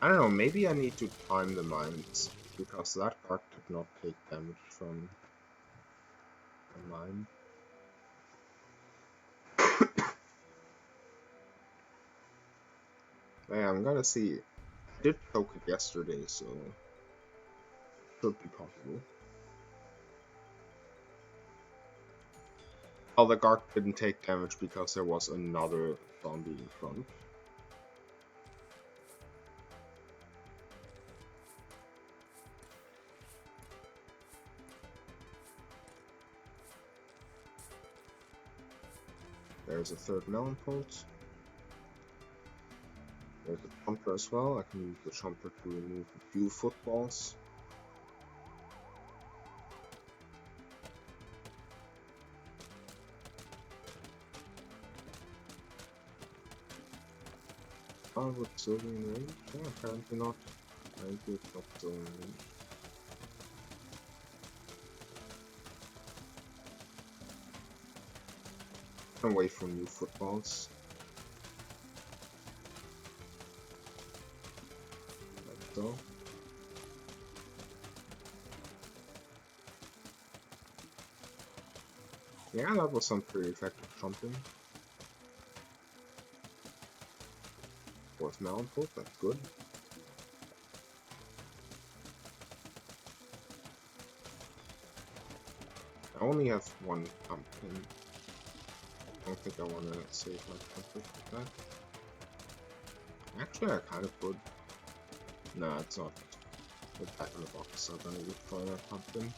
I don't know, maybe I need to time the mines, because that guard did not take damage from the mine. Yeah, I'm gonna see. I did poke it yesterday, so it should be possible. Oh, the guard didn't take damage because there was another zombie in front. There's a third melon pulse. There's a jumper as well. I can use the jumper to remove a few footballs. Oh, but still in range? Yeah, apparently not. Apparently it's not still in range. Away from new footballs. Like so. Yeah, that was some pretty effective jumping. Fourth melon pulse, that's good. I only have one pumpkin. I don't think I want to save my pumpkin for that. Actually, I kind of would. Nah, it's not. Put it back in the box, so I'm gonna destroy that pumpkin.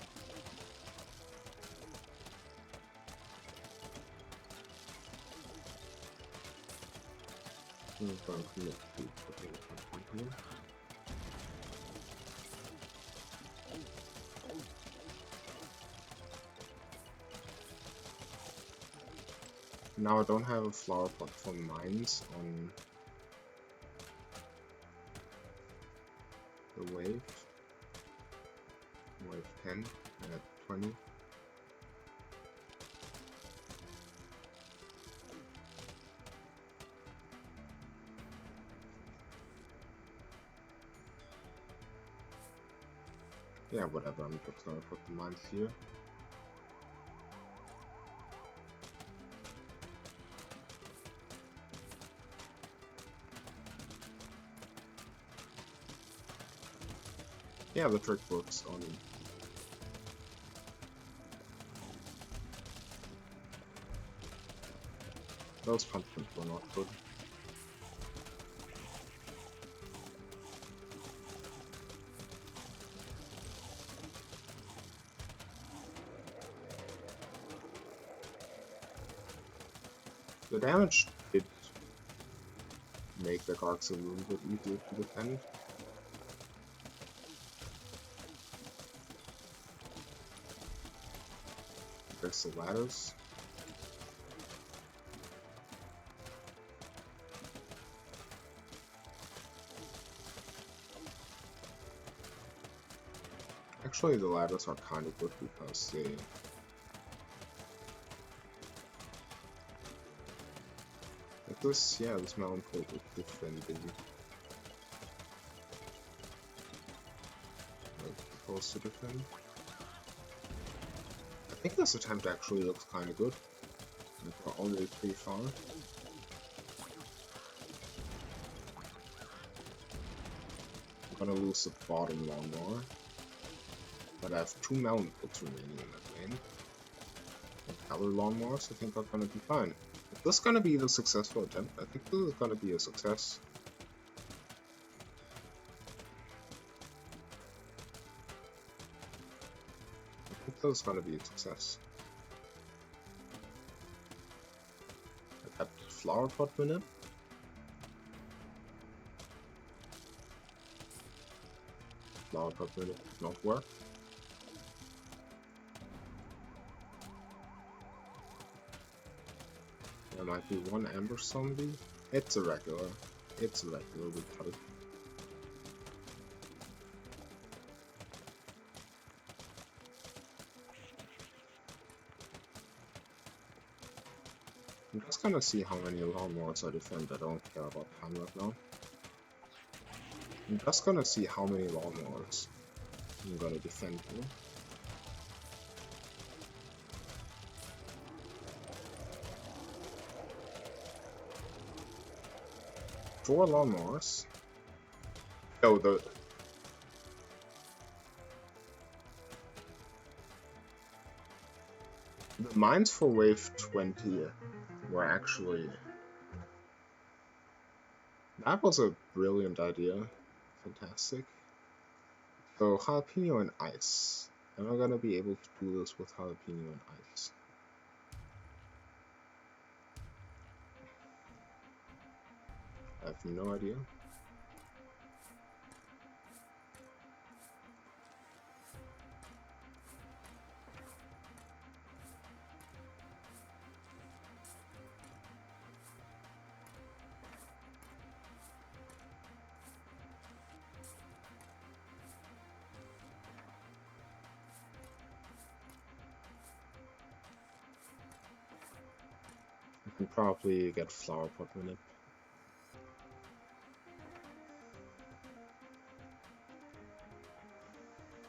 I'm going to commit to putting the pumpkin here. Now I don't have a flower pot for mines on the wave. Wave 10 at 20. Yeah, whatever, I'm just gonna put the mines here. Yeah, the trick works on those pumpkins were not good. The damage did make the guards a little bit easier to defend. There's the ladders. Actually, the ladders are kind of good because they... Like this, yeah, this melon pole is defending. Like, supposed to defend. I think this attempt actually looks kind of good. We're already pretty far. I'm gonna lose the bottom lawnmower. But I have 2 melon poles remaining in that lane. And other lawnmowers I think are gonna be fine. If this is gonna be the successful attempt, I think this is gonna be a success. I think this is gonna be a success. I got the flower pot minute. Flower pot minute did not work. There might be one amber zombie. It's a regular. It's a regular retard. I'm just gonna see how many lawnmowers I defend. I don't care about time right now. I'm just gonna see how many lawnmowers I'm gonna defend here. 4 lawnmowers. Oh, the mines for wave 20 were actually... That was a brilliant idea. Fantastic. So, jalapeno and ice. Am I gonna be able to do this with jalapeno and ice? I have no idea. I can probably get flower pot minute.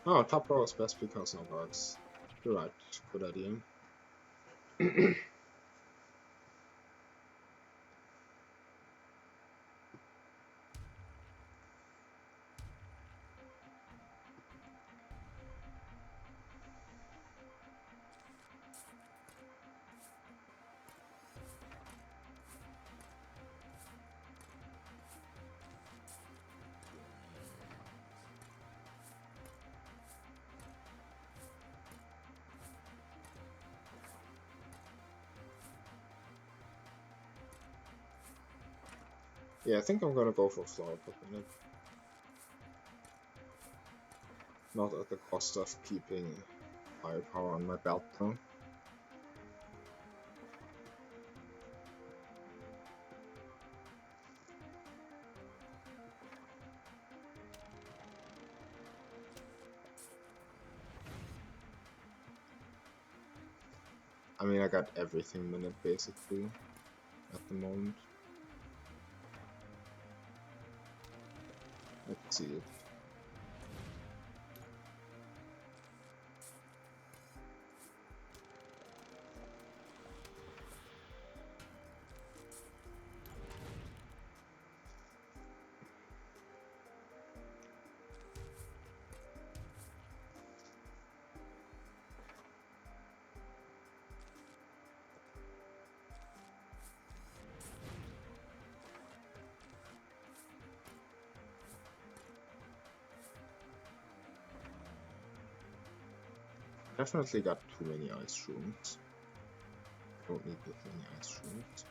Oh, top row is best because no bugs. You're right, good idea. Yeah, I think I'm gonna go for flower pot minute. Not at the cost of keeping firepower on my belt though. I mean, I got everything minute basically at the moment. Let's see it. Definitely got too many ice shrooms. Don't need that many ice shrooms.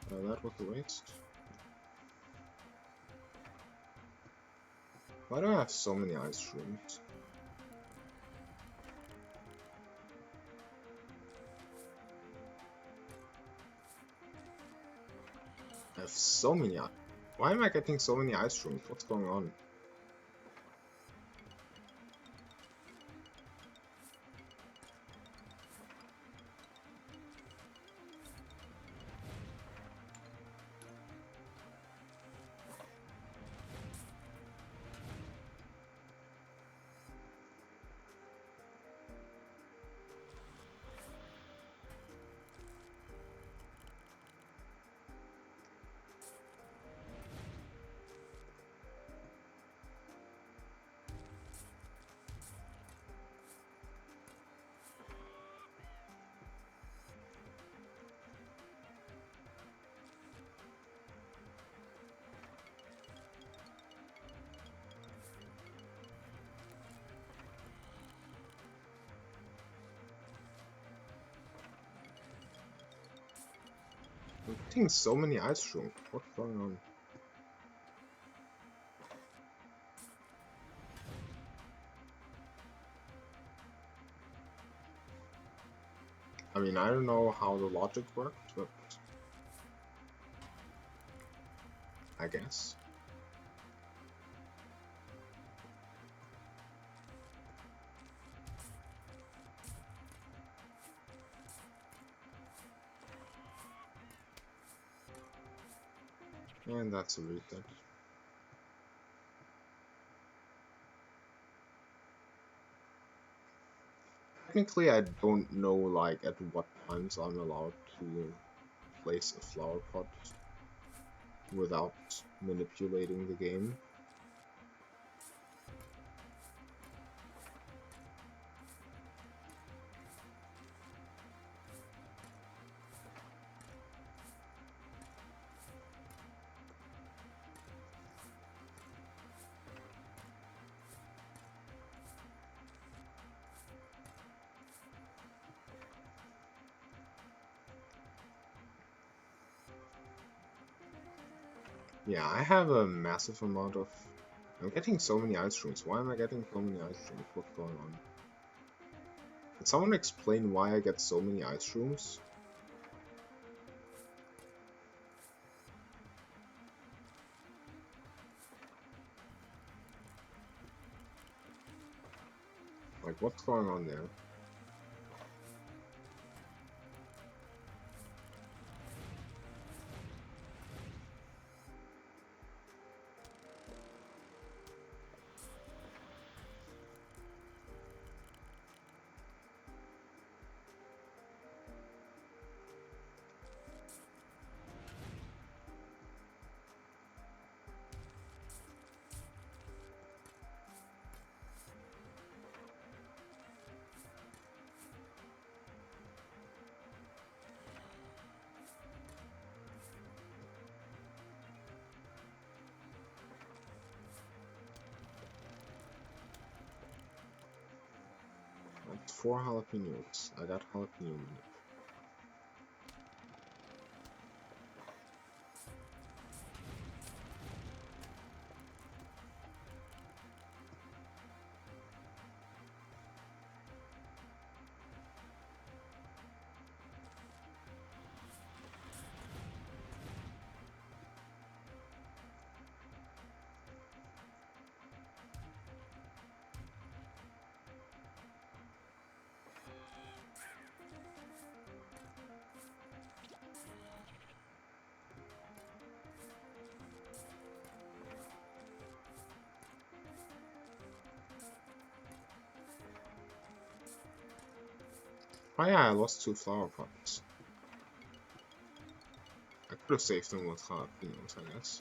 That was a waste. Why do I have so many ice shrooms? I have so many. Why am I getting so many ice shrooms? What's going on? I'm getting so many ice shrooms. What's going on? I mean, I don't know how the logic worked, but I guess. And that's a reset. Technically, I don't know, like, at what times I'm allowed to place a flower pot without manipulating the game. Yeah, I have a massive amount of... I'm getting so many ice shrooms. Why am I getting so many ice shrooms? What's going on? Can someone explain why I get so many ice shrooms? Like, what's going on there? That's 4 jalapenos. I got jalapeno minute. Oh yeah, I lost 2 flower pots. I could have saved them with jalapenos, I guess.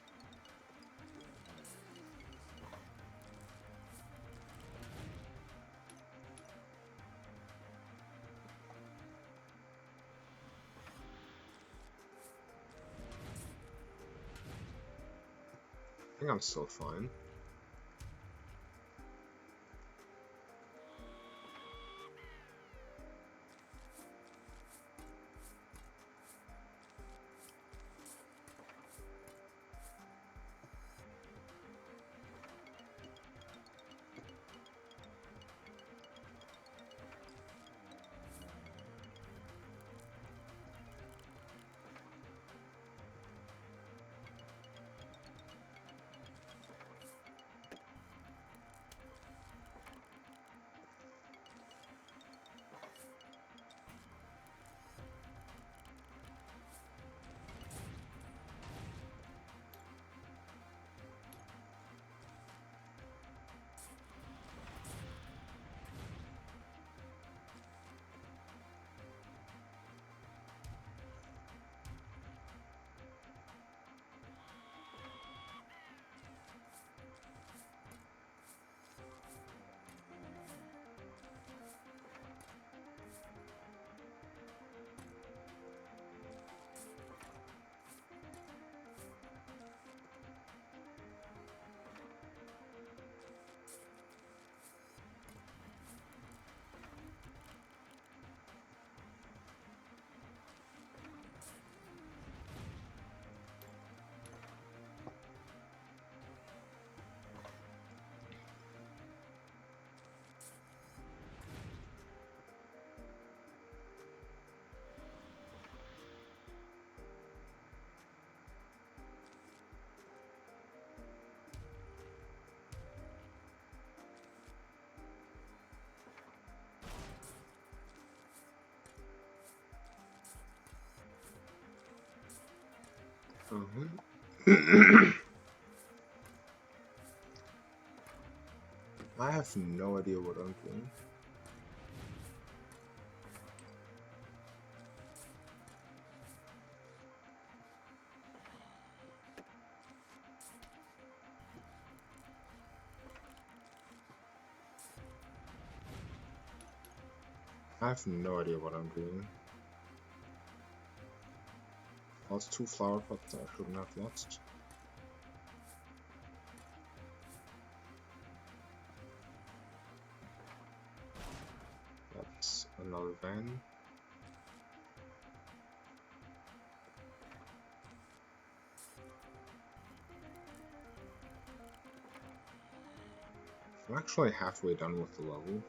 I think I'm still fine. I have no idea what I'm doing. I have no idea what I'm doing. Lost 2 flower pots I shouldn't have lost. That's another van. I'm actually halfway done with the level.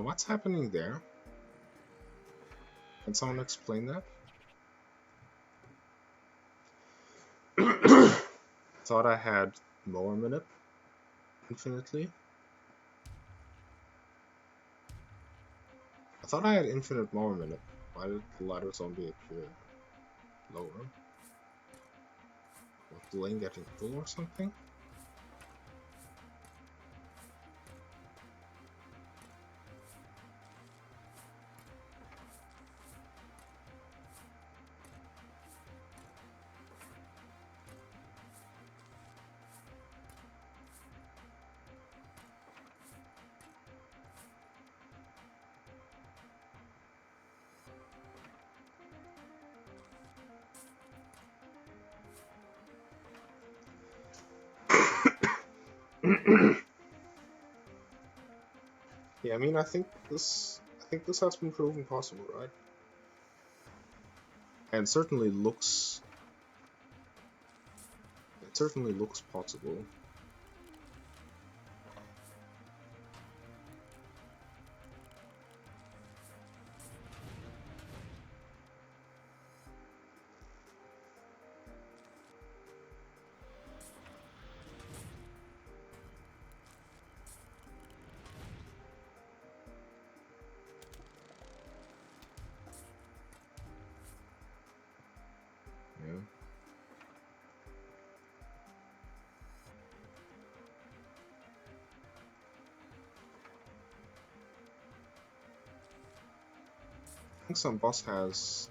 What's happening there? Can someone explain that? Thought I had mower minute infinitely. I thought I had infinite mower minute. Why did the ladder zombie appear lower? Was the lane getting full or something? Yeah, I mean, I think this has been proven possible, right? And certainly looks. It certainly looks possible. Yeah. I think some boss has.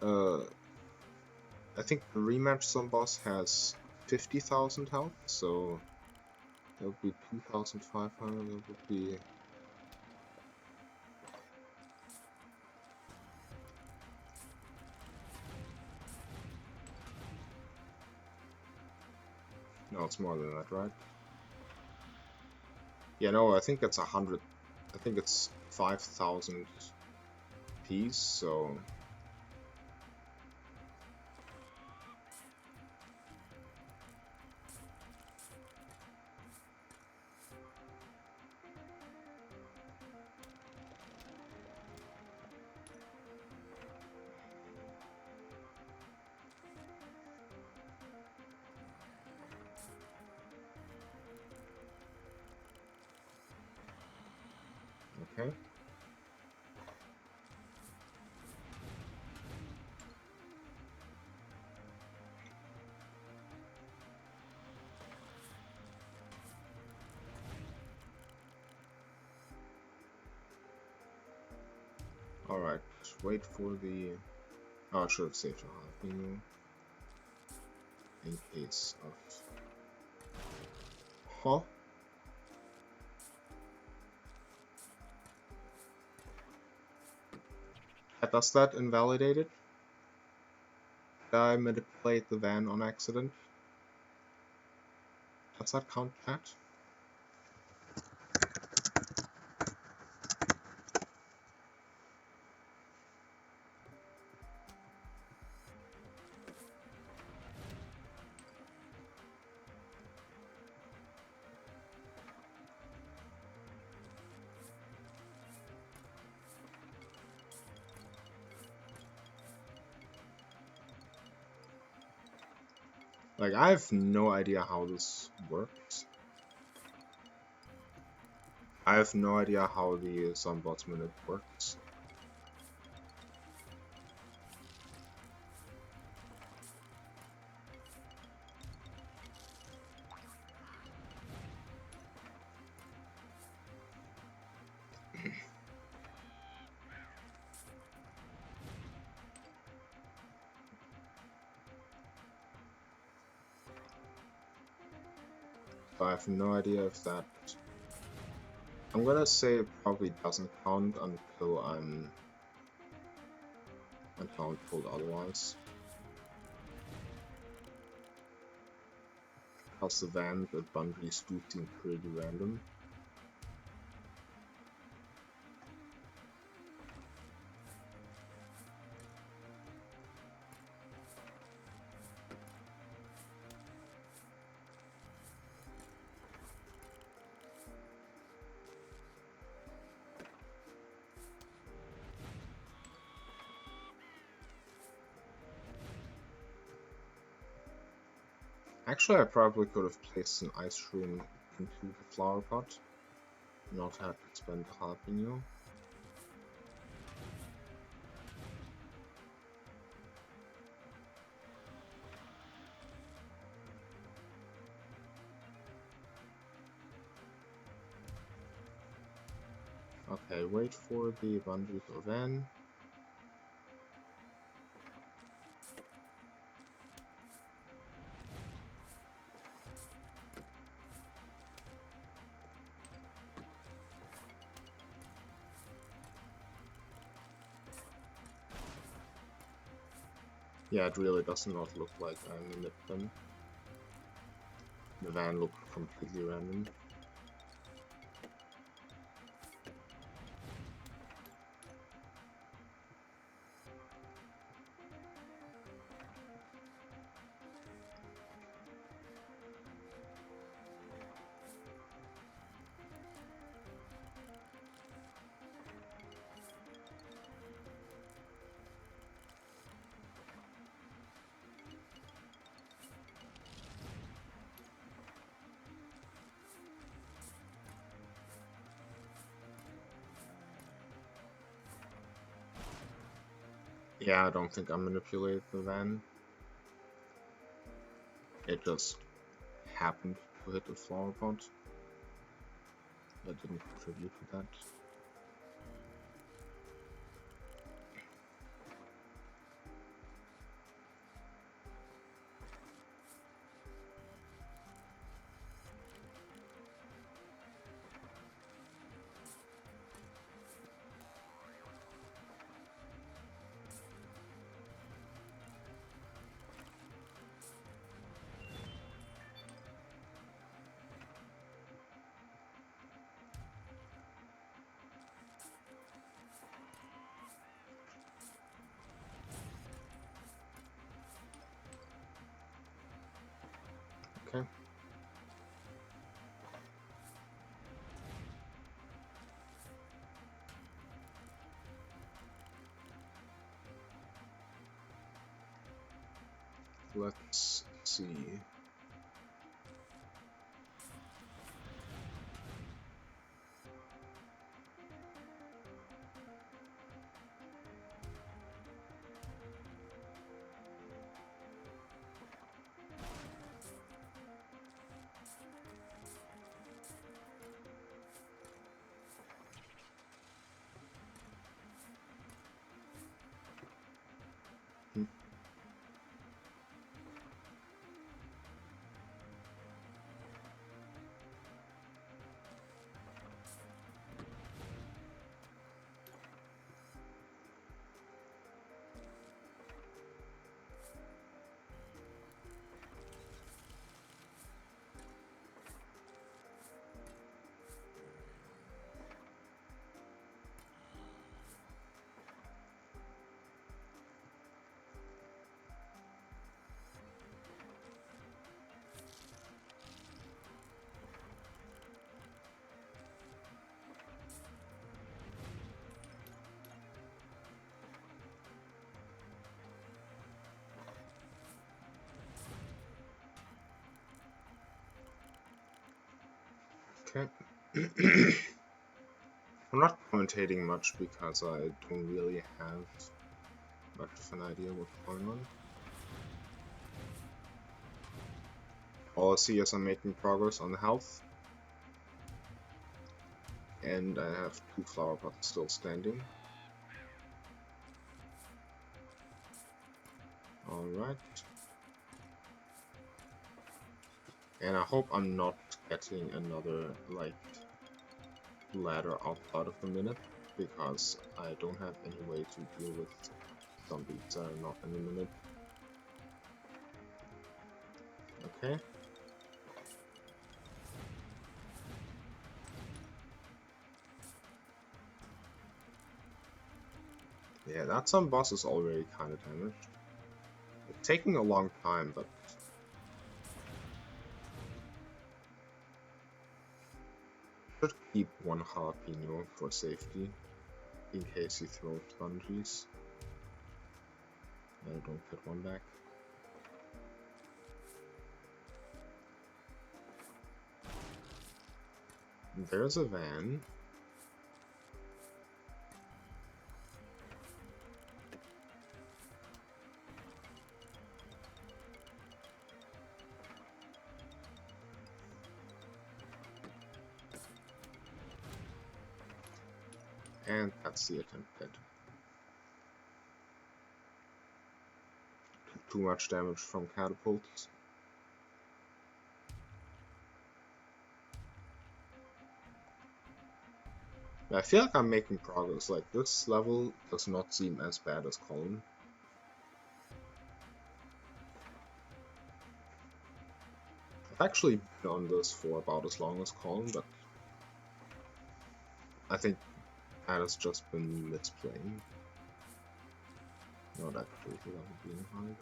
I think the rematch some boss has 50,000 health, so that would be 2,500. That would be. No, it's more than that, right? Yeah, no, I think it's 100. I think it's 5,000 piece, so. Okay. Alright, wait for the. Oh, I should have saved a jalapeno in case of. Huh? Does that invalidate it? Did I manipulate the van on accident? Does that count that? Like, I have no idea how this works. I have no idea how the Sunbots minute works. So I have no idea if that... I'm gonna say it probably doesn't count until I'm told otherwise. Because the van at Bunbury's do seem pretty random. Actually, I probably could have placed an ice room into the flower pot, not have to spend the jalapeno. Okay, wait for the Bunbury's van. Yeah, it really does not look like I'm in them. The van looked completely random. Yeah, I don't think I manipulated the van. It just happened to hit the flower pot. I didn't contribute to that. Okay. Let's see. Hmm. Okay. I'm not commentating much because I don't really have much of an idea what's going on. All I see is I'm making progress on health. And I have 2 flower pots still standing. Alright. And I hope I'm not getting another, like, ladder outside of the minute, because I don't have any way to deal with zombies that are not in the minute. Okay. Yeah, that some boss is already kind of damaged. It's taking a long time, but should keep 1 jalapeno for safety, in case he throws sponges. I don't get one back. There's a van. And that's the attempt dead. Too much damage from catapults. I feel like I'm making progress. Like, this level does not seem as bad as Colin. I've actually been on this for about as long as Colin, but I think that has just been misplaying. Not actually the level being hard.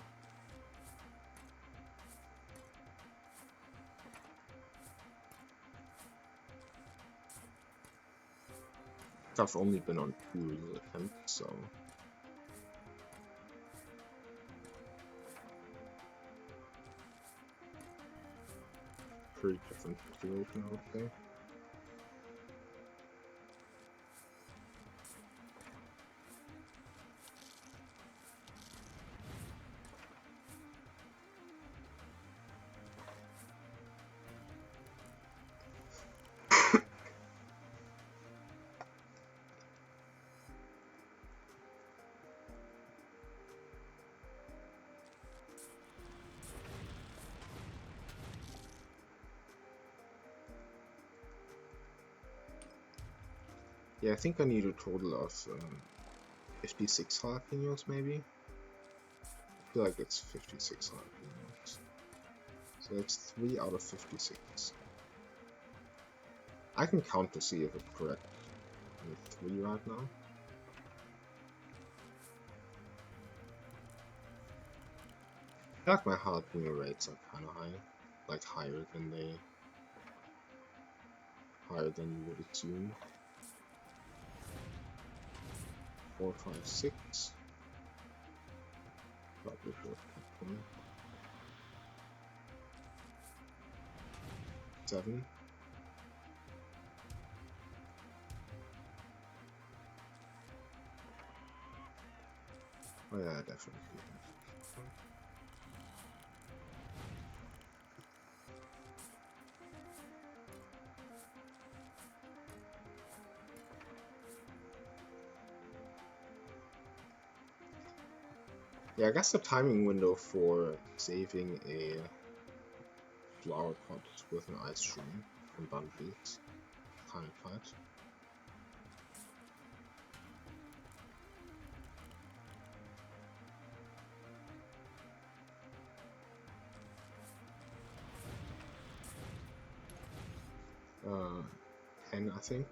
I've only been on 2 real attempts, so pretty different situation, I would say. Yeah, I think I need a total of 56 jalapenos, maybe? I feel like it's 56 jalapenos. So that's 3 out of 56. I can count to see if it's correct. I'm at 3 right now. I feel like my jalapeno rates are kind of high. Like higher than you would assume. 4, 5, 6. Probably should have kept one. 7. Oh yeah, definitely. Yeah, I guess the timing window for saving a flower pot with an ice stream from Bungees kind of tight. Uh, 10, I think.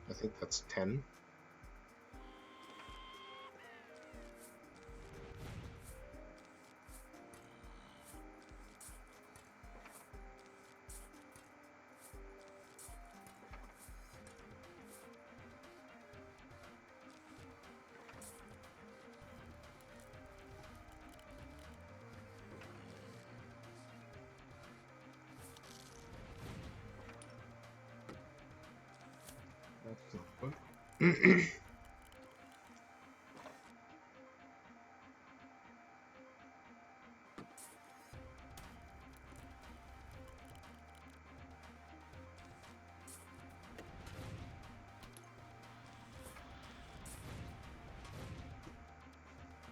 I think that's 10. Not good.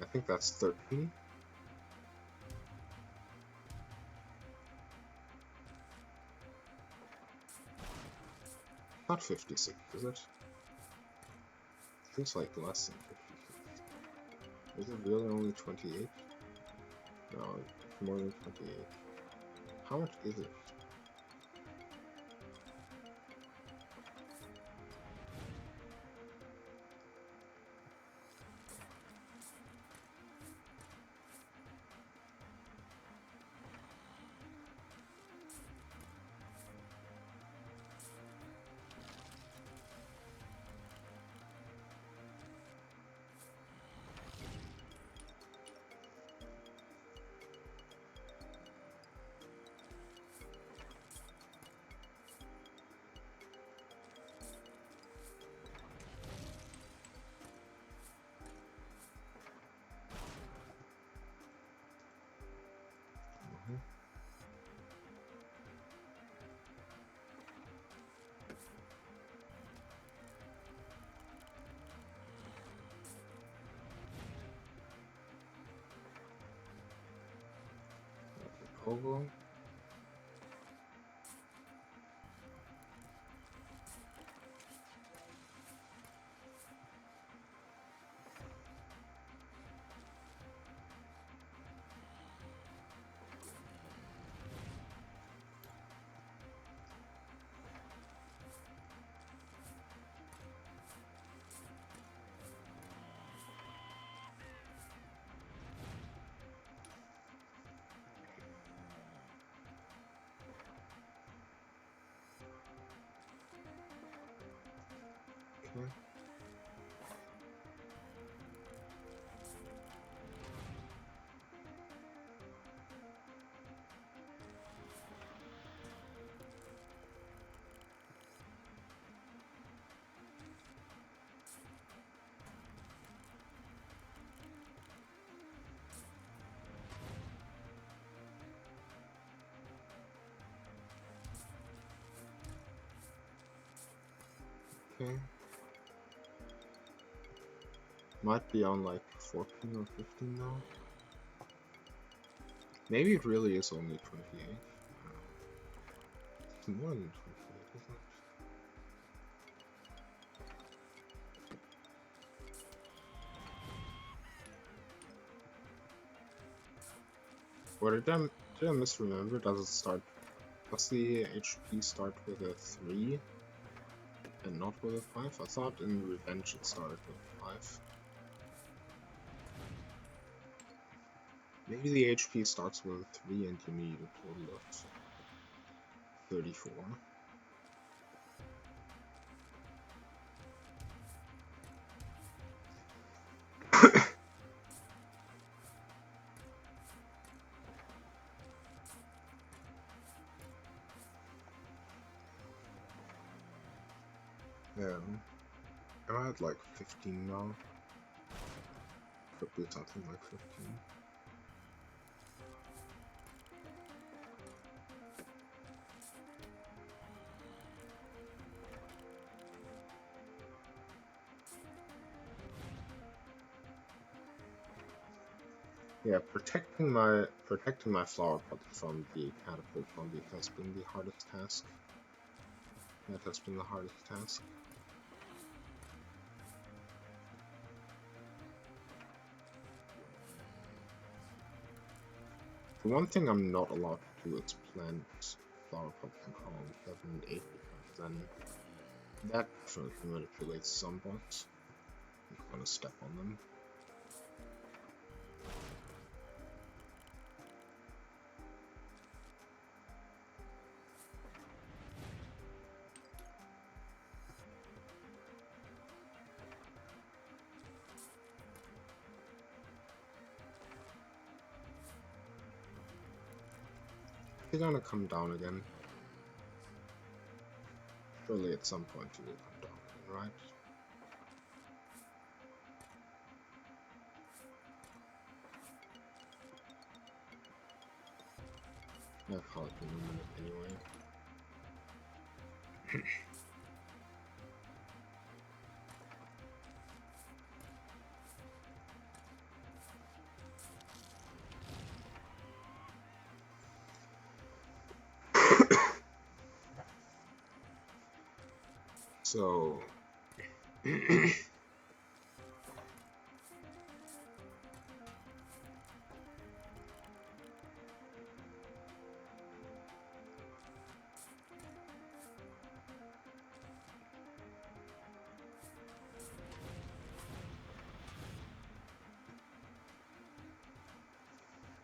I think that's 13. Not 56, is it? Feels like less than 56. Is it really only 28? No, it's more than 28. How much is it? Pogo. Okay. Okay. Might be on like 14 or 15 now. Maybe it really is only 28. It's more than 28, isn't it? Or did I misremember? Does the HP start with a 3 and not with a 5? I thought in Revenge it started with a 5. Maybe the HP starts with a 3 and you need a total of 34. Yeah. I'm at like 15 now. Could be something like 15. Yeah, protecting my flower pot from the catapult zombie has been the hardest task. That has been the hardest task. The one thing I'm not allowed to do is plant flower pots in column 7 and 8, because then that definitely manipulates some bots. I'm gonna step on them. They're gonna come down again. Surely at some point he will come down, right? I'll call it in a minute anyway. So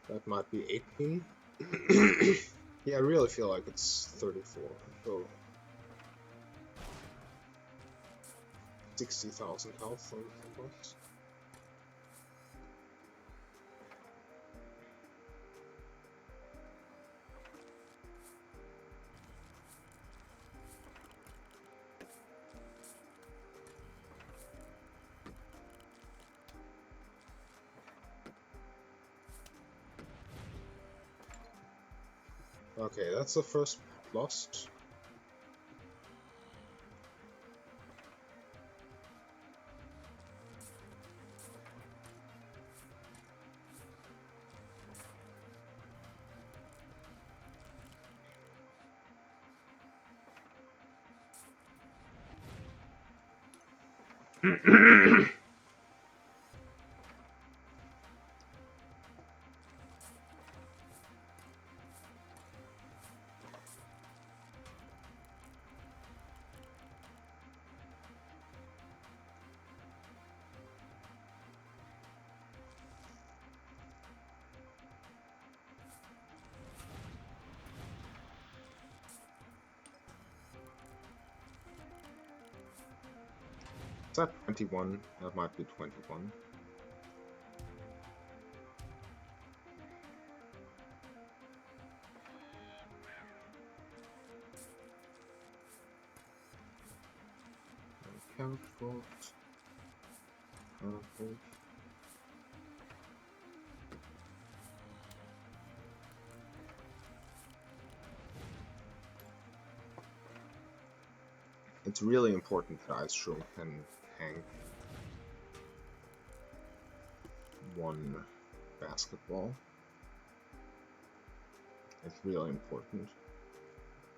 that might be 18. Yeah, I really feel like it's 34. So 60,000 health on the boss. Okay, that's the first lost. Is that 21? That might be 21. Count fault. It's really important that Ice Shroom can hang one basketball. It's really important.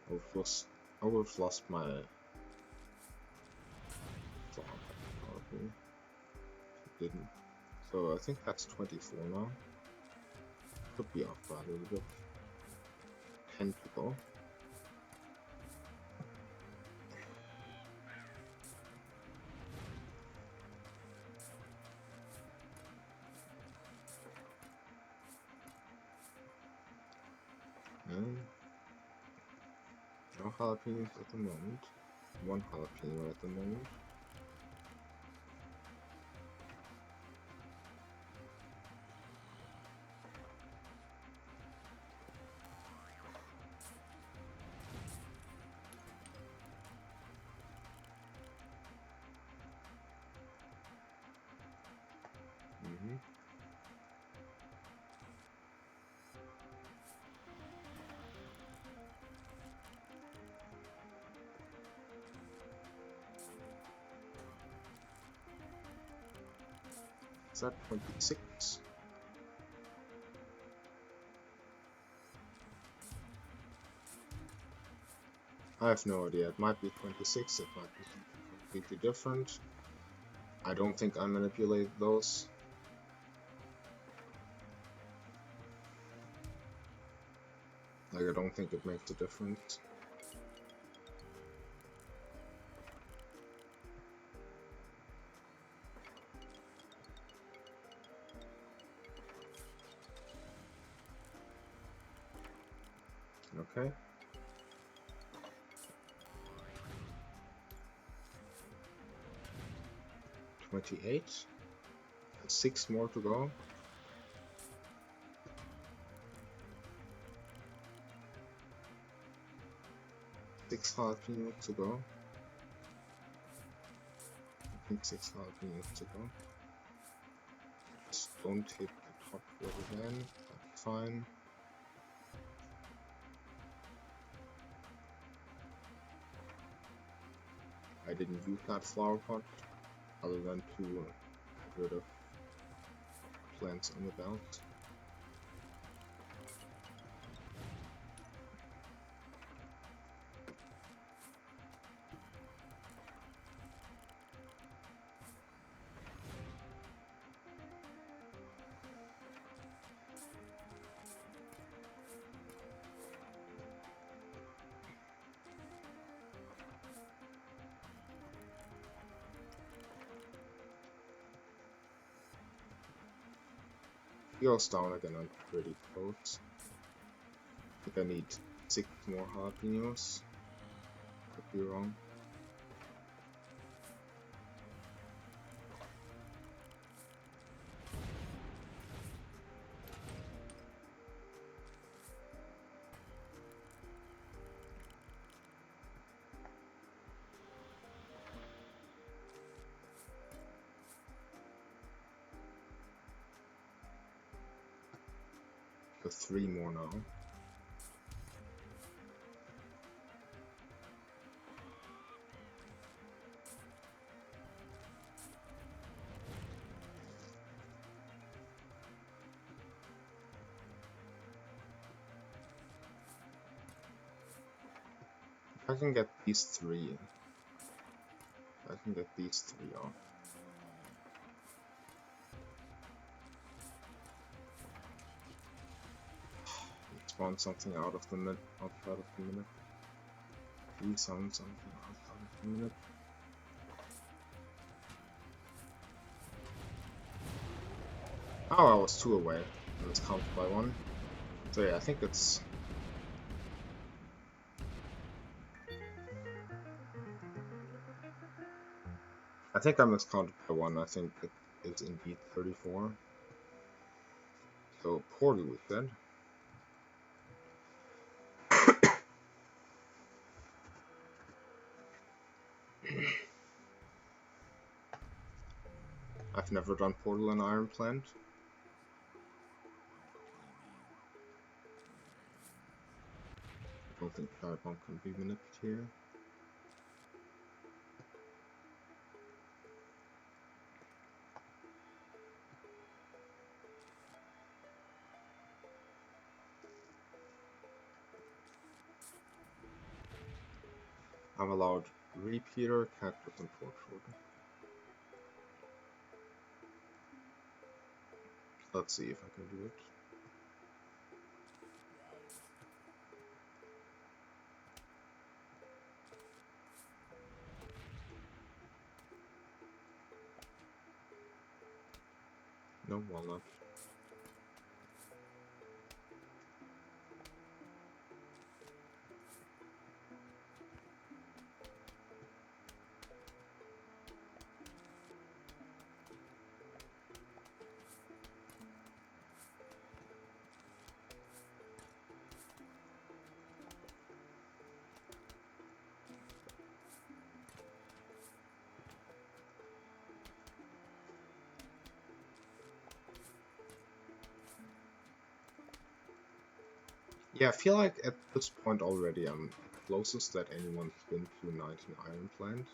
I would have lost my farm probably. Didn't. So I think that's 24 now. Could be off by a little bit. 10 to go. No jalapenos at the moment. One jalapeno at the moment. Is that 26? I have no idea. It might be 26, it might be completely different. I don't think I manipulate those. Like, I don't think it makes a difference. Okay. $28. 6 more to go. $6 jalapenos to go. think 6 jalapenos to go. Just don't hit the top wall again. That's fine. I didn't use that flower pot other than to get rid of plants on the belt. He goes down again. I'm pretty close. I think I need 6 more jalapenos. Could be wrong. So 3 more now. I can get these 3. I can get these 3 off. Spawn something out of the outside of the minute. Please summon something outside of the minute. Oh, I was 2 away. And it's counted by 1. So yeah, I think it's... I think I miscounted by 1. I think it is indeed 34. So Portal is dead. I've never done Portal in Ironplant. I don't think Firebomb can be manipulated here. I'm allowed Repeater, Cactus, and Portal. Let's see if I can do it. No walnut. Yeah, I feel like at this point already I'm the closest that anyone's been to Night in Ironplant.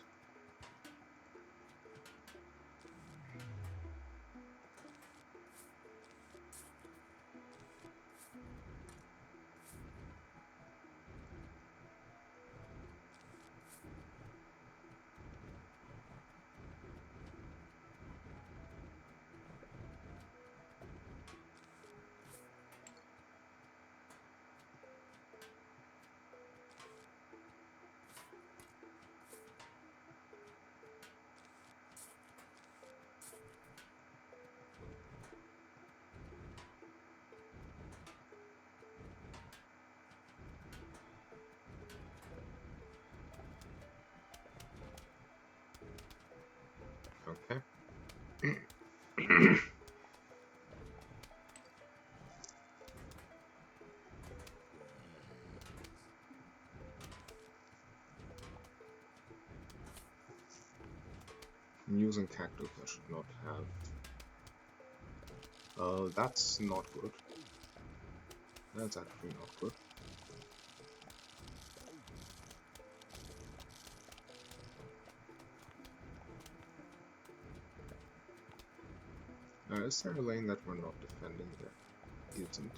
Okay. I'm using cactus, I should not have. That's not good. That's actually not good. Is there a lane that we're not defending? There isn't.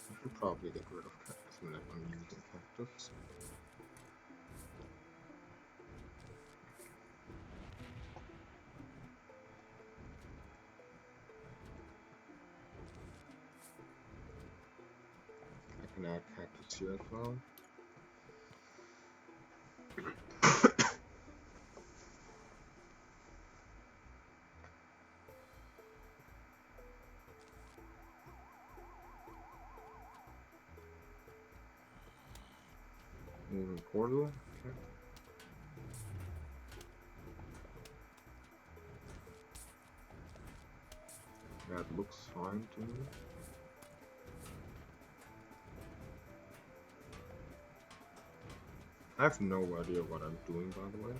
I should probably get rid of cactus whenever I'm using cactus. I can add cactus here as well. Moving portal. Okay. That looks fine to me. I have no idea what I'm doing, by the way.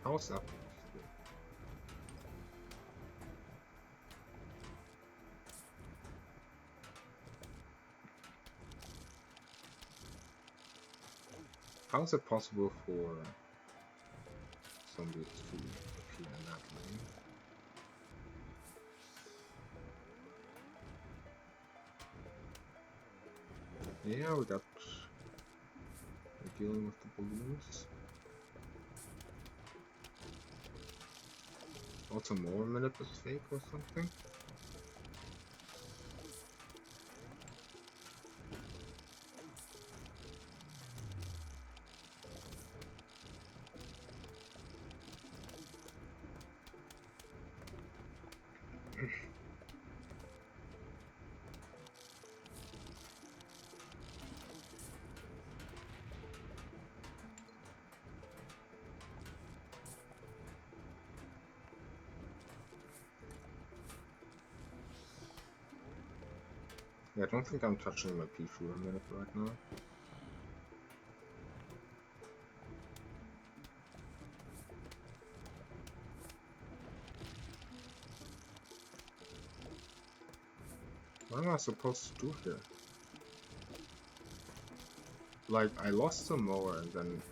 How is that possible? How is it possible for zombies to appear in that lane? Yeah, we're dealing with the balloons. Also, more minute is fake or something. Yeah, I don't think I'm touching my pea shooter minute right now. What am I supposed to do here? Like, I lost the mower and then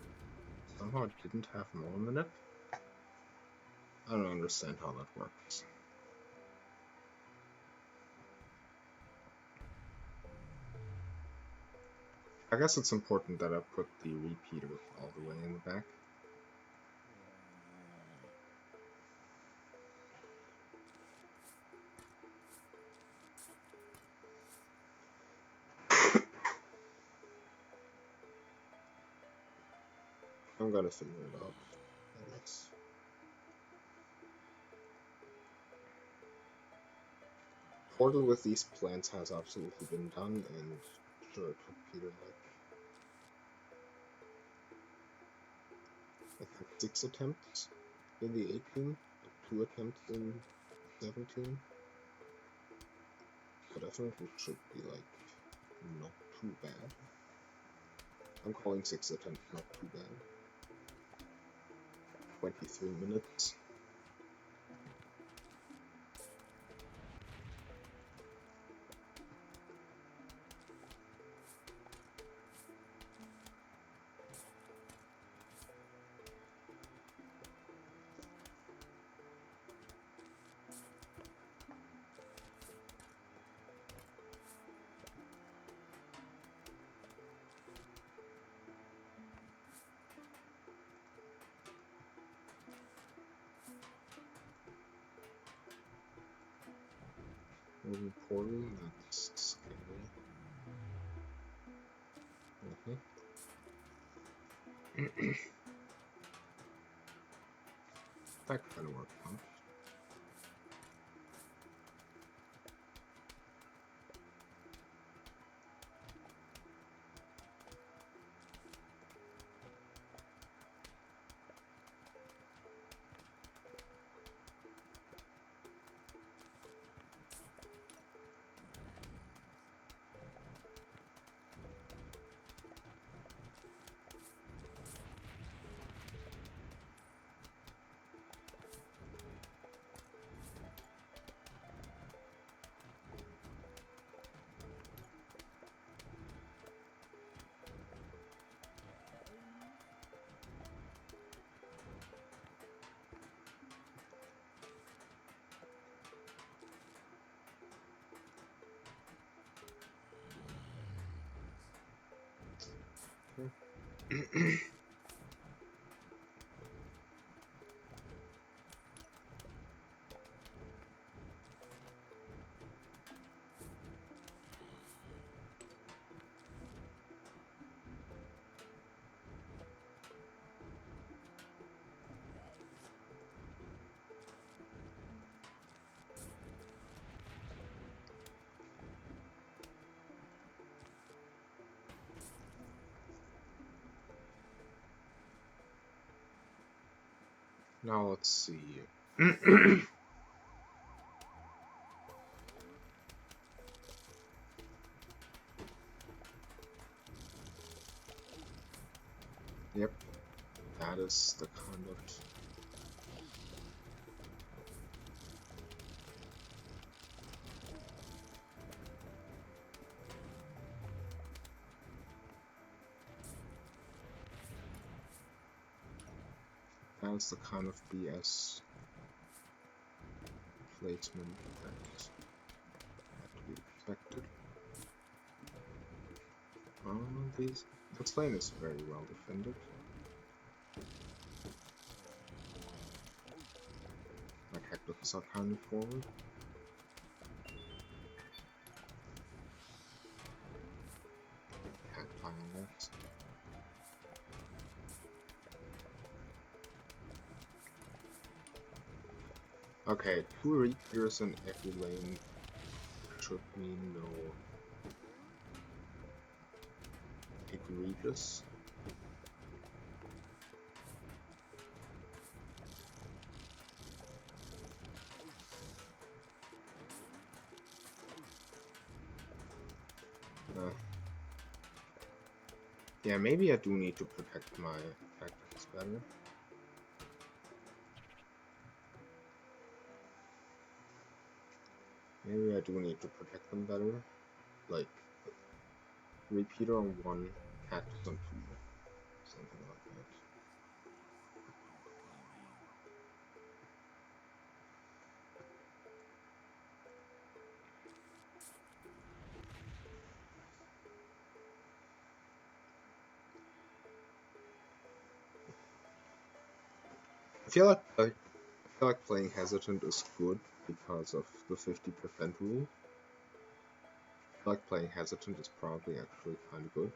somehow it didn't have more minute? I don't understand how that works. I guess it's important that I put the repeater all the way in the back. I'm gonna figure it out, I guess. Portal with these plants has absolutely been done, and sure, it took Peter like, I think 6 attempts in the 18, 2 attempts in 17. So definitely should be like not too bad. I'm calling 6 attempts not too bad. 23 minutes. Moving portal, that's scary. That kind of worked, huh? Okay. Now let's see. Yep, that is the conduct. That is the kind of BS placement that had to be expected. This lane is very well defended. My cactus are kind of forward. Can't find that. Okay, 2 Reapers in every lane should mean no egregious. Yeah, maybe I do need to protect my factories better. Maybe I do need to protect them better. Like, repeater on 1, cactus on 2. Something like that. I feel like playing hesitant is good because of the 50% rule. I feel like playing hesitant is probably actually kind of good.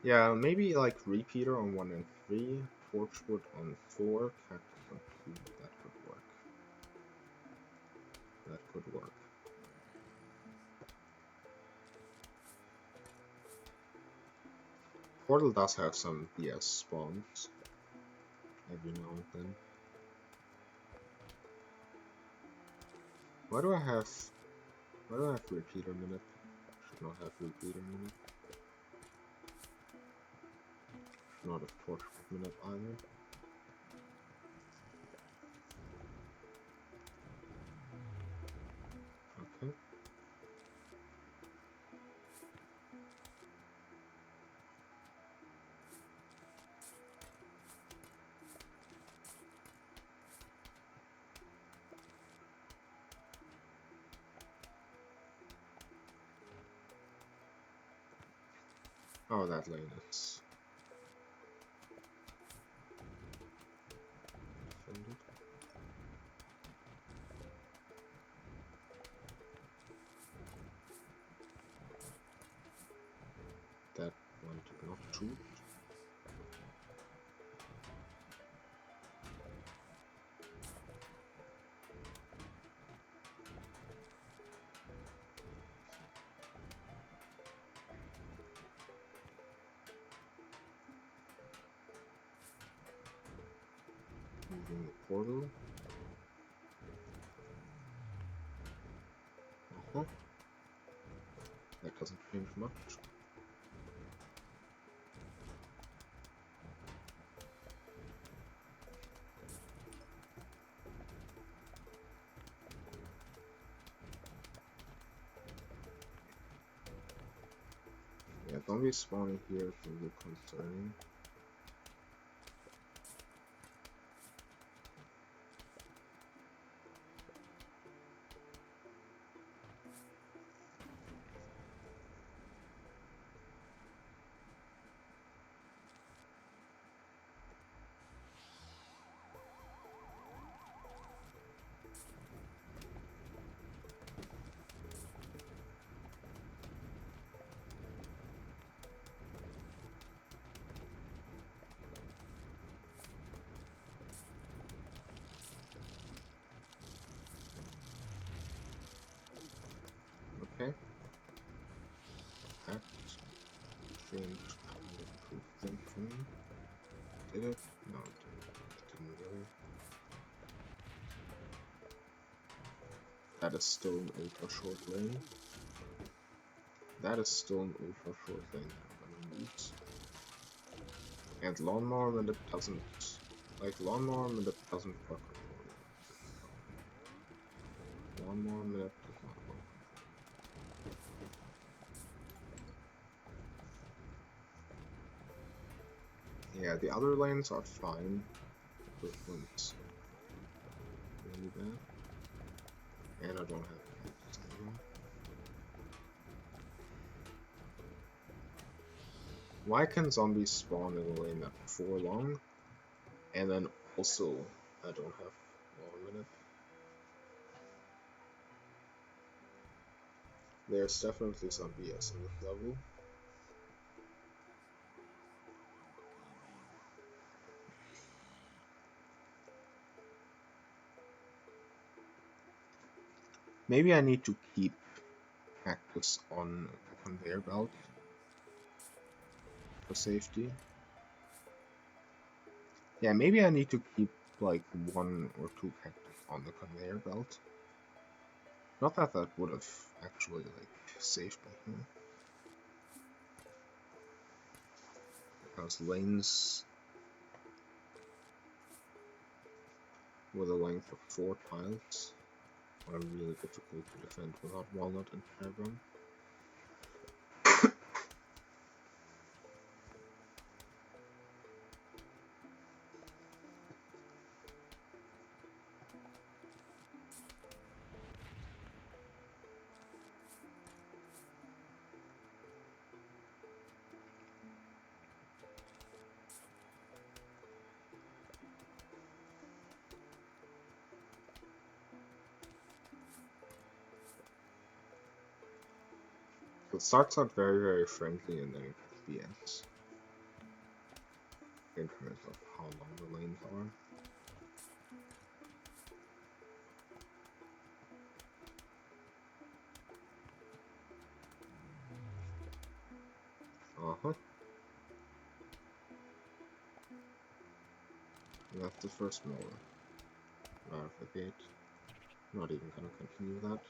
Yeah, maybe like repeater on 1 and 3, torchwood on 4, cactus on 2. That could work. That could work. Portal does have some BS spawns every now and then. Why do I have repeater minute? Should not have repeater minute. Should not have torch minute either. Okay. Oh, that lane is defended. That one did not shoot. Moving the portal. That doesn't change much. Yeah, zombies spawning here is a little concerning. Okay. That seemed kind of proof thing for me. Did it? No, it didn't really. That is still an ultra short lane. That is still an ultra short lane that I'm gonna use. And lawnmower when it doesn't, like lawnmower when it doesn't work control. Lawnmower when it does not work. Yeah, the other lanes are fine. The first one's really bad. And I don't have cactus anymore. Why can zombies spawn in a lane at 4 long? And then also, I don't have 1 minute. There's definitely some BS in this level. Maybe I need to keep cactus on a conveyor belt for safety. Yeah, maybe I need to keep like 1 or 2 cactus on the conveyor belt. Not that that would have actually like saved me here. Because lanes with a length of 4 tiles are really difficult to defend without walnut and pear. It starts out very, very friendly and then it gets BS. In terms of how long the lanes are. Uh-huh. And that's the first mower. Out of the gate. Not even gonna continue that.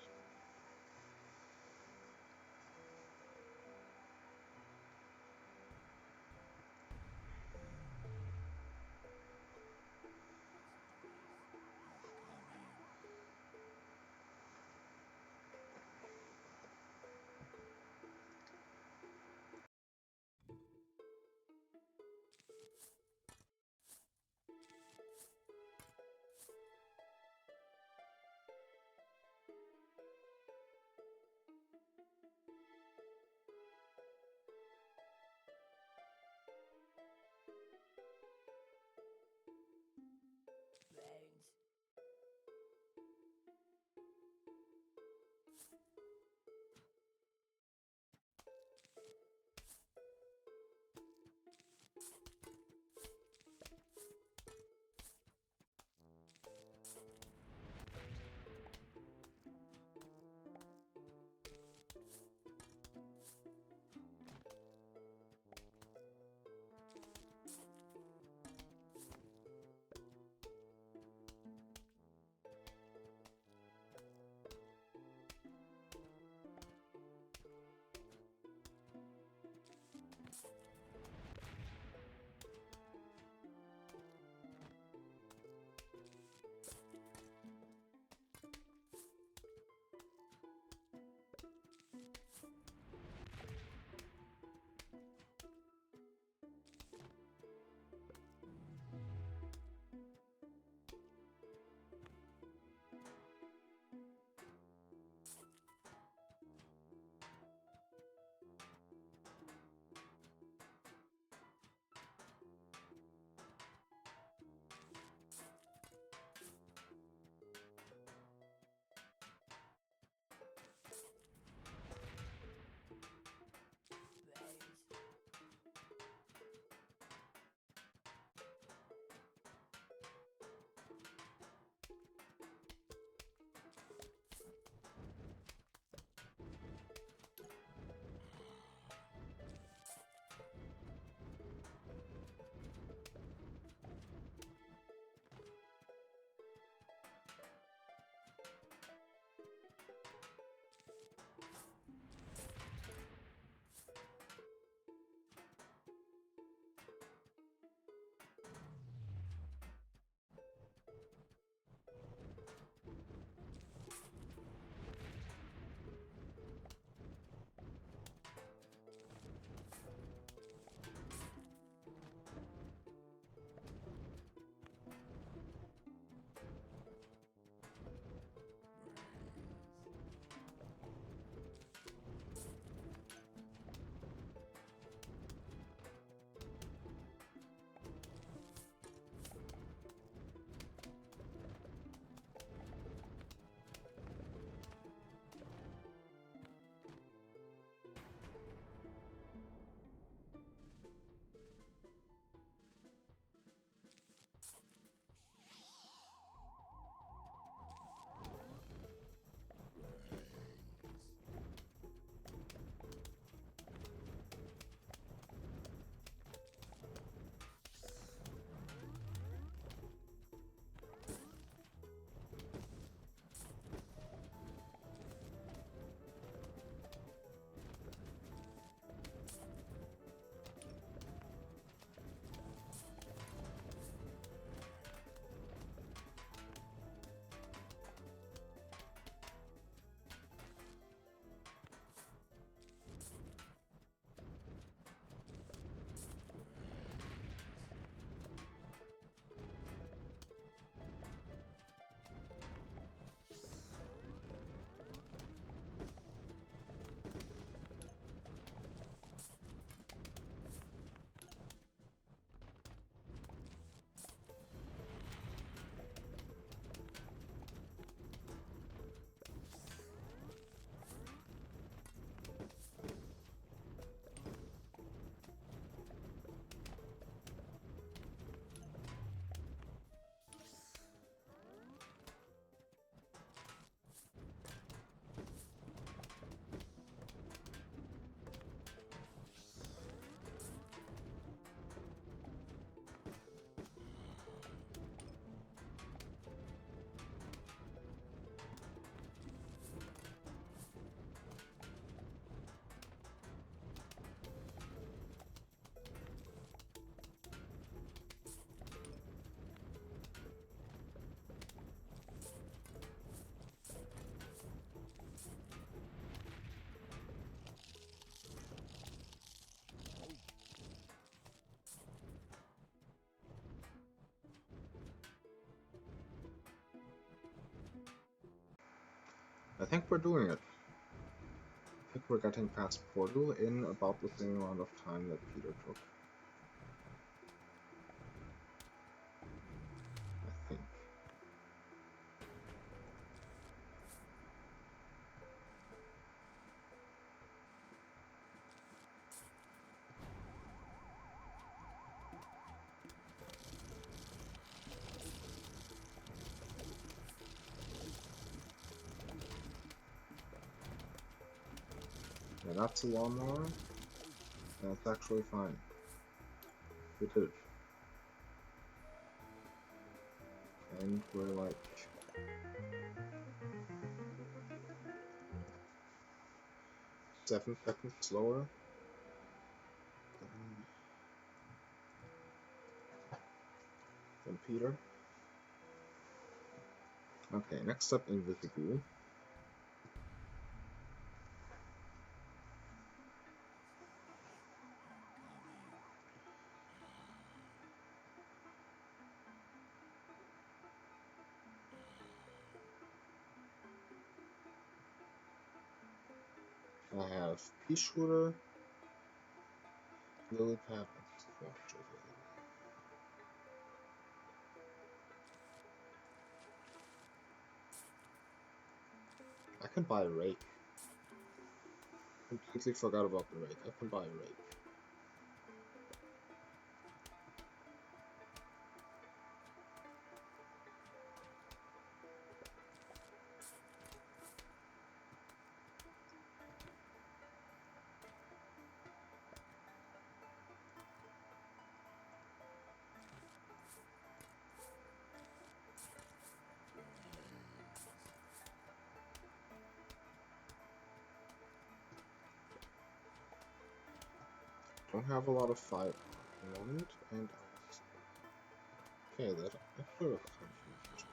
I think we're doing it. I think we're getting past Portal in about the same amount of time that Peter took. I think. Yeah, that's a lawnmower. That's actually fine. We did it. And we're like 7 seconds slower than Peter. Okay, next up, Invisible. I have Pea Shooter, Lily Pad, and Squatch available. I can buy a rake. Completely forgot about the rake. I can buy a rake. Don't have a lot of fire at the moment, and okay, that I should have confused.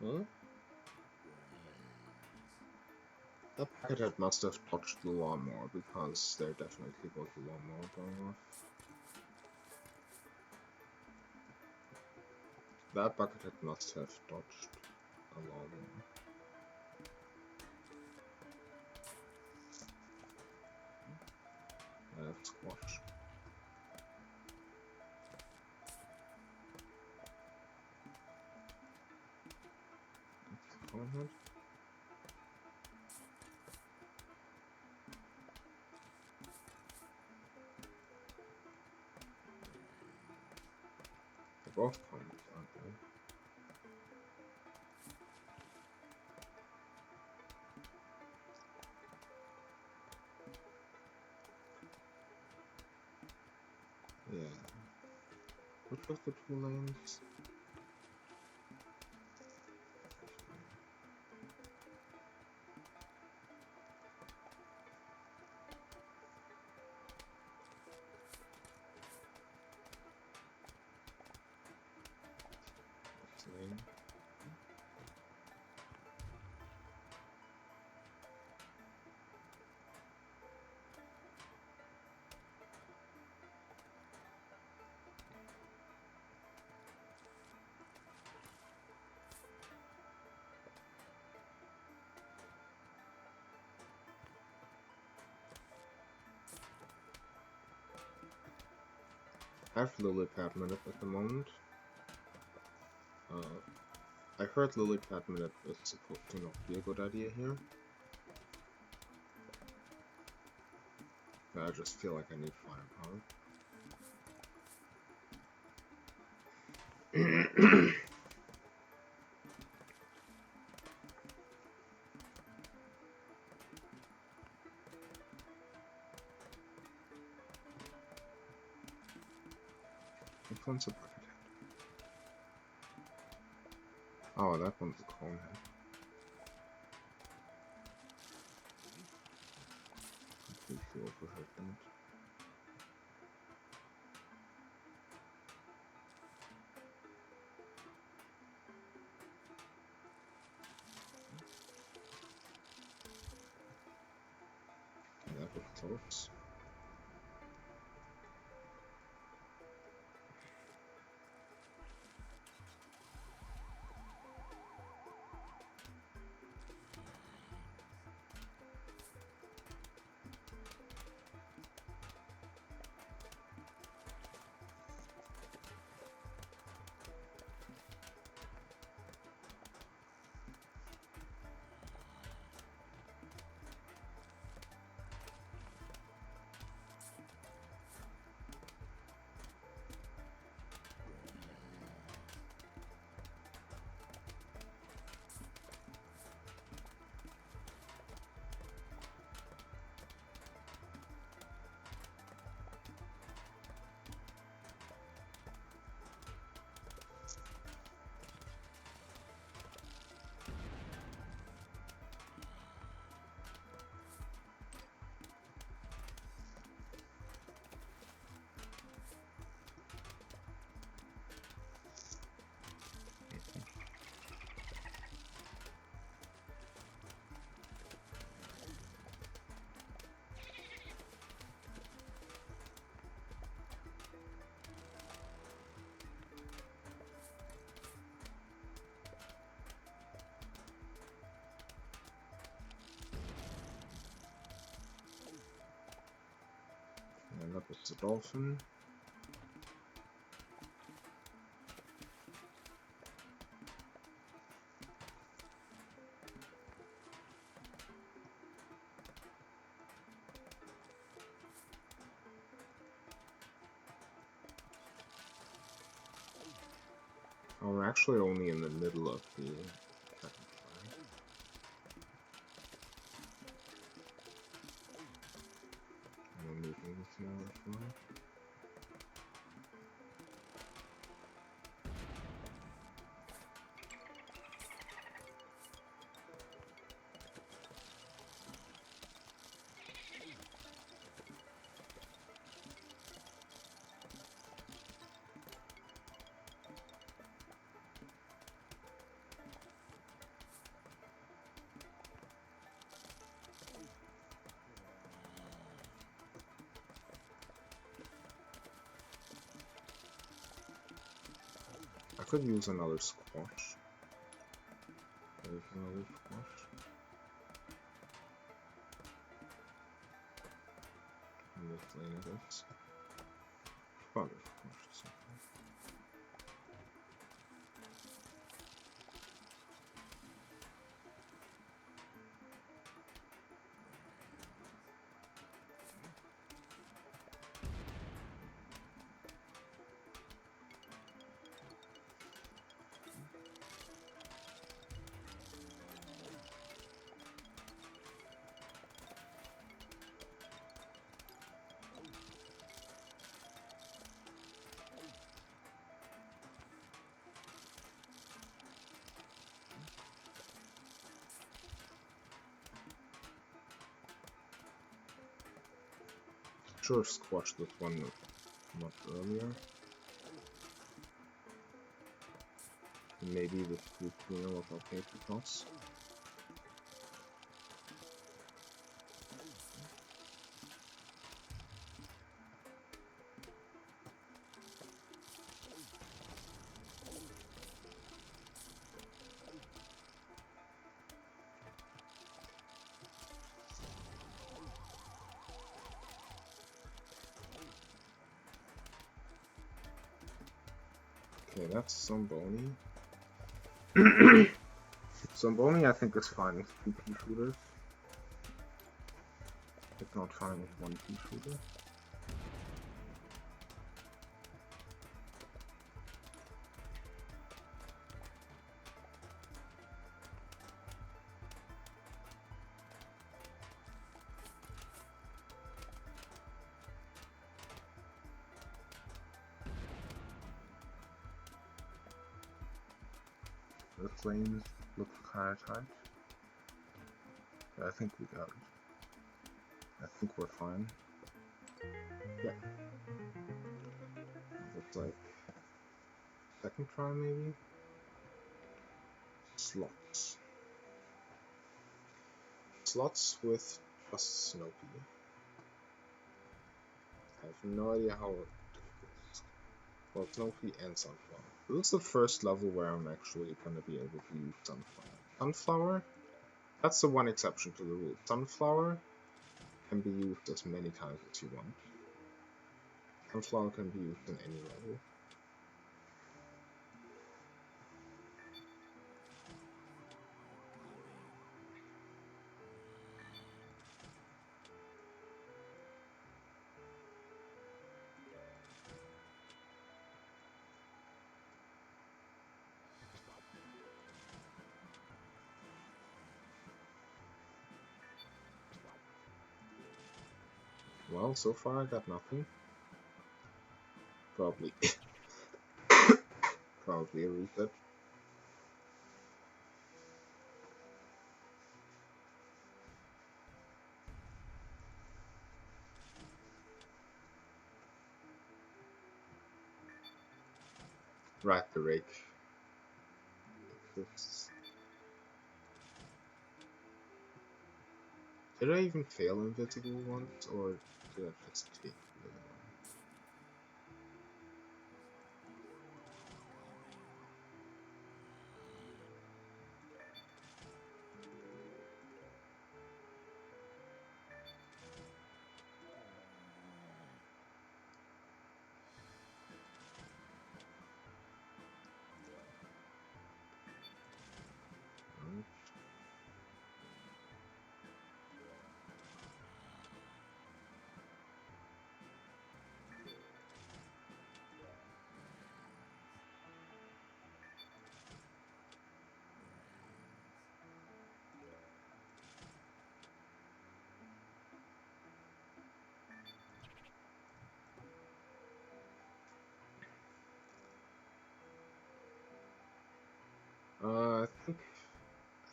Hmm? That packet must have touched the lawnmower because there definitely was a lawnmower going off. That bucket must have dodged a lawnmower. I have squash. Conehead. They're both cones, aren't they? Yeah. Which of the two lanes? This lane. I have lily pad minute at the moment. I heard lily pad minute is supposed to not be a good idea here. But I just feel like I need firepower. Which one's a bucket head? Oh, that one's a cone head. Completely overheard that. Yeah, that was Close. And that was the dolphin. Oh, we're actually only in the middle of the second try. And we're moving this smaller fly. I could use another squash. There's another squash. And this lane it is. Probably squash or something. Sure, squashed this one much earlier. Maybe the food cleaner was okay to toss. Okay, that's Zamboni. Zamboni, I think, is fine with 2 pea shooters. It's not fine with 1 pea shooter. The flames look kind of tight. But I think we got it. I think we're fine. Yeah. Looks like second try maybe? Slots. Slots with just Snoopy. I have no idea how difficult this is. Well, Snowy and Sunflower. This is the first level where I'm actually gonna be able to use Sunflower. Sunflower? That's the one exception to the rule. Sunflower can be used as many times as you want. Sunflower can be used in any level. Well, so far I got nothing. Probably a reset. Right, the rake. Did I even fail invisible once, or did I just take really long? I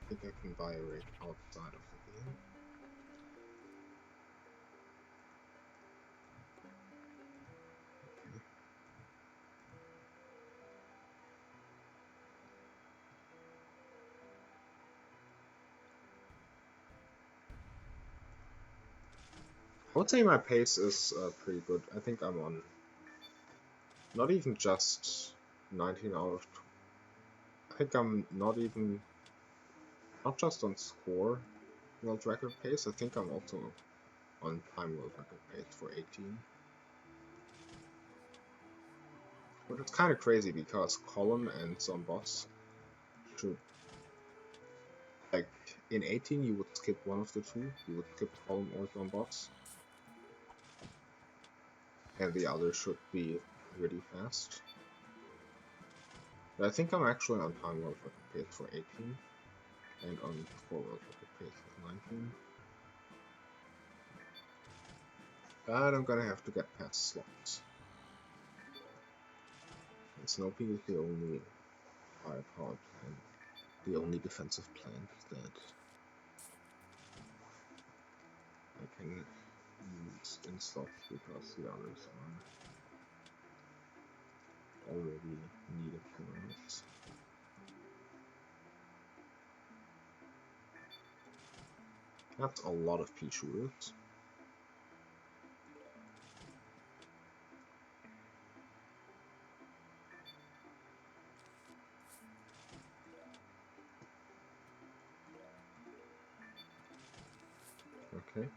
think I can buy a rake outside of the game. Okay. I would say my pace is pretty good. I think I'm on not even just 19 out of. I think I'm not just on score world record pace. I think I'm also on time world record pace for 18. But it's kind of crazy because column and some boss should, like, in 18 you would skip one of the two. You would skip column or some boss, and the other should be really fast. But I think I'm actually on time world record pace for 18, and on score world record pace for 19. But I'm gonna have to get past slots. And Snoopy is the only firepower plant, the only defensive plant that I can use in slots because the others are already needed for us. That's a lot of Pichu roots. Okay.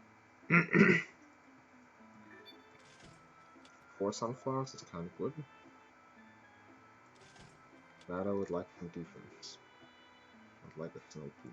4 sunflowers is kind of good. That I would like some defense. I'd like a Snoopy.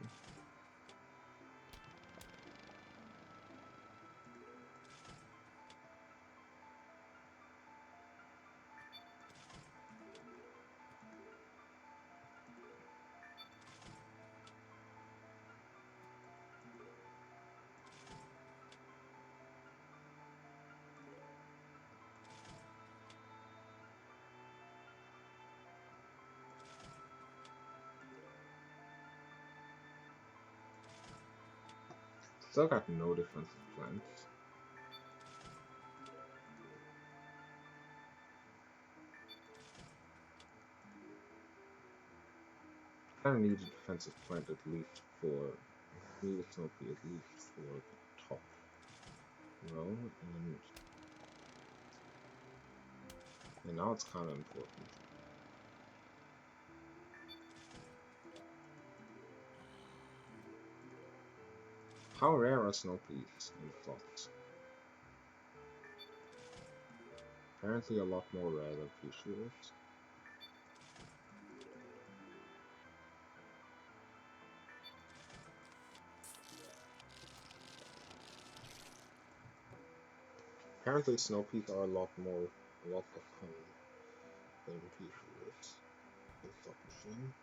Still got no defensive plants. I need a defensive plant at least for. I need a Snoopy at least for the top row, and And now it's kind of important. How rare are snow peas in slots? Apparently a lot more rare than pea shooters. Apparently snow peas are a lot less common than pea shooters in slot machine.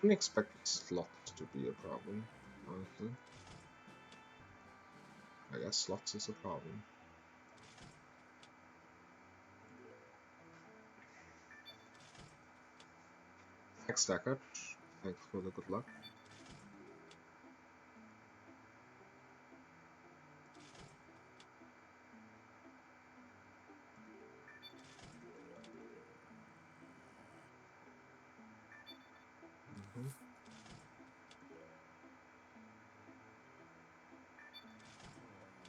Unexpected slots to be a problem, honestly. I guess slots is a problem. Thanks, Stackert. Thanks for the good luck.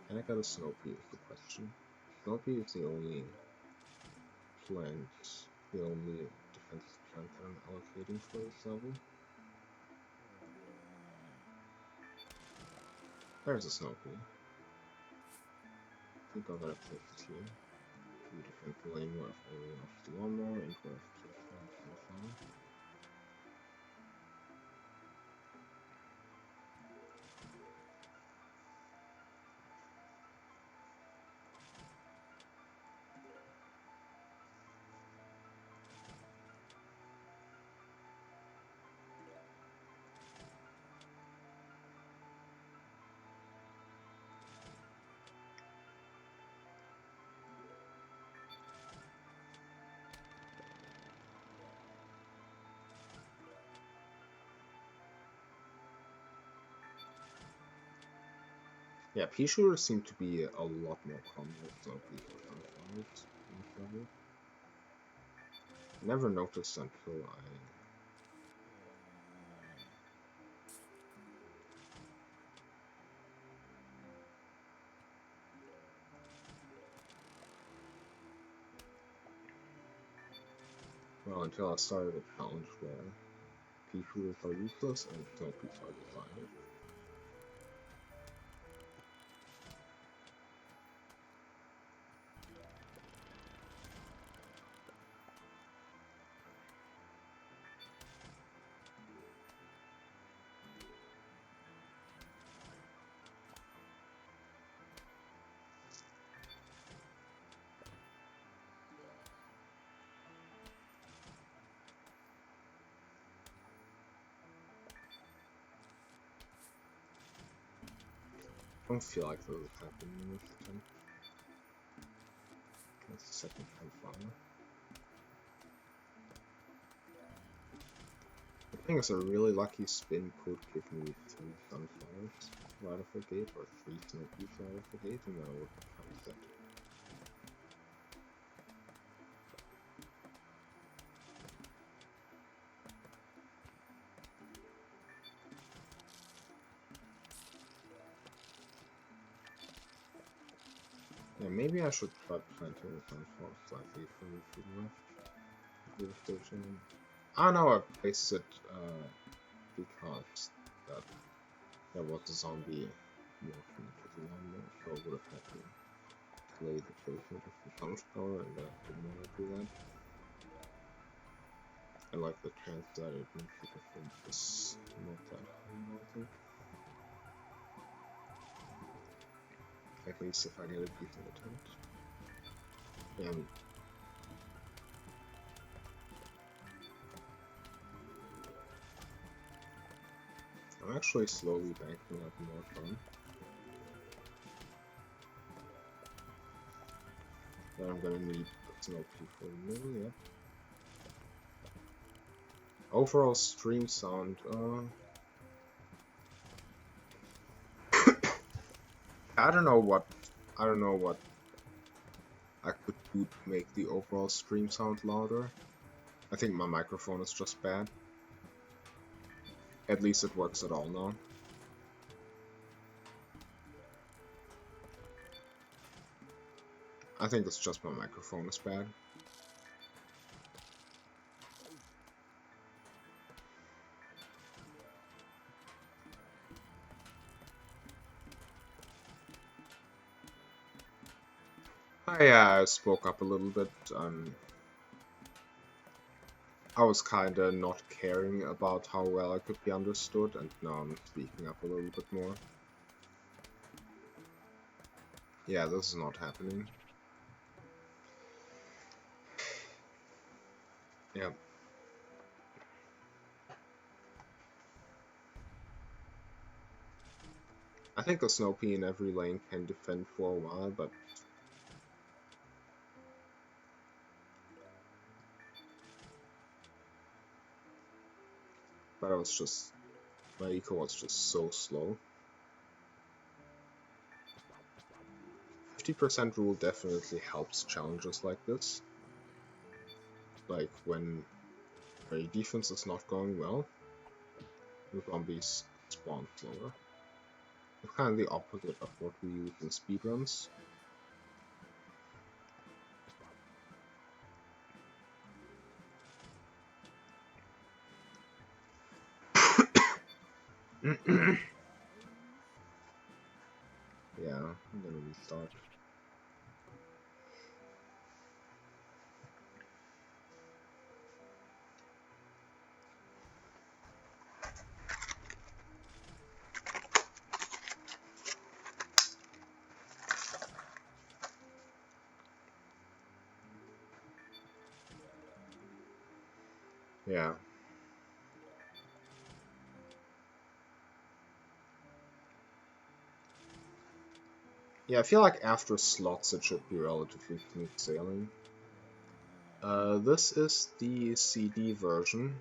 Can I get a snow pea is the question. Snow pea is the only plant, the only defensive plant that I'm allocating for this level. There's a snow pea. I think I'm gonna place it here. To defend the lane where I've already off the lawnmower and where I've placed my sunflower. Yeah, pea shooters seem to be a lot more common with snow peas or sunflowers in this level. Never noticed until I... Well, until I started a challenge where pea shooters are useless and snow peas are desired. I don't feel like this is happening in this attempt. That's the second time fire. I think it's a really lucky spin could give me 3 sunflowers right off the gate, or 3 snow peas right off the gate, and then I would be kind of set. Yeah, maybe I should try planting the sunflower slightly further to the left. With the station. Ah, no, I placed it because there was a zombie walking to the lawnmower, so I would have had to delay the placement of the sunflower, and I didn't want to do that. I like the chance that it makes a difference is not that high now, I think. At least if I get a decent attempt. Yeah, I'm actually slowly banking up more time. Then I'm gonna need an OP for a mill, yeah. Overall stream sound, I don't know what I could do to make the overall stream sound louder. I think my microphone is just bad. At least it works at all now. I think it's just my microphone is bad. I spoke up a little bit. I was kinda not caring about how well I could be understood, and now I'm speaking up a little bit more. Yeah, this is not happening. Yeah. I think a Snowpea in every lane can defend for a while, but I was just... my eco was just so slow. 50% rule definitely helps challenges like this. Like when a defense is not going well, the zombies spawn slower. It's kind of the opposite of what we use in speedruns. Yeah, I'm gonna restart. Yeah. Yeah, I feel like after slots it should be relatively smooth sailing. This is the CD version,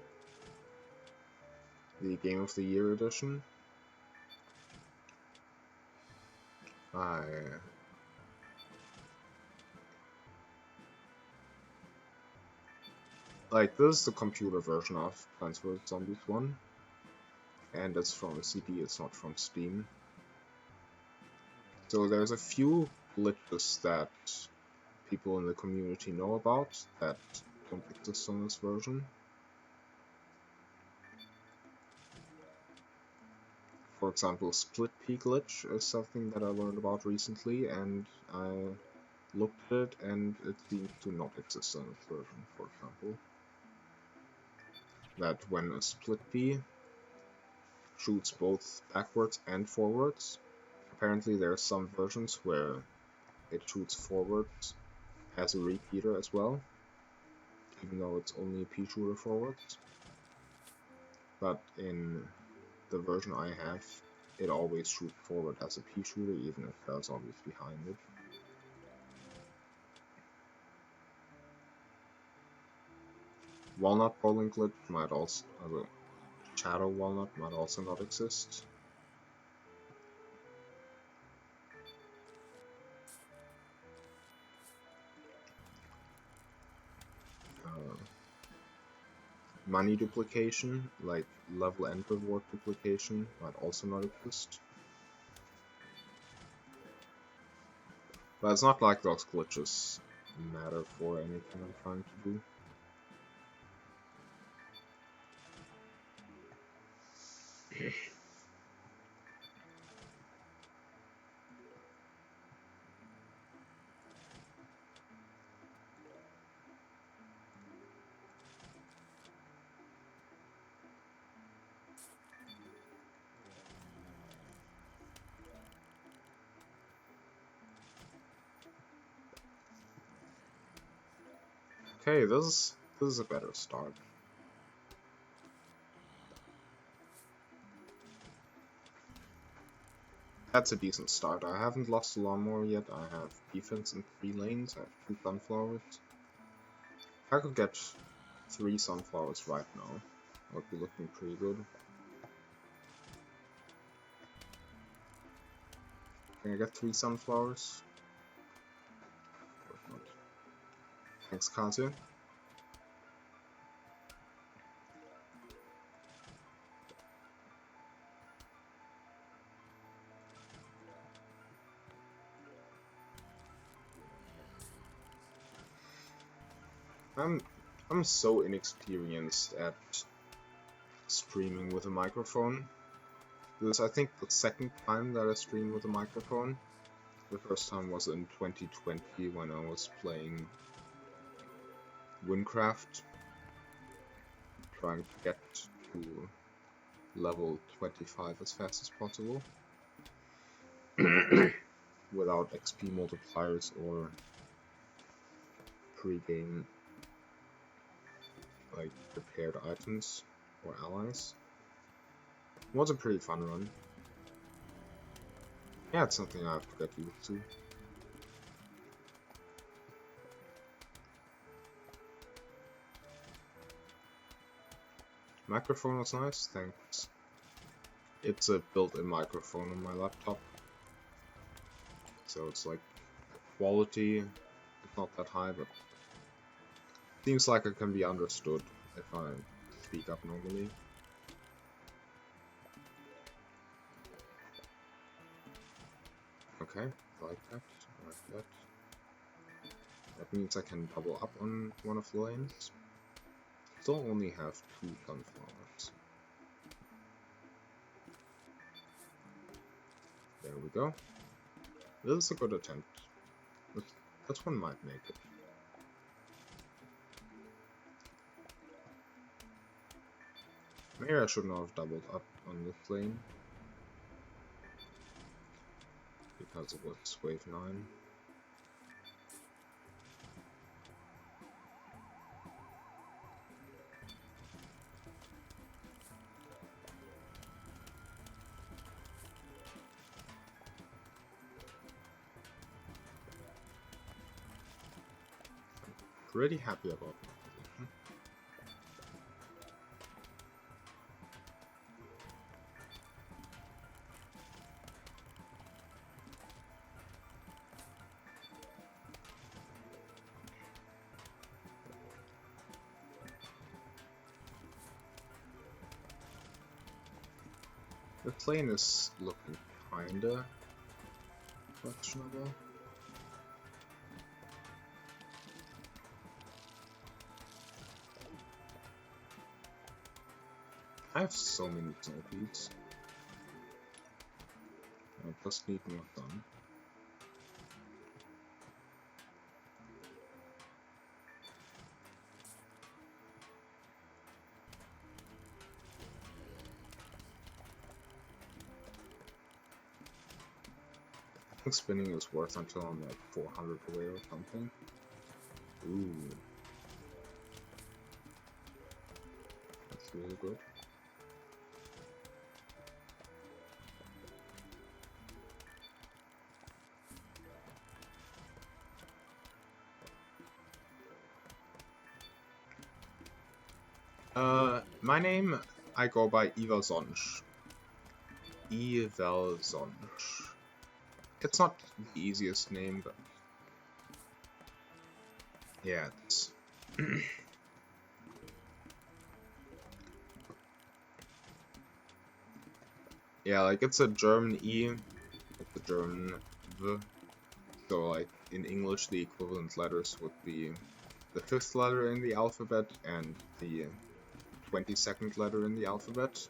the Game of the Year edition. Like, this is the computer version of Plants vs. Zombies 1, and it's from a CD, it's not from Steam. So there's a few glitches that people in the community know about that don't exist on this version. For example, split P glitch is something that I learned about recently, and I looked at it and it seems to not exist on this version, for example. That when a split P shoots both backwards and forwards, apparently there are some versions where it shoots forwards as a repeater as well, even though it's only a P shooter forwards. But in the version I have, it always shoots forward as a P shooter, even if there's zombies behind it. Walnut bowling glitch might also, shadow walnut might also not exist. Money duplication, like level and reward duplication, might also not exist. But it's not like those glitches matter for anything I'm trying to do. Okay, this is a better start. That's a decent start. I haven't lost a lawnmower yet. I have defense in 3 lanes. I have 2 sunflowers. If I could get 3 sunflowers right now, I would be looking pretty good. Can I get 3 sunflowers? Of course not. Thanks, Kazu. I'm so inexperienced at streaming with a microphone. This is, I think, the second time that I streamed with a microphone. The first time was in 2020 when I was playing Windcraft, trying to get to level 25 as fast as possible without XP multipliers or pre-game like prepared items or allies. It was a pretty fun run. Yeah, it's something I have to get used to. Microphone was nice, thanks. It's a built-in microphone on my laptop, so it's like quality is not that high, but seems like it can be understood if I speak up normally. Okay, like that, like that. That means I can double up on one of the lanes. Still only have 2 sunflowers. There we go. This is a good attempt. This one might make it. Maybe I should not have doubled up on this lane, because it was wave 9. Pretty happy about my position. The lane is looking kinda questionable. I have so many zombies. I just need more done. I think spinning is worth until I'm like 400 away or something. Ooh. That's really good. My name, I go by Iversonj. Iversonj. It's not the easiest name, but yeah, it's yeah, like it's a German E, it's a German V. So like in English, the equivalent letters would be the 5th letter in the alphabet and the 22nd letter in the alphabet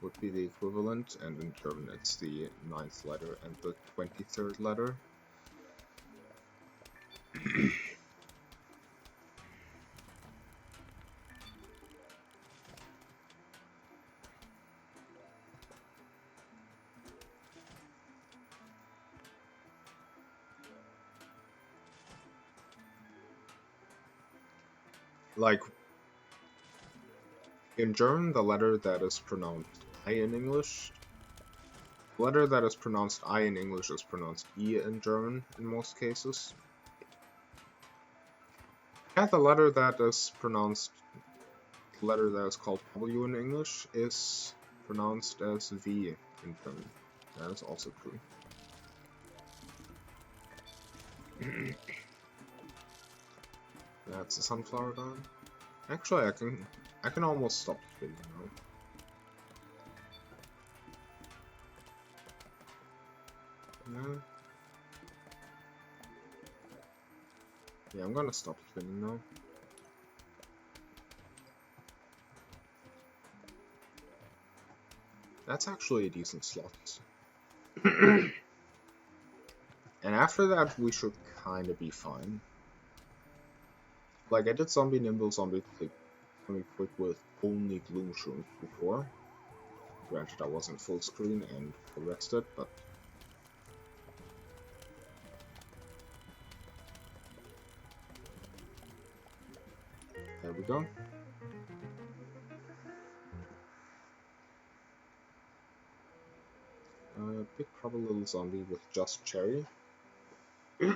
would be the equivalent, and in German it's the 9th letter and the 23rd letter. Like, in German, the letter that is pronounced I in English The letter that is pronounced I in English is pronounced E in German in most cases. And the letter that is pronounced, the letter that is called W in English is pronounced as V in German. That is also true. That's a sunflower done. Actually, I can almost stop spinning now. No. Yeah, I'm gonna stop spinning now. That's actually a decent slot. And after that, we should kinda be fine. Like, I did Zombie Nimble, Zombie Quick with only Gloom Shrooms before. Granted, I wasn't full screen and rested, but... There we go. Big Trouble Little Zombie with just Cherry. So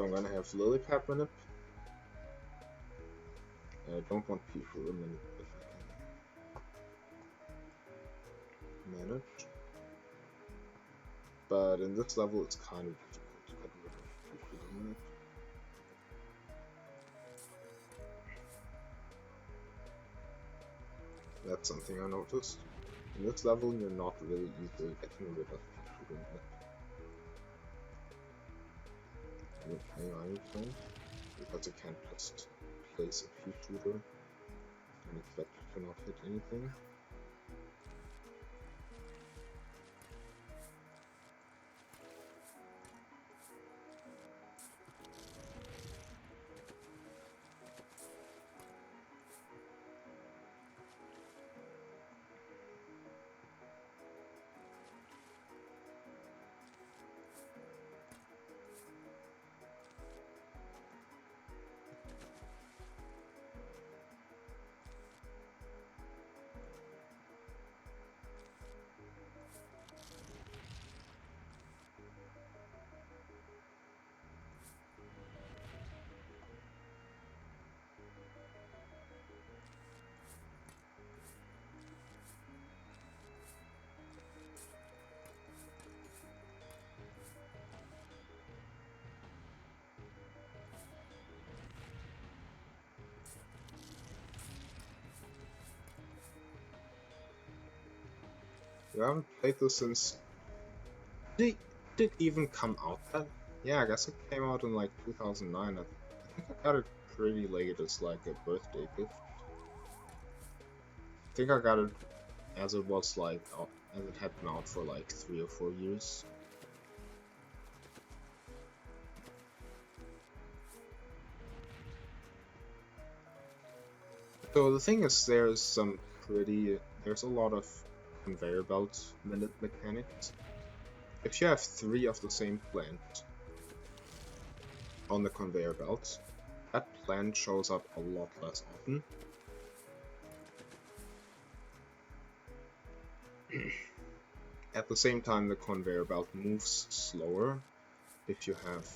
I'm gonna have Lily Pad Manip. I don't want P for a minute if I can manage. But in this level, it's kind of difficult to get rid of P for a minute. That's something I noticed. In this level, you're not really easily getting rid of P for a minute. I'm playing Ironplant because I can't just place a pea shooter and expect it to not hit anything. I haven't played this since... Did it even come out then? Yeah, I guess it came out in like 2009. I think I got it pretty late as like a birthday gift. I think I got it as it was like, as it had been out for like 3 or 4 years. So the thing is, there's a lot of conveyor belt mechanics. If you have 3 of the same plant on the conveyor belt, that plant shows up a lot less often. At the same time, the conveyor belt moves slower if you have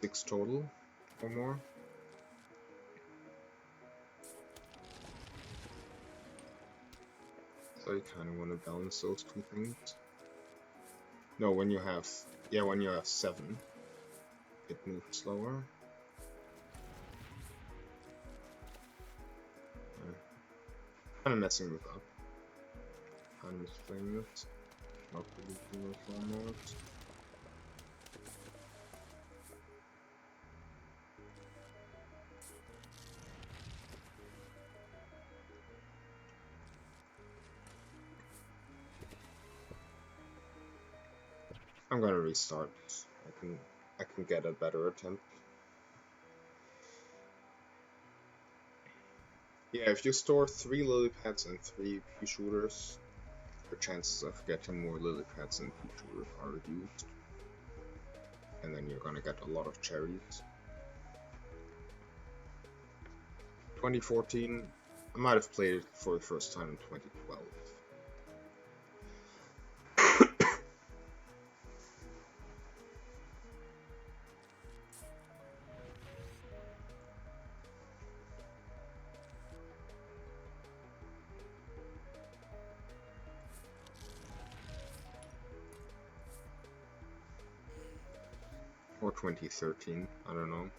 6 total or more. So you kind of want to balance those 2 things. No, when you have 7, it moves slower. Kind of messing this up. Kind of misplaying this. Not producing those lawnmowers. I'm gonna restart. I can get a better attempt. Yeah, if you store 3 lily pads and 3 pea shooters, your chances of getting more lily pads and pea shooters are reduced. and then you're gonna get a lot of cherries. 2014, I might have played it for the first time in 2012. Or 2013, I don't know.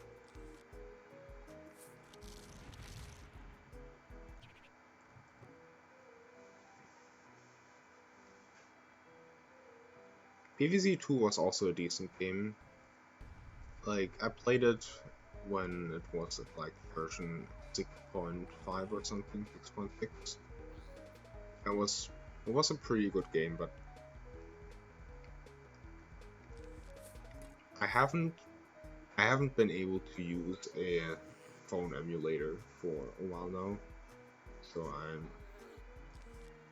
PvZ2 was also a decent game. Like, I played it when it was at like version 6.5 or something, 6.6. It was a pretty good game, but I haven't been able to use a phone emulator for a while now, so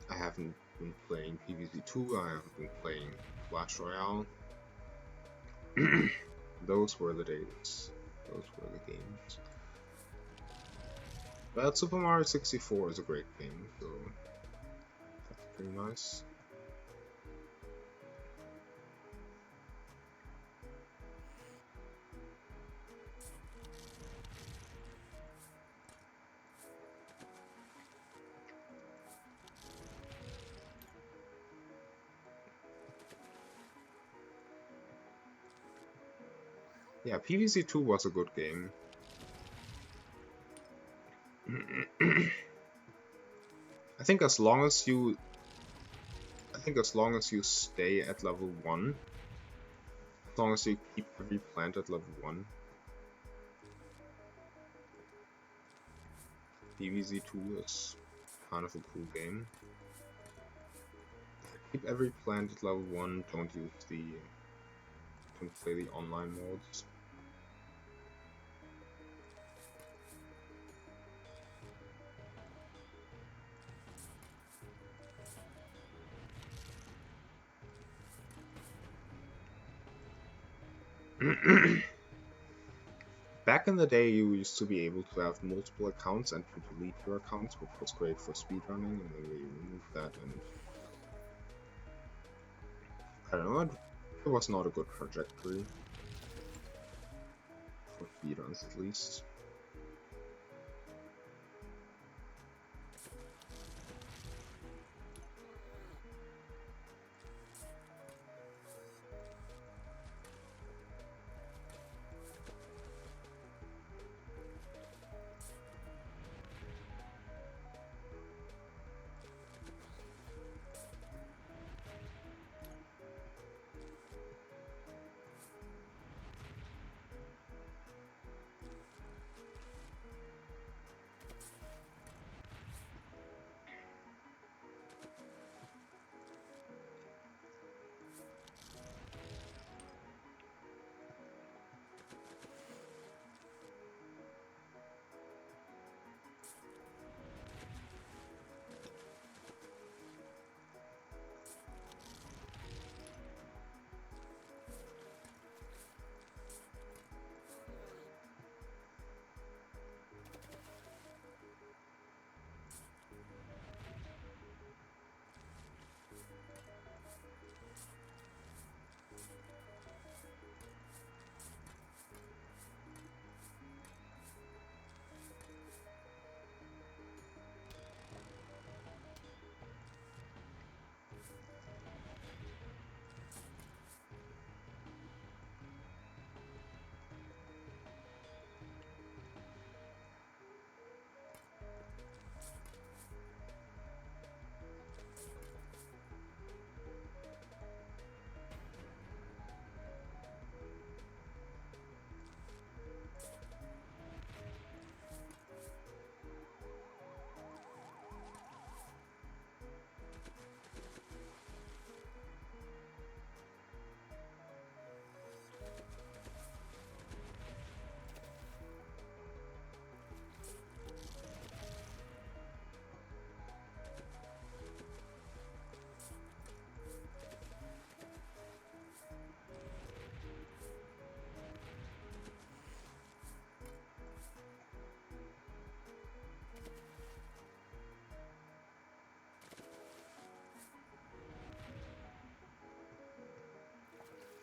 I haven't been playing PvZ2. I haven't been playing Clash Royale. Those were the days. Those were the games. But Super Mario 64 is a great game, so that's pretty nice. Yeah, PvZ2 was a good game. I think as long as you stay at level 1, as long as you keep every plant at level 1, PvZ2 is kind of a cool game. Keep every plant at level 1, don't play the online modes. Back in the day, you used to be able to have multiple accounts and to delete your accounts, which was great for speedrunning, and then we removed that, and I don't know, it was not a good trajectory for speedruns, at least.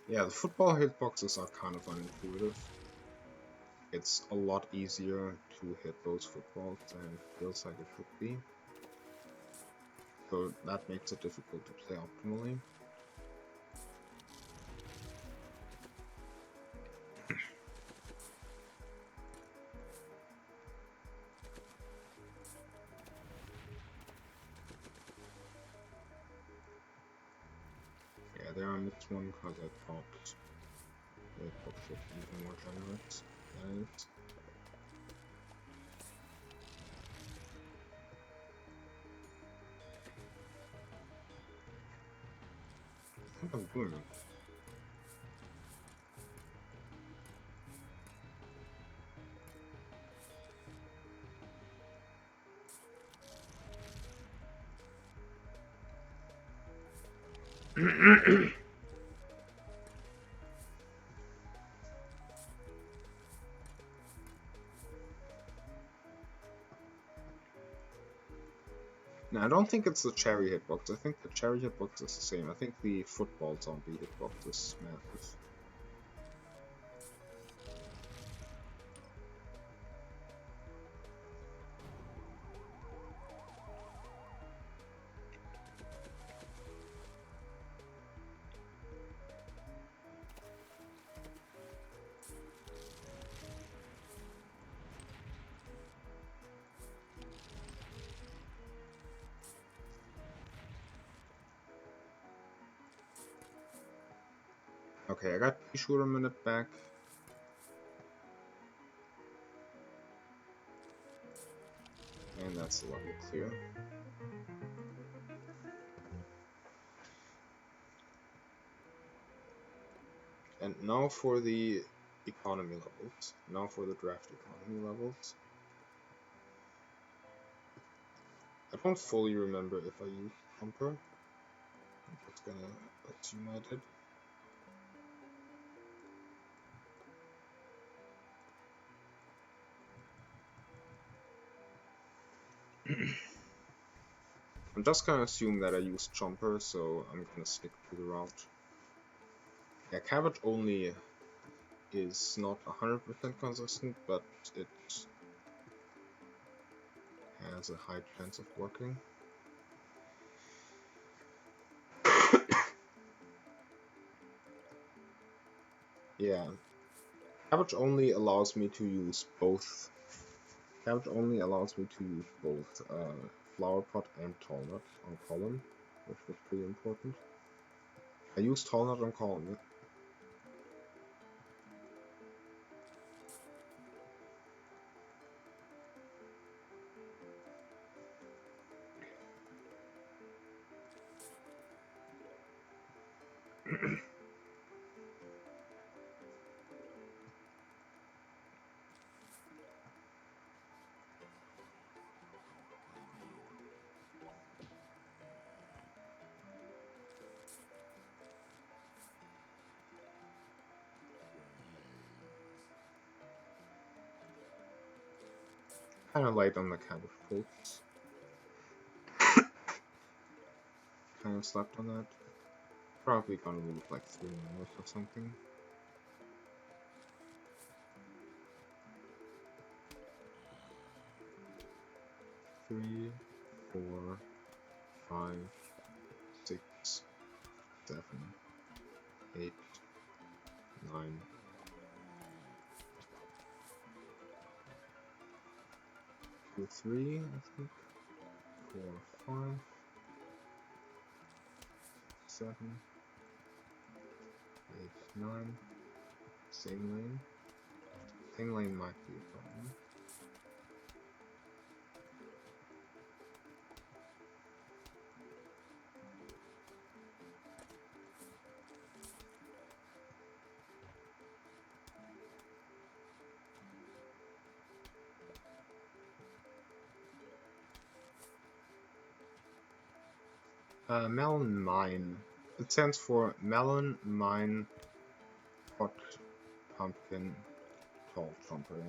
Yeah, the football hitboxes are kind of unintuitive. It's a lot easier to hit those footballs than it feels like it should be. So that makes it difficult to play optimally. Yeah, there I missed one because I thought the hitbox should be even more generous than it is. I think I'm doing it. No, I don't think it's the cherry hitbox. I think the cherry hitbox is the same. I think the football zombie hitbox is massive. Okay, I got P-Shooter minute back. And that's the level clear. And now for the economy levels. Now for the draft economy levels. I don't fully remember if I used Jumper. I'm just gonna assume I did. I'm just gonna assume that I used Jumper, so I'm gonna stick to the route. Yeah, cabbage only is not 100% consistent, but it has a high chance of working. Yeah, cabbage only allows me to use both. Cabbage only allows me to use both flower pot and tall nut on column, which was pretty important. I used tall nut on column. Kind of light on the cabbage pulse. Kind of slept on that. Probably gonna lose like 3 minutes or something. Three, 4, 5, 6, 7, 8, 9. 2, 3, I think. 4, 5, 7, 8, 9. Same lane. Same lane might be a problem. Melon Mine. It stands for Melon Mine Hot Pumpkin Tall Jumper.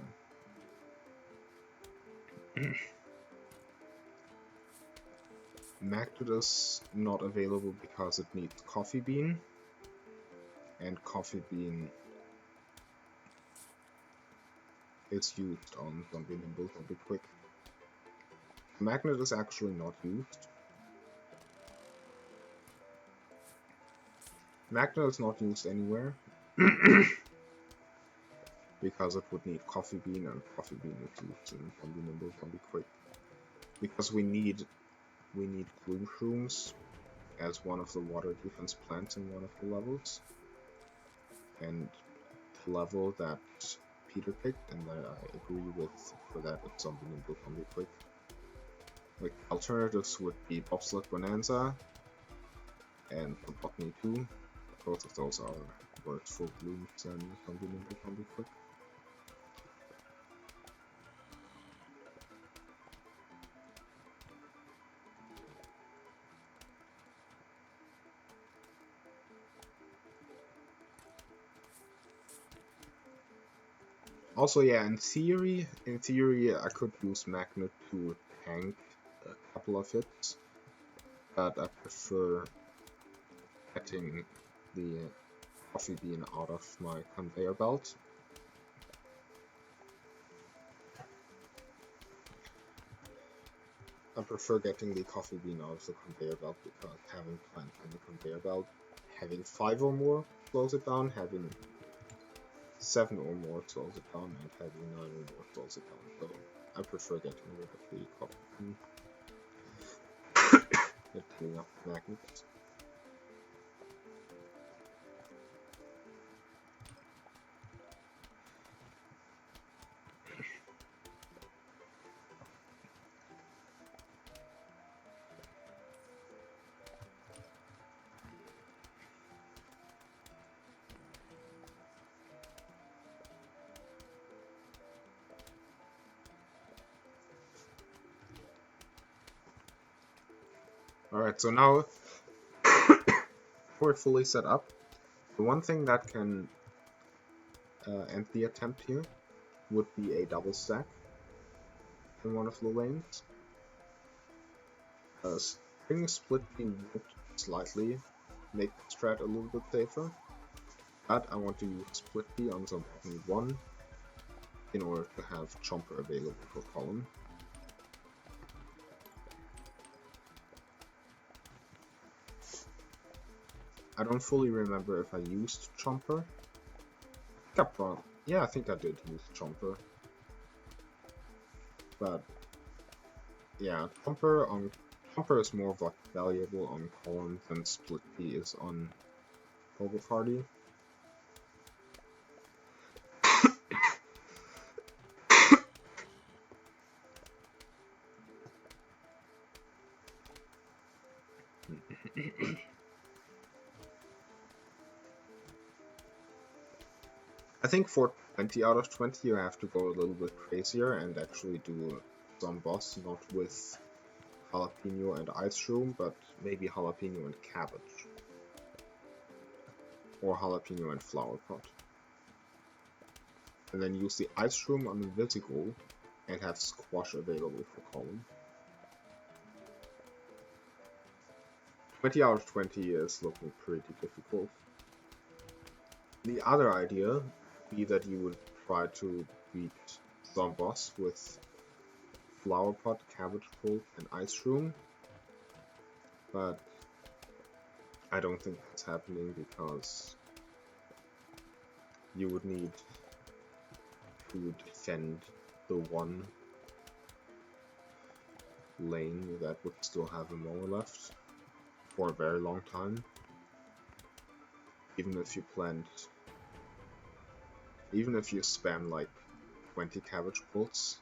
Magnet is not available because it needs Coffee Bean. and coffee bean is used on Zombie Nimble Zombie Quick. The magnet is actually not used. Magnet is not used anywhere because it would need coffee bean, and coffee bean is used in Zombie Nimble Zombie Quick. Because we need glue shrooms as one of the water defense plants in one of the levels. And the level that Peter picked, and that I agree with for that, it's Zombie Nimble Zombie Quick. Like, alternatives would be Bobsled Bonanza and the Botany 2. Both of those are words for blooms and Zombie Nimble Zombie Quick. Also, yeah, in theory, I could use Magnet to tank a couple of hits, but I prefer getting the coffee bean out of my conveyor belt. I prefer getting the coffee bean out of the conveyor belt because having plant on the conveyor belt, having 5 or more slows it down, having 7 or more slows it down, and having 9 or more slows it down. So I prefer getting rid of the coffee bean. Getting up magnets. Alright, so now we're fully set up. The one thing that can end the attempt here would be a double stack in one of the lanes. String split beam would slightly make the strat a little bit safer, but I want to use split B on Zombie 1 in order to have Chomper available for column. I don't fully remember if I used Chomper. Yeah, I think I did use Chomper. But yeah, Chomper is more valuable on column than Split P is on Mobile Party. I think for 20 out of 20 you have to go a little bit crazier and actually do some boss, not with jalapeno and ice shroom, but maybe jalapeno and cabbage. Or jalapeno and flower pot. And then use the ice shroom on the Visigold and have squash available for column. 20 out of 20 is looking pretty difficult. The other idea would be that you would try to beat some boss with flower pot, cabbage pulp, and ice shroom, but I don't think that's happening because you would need to defend the one lane that would still have a mower left for a very long time. Even if you spam like 20 cabbage pulls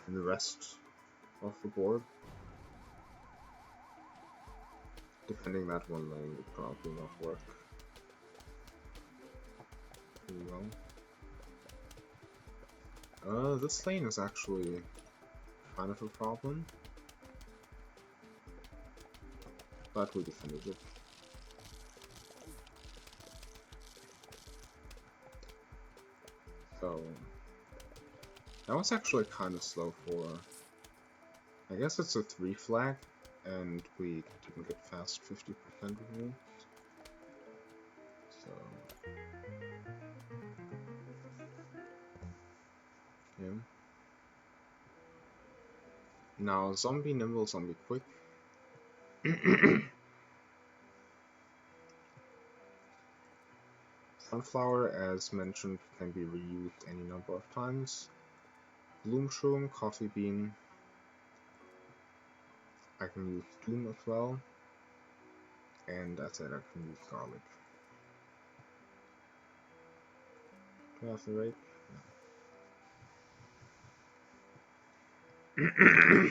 in the rest of the board, defending that one lane would probably not work too well. This lane is actually kind of a problem, but we defended it. So that was actually kind of slow for, I guess it's a 3 flag, and we didn't get fast 50% rules. So Yeah. Now, zombie nimble, zombie quick. Sunflower, as mentioned, can be reused any number of times. Bloom shroom, coffee bean. I can use doom as well. And as I said, I can use garlic. Do I have the rate? Yeah.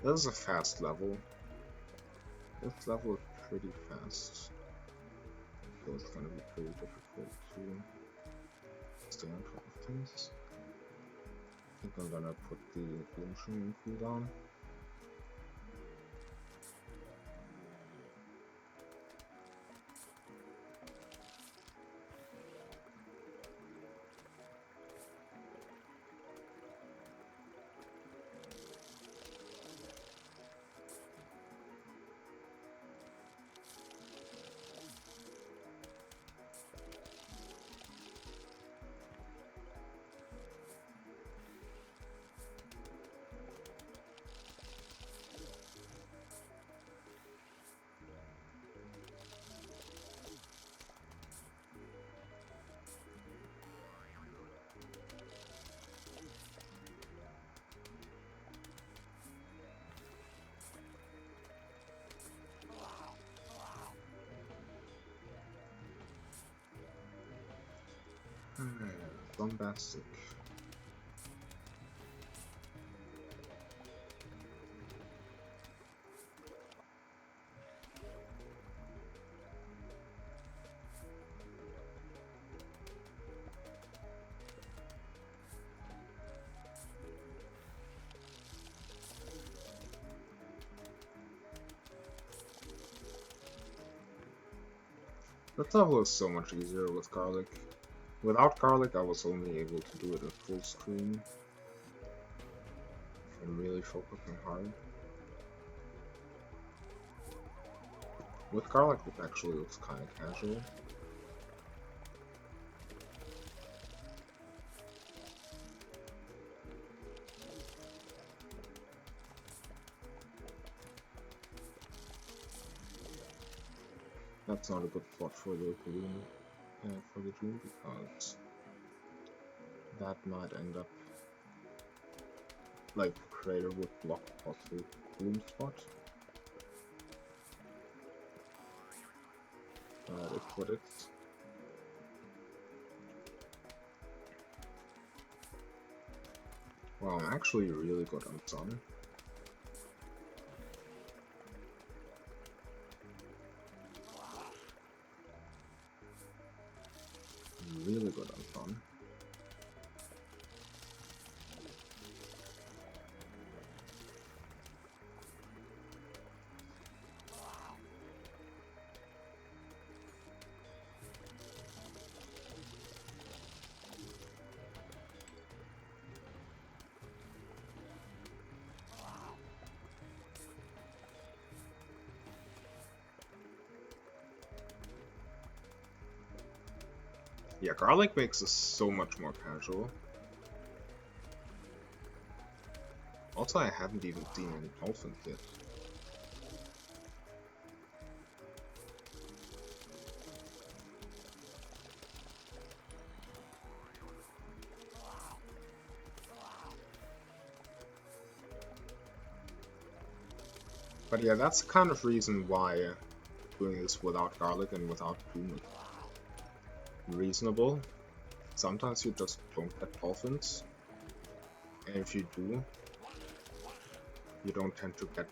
This is a fast level. This level is pretty fast. So it's gonna be pretty difficult to stay on top of things. I think I'm gonna put the bloom shroom in cooldown. Bombastic. That level is so much easier with garlic. Without garlic, I was only able to do it in full screen. If I'm really focusing hard. With garlic, it actually looks kind of casual. That's not a good spot for the balloon, for the dream, because that might end up like the creator would block a possible bloom spot. But it's what it's. Wow, I'm actually really good on sun. Really good on fun. Yeah, garlic makes this so much more casual. Also, I haven't even seen any dolphins yet. But yeah, that's the kind of reason why doing this without garlic and without bloom is reasonable. Sometimes you just don't get dolphins, and if you do, you don't tend to get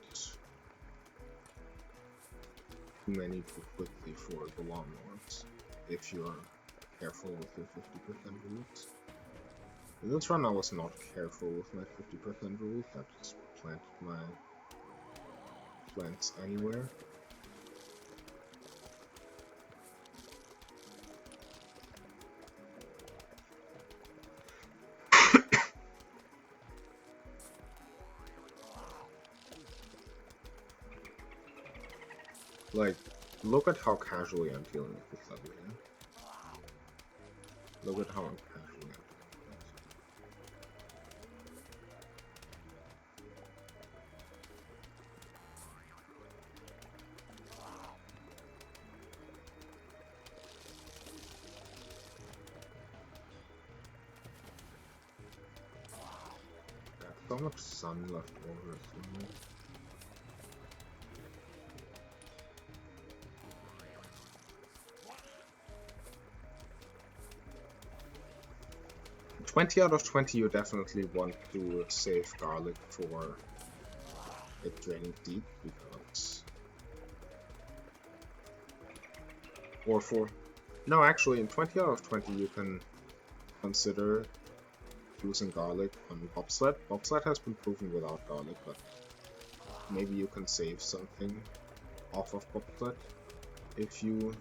too many too quickly for the lawnmowers if you're careful with your 50% rules. In this run I was not careful with my 50% rules, I just planted my plants anywhere. Like, look at how casually I'm dealing with this level here. Look at how I'm casually dealing with this. 'So much sun left over somewhere. "20 out of 20 you definitely want to save garlic for it draining deep, because... Or for... No, actually, in 20 out of 20 you can consider using garlic on bobsled. Bobsled has been proven without garlic, but maybe you can save something off of bobsled if you...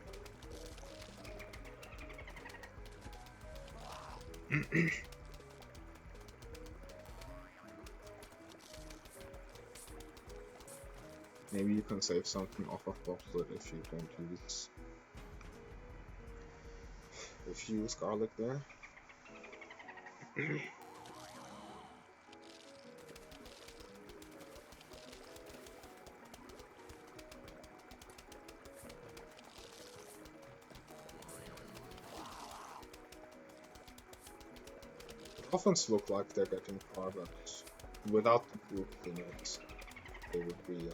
Maybe you can save something off of bobsled if you don't use... if you use garlic there. Dolphins look like they're getting far, but without the pool cleaners, they would be...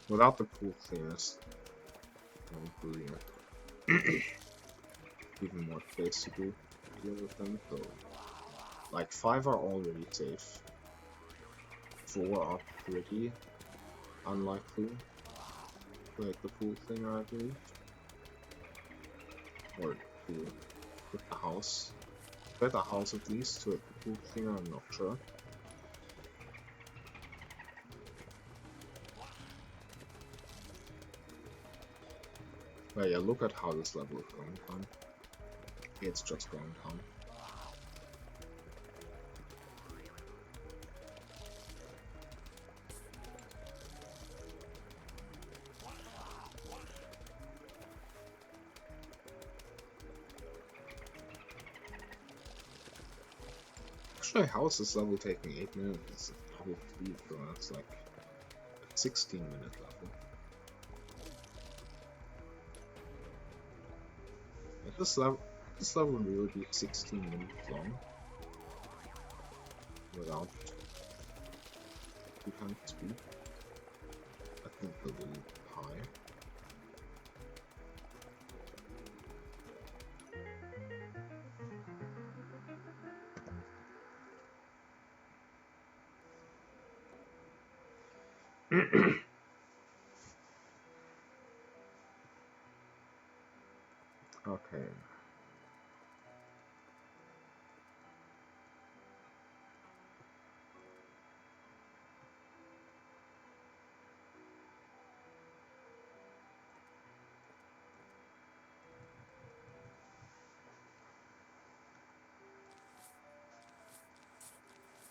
without the pool cleaners, they would be even more space to deal with them, so... Like, 5 are already safe. 4 are pretty unlikely to hit the pool cleaner, I believe. Or to hit the house. Hit the house at least, to hit the pool cleaner, I'm not sure. But yeah, look at how this level is going down. It's just going down. Actually, how is this level taking 8 minutes? It's double speed, so that's like a 16-minute level. This level would really be 16 minutes long without 2 times speed. I think a little high. Okay.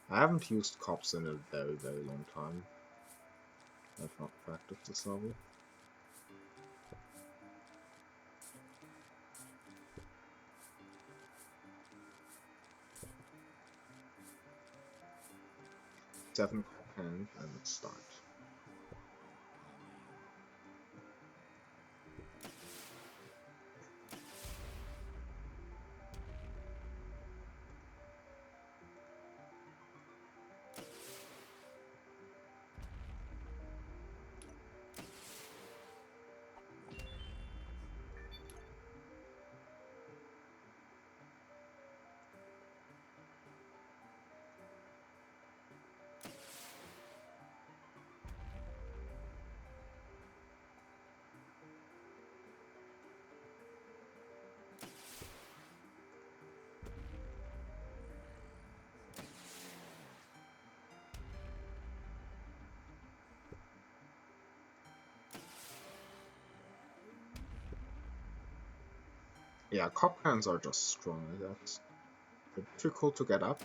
I haven't used cops in a very, very long time. I've not practiced this level. Seven hands and start. Yeah, cock cans are just strong, that's difficult to get up,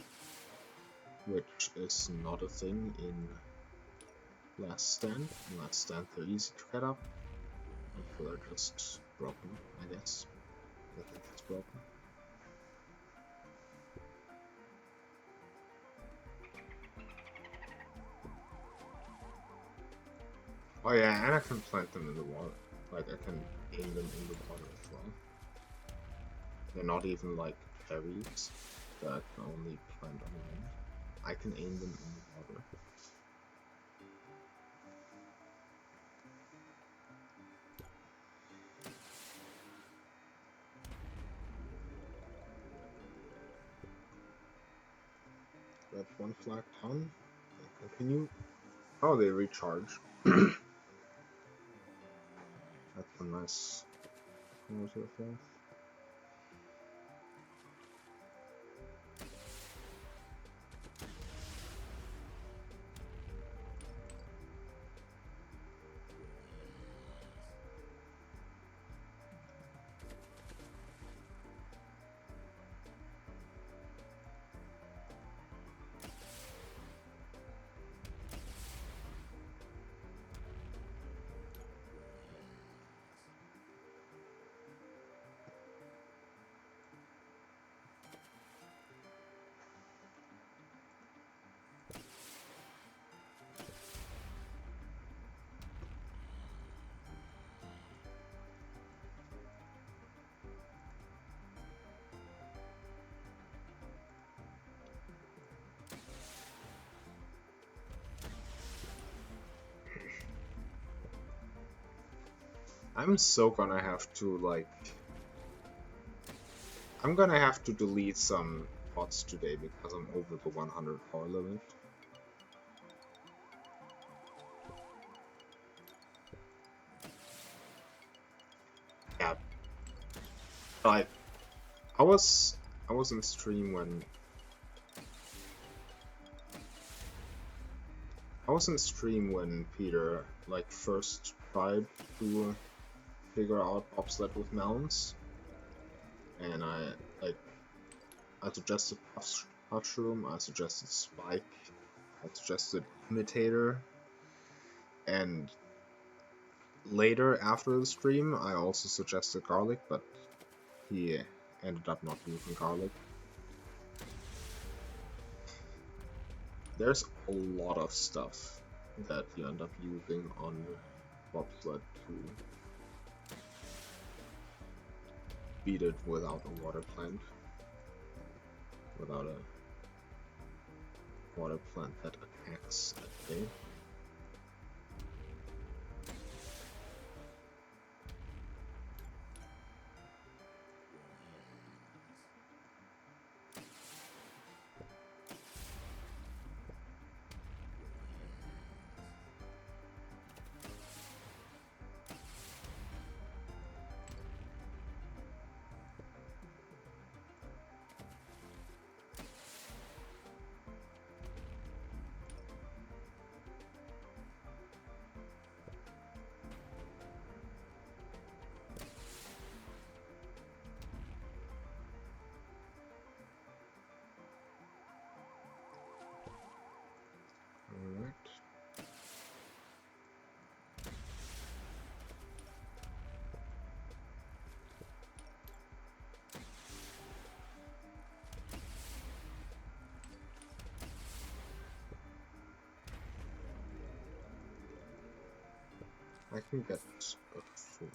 which is not a thing in Last Stand. In Last Stand they're easy to get up, and they're just broken, I guess. I think it's broken. Oh yeah, and I can plant them in the water. Like, I can aim them in the water as well. They're not even like berries that I can only plant on land. I can aim them in the water. Got one flag ton. Okay, continue. Oh, they recharge. That's a nice quality effect. I'm so gonna have to, like... I'm gonna have to delete some pots today because I'm over the 100 power limit. Yeah. Like, I was in stream when... I was in stream when Peter, like, first tried to figure out bobsled with melons, and I suggested mushroom, I suggested spike, I suggested imitator, and later after the stream I also suggested garlic, but he ended up not using garlic. There's a lot of stuff that you end up using on bobsled to beat it without a water plant. Without a water plant that attacks at thing. Alright. I can get a 4.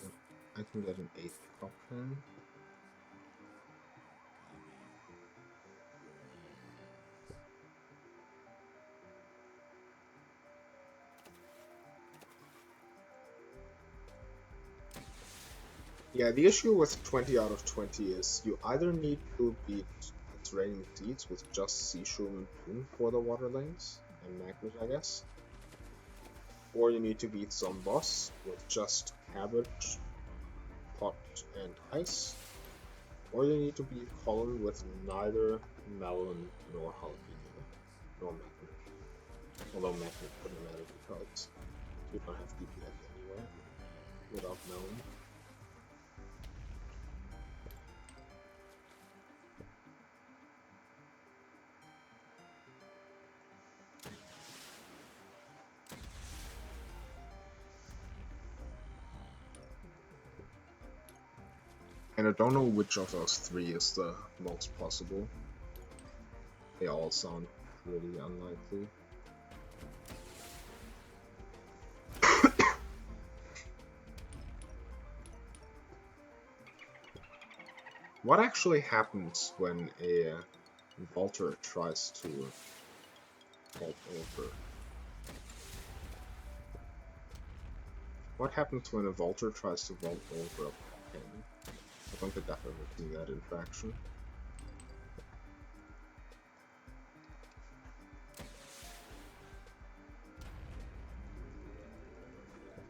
I can get an 8 crop pan. Yeah, the issue with 20 out of 20 is you either need to beat It's Raining Seeds with just Seashroom and Boom for the water lanes, and Magnet, I guess. Or you need to beat some boss with just Cabbage, Pot, and Ice. Or you need to beat Colin with neither Melon nor Jalapeno, nor Magnet. Although Magnet couldn't matter because you don't have DPS anyway without Melon. And I don't know which of those three is the most possible. They all sound pretty unlikely. What actually happens when a vaulter tries to vault over? What happens when a vaulter tries to vault over a pin? I don't think I've ever seen that interaction.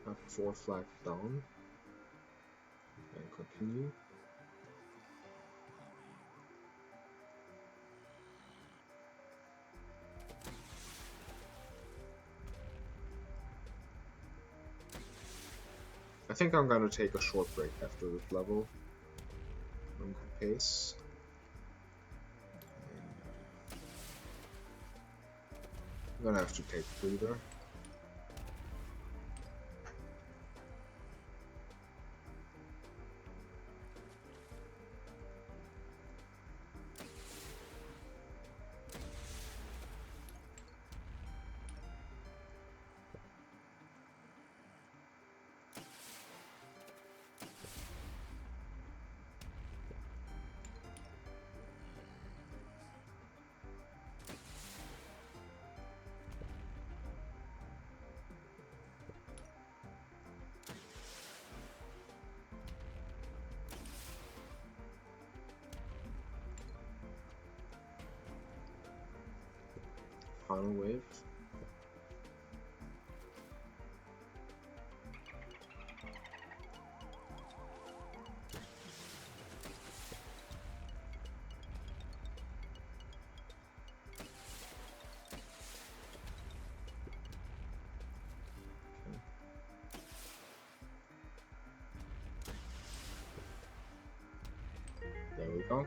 Got 4 flags down. And continue. I think I'm gonna take a short break after this level. On the pace. I'm gonna have to take a breather. Final wave. There we go.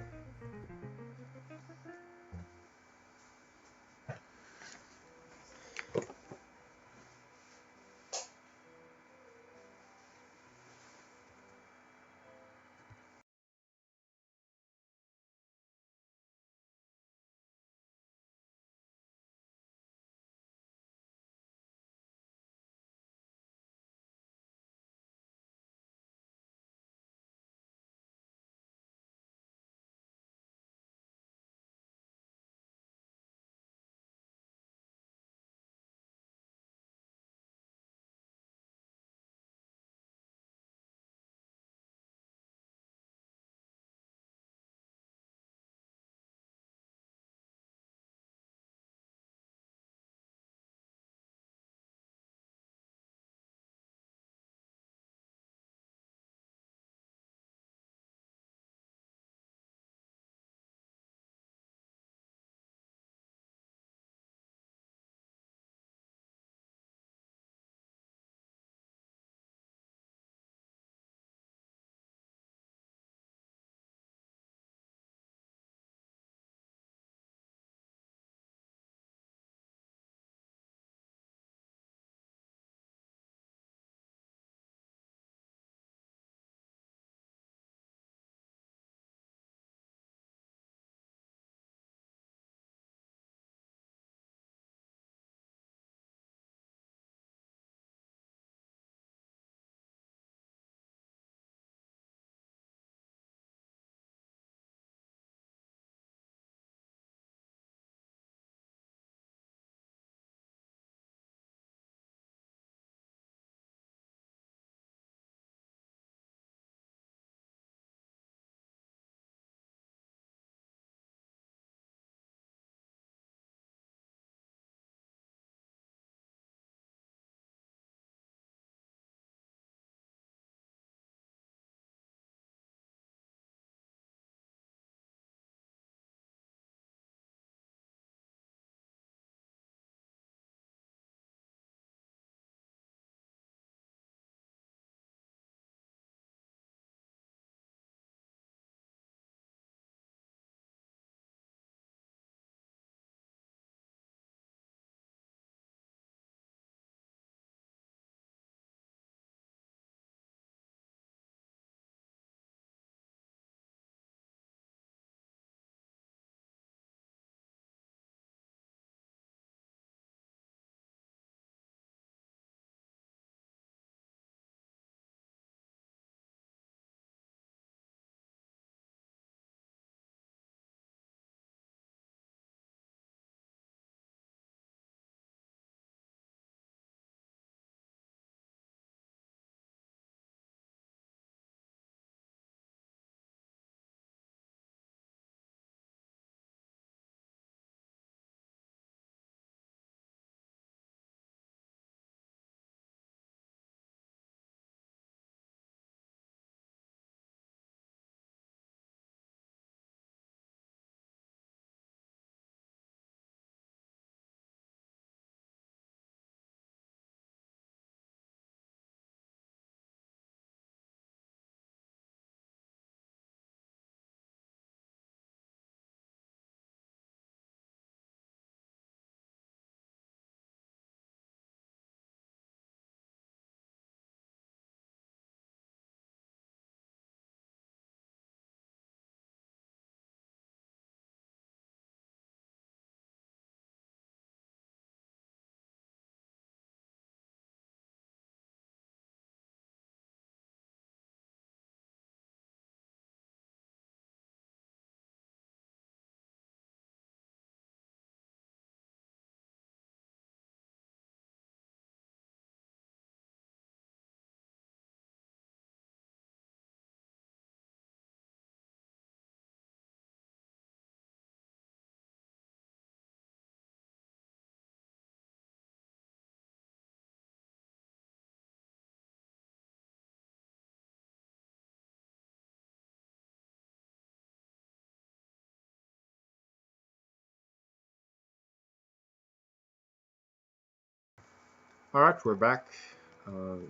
Alright, we're back.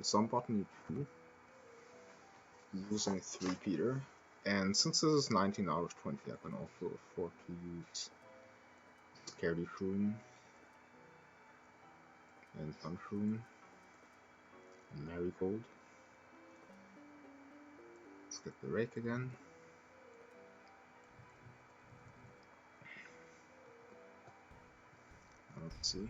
Some button using 3 Peter. And since this is 19 out of 20, I can also afford to use Scaredy Shroom and Sunshroom and Marigold. Let's get the rake again. Let's see.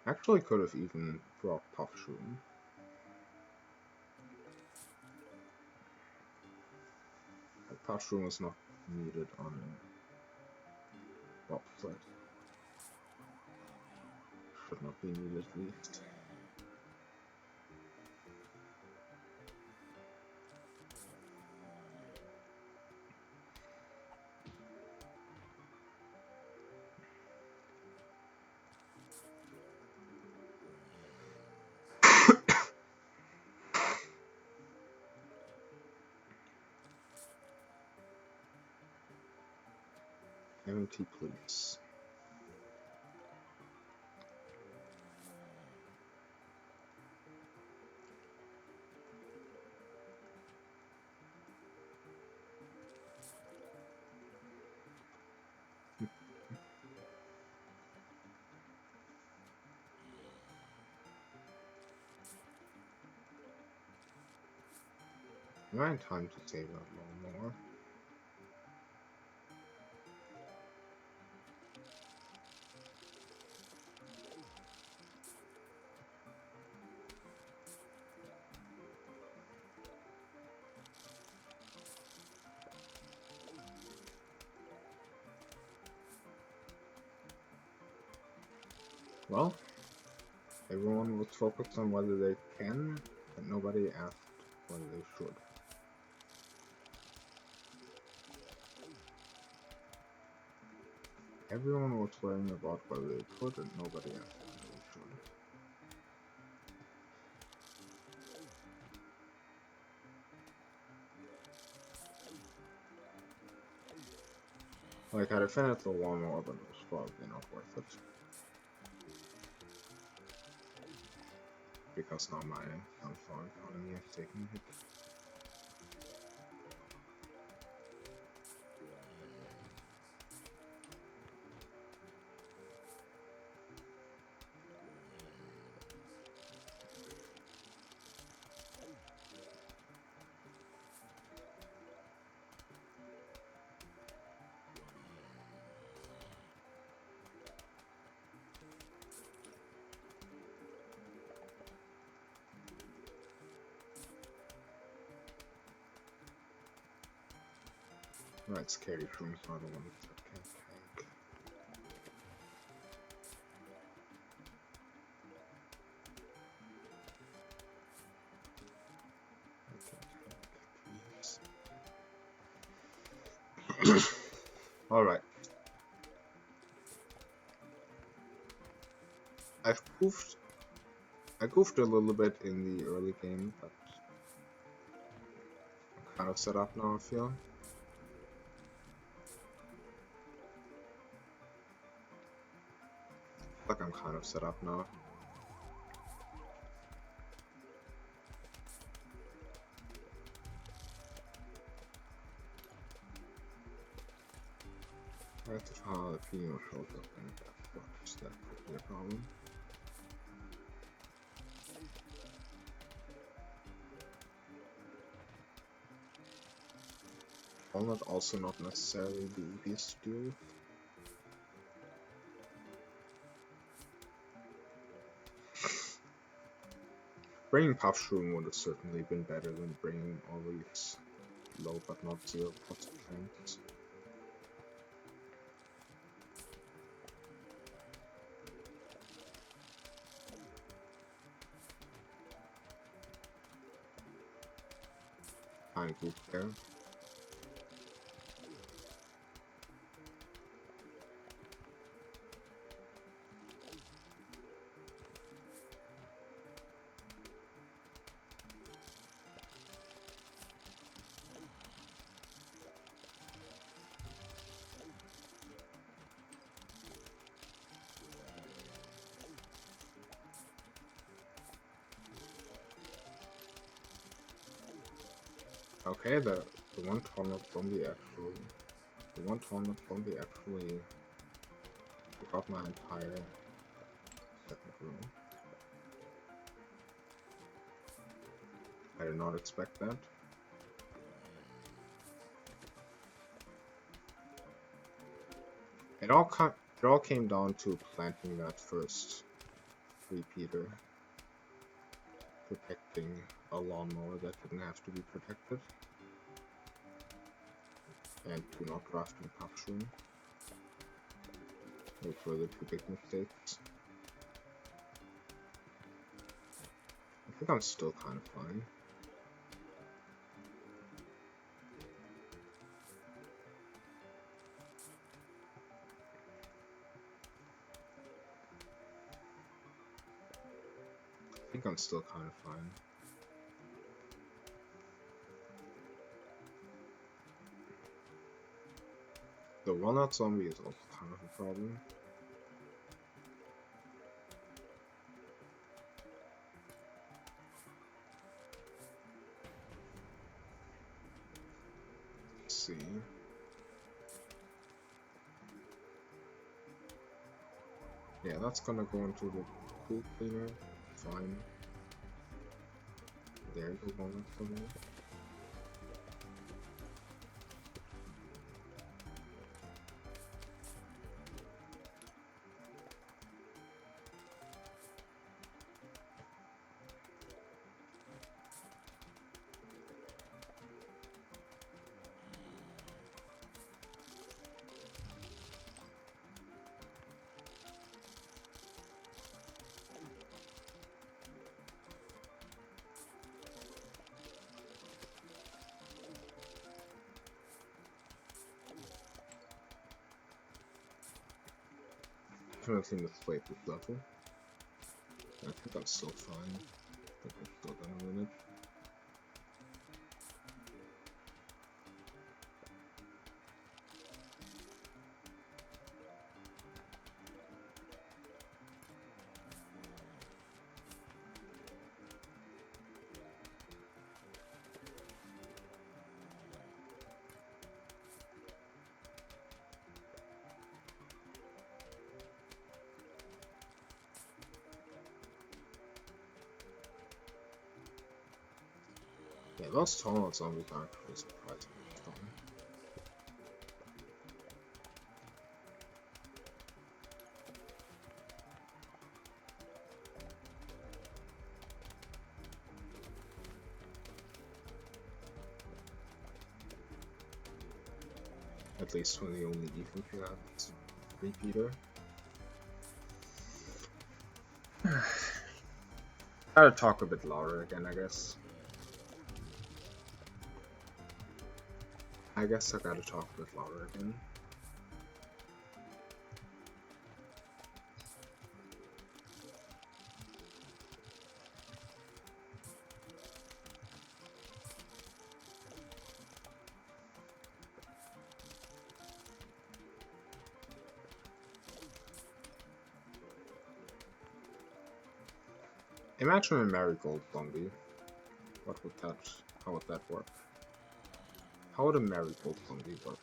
Actually could have even brought Puff Shroom. But Puff Shroom is not needed on Bobsled. Should not be needed at least. MT, please. Am I in time to save that lawnmower? Well, everyone was focused on whether they can, but nobody asked whether they should. Everyone was worrying about whether they could, and nobody asked whether they should. Like, I'd have finished the lawnmower, but it was probably not worth it. Because now my sunflower economy has taken a hit. Right, Scaredy Shrooms are the ones that can tank. Alright. I goofed a little bit in the early game, but I'm kind of set up now, I feel. Like I'm kind of set up now. Right, if jalapeno shows up and fucks, that could be a problem. Walnut also not necessarily the easiest to deal with. Bringing Puff Shroom would have certainly been better than bringing all these low but not zero pots of plants. Kinda good there. Okay, the one tornado zombie actually. The one tornado zombie actually took out my entire second row. I did not expect that. It all came down to planting that first repeater, protecting a lawnmower that didn't have to be protected, and to not drafting capturing. Those were the two big mistakes. I think I'm still kind of fine. I think I'm still kind of fine. The walnut zombie is also kind of a problem. Let's see. Yeah, that's gonna go into the pool cleaner. Fine. There you go, walnut zombie. Definitely misplayed this level. I think I'm still fine. I think I'm still gonna win it. Yeah, those tornado zombies are actually surprisingly strong. At least when the only defense you have is repeater. Gotta talk a bit louder again, I guess. I gotta talk a bit louder again. Imagine a marigold zombie. How would that work? How would a marigold zombie work?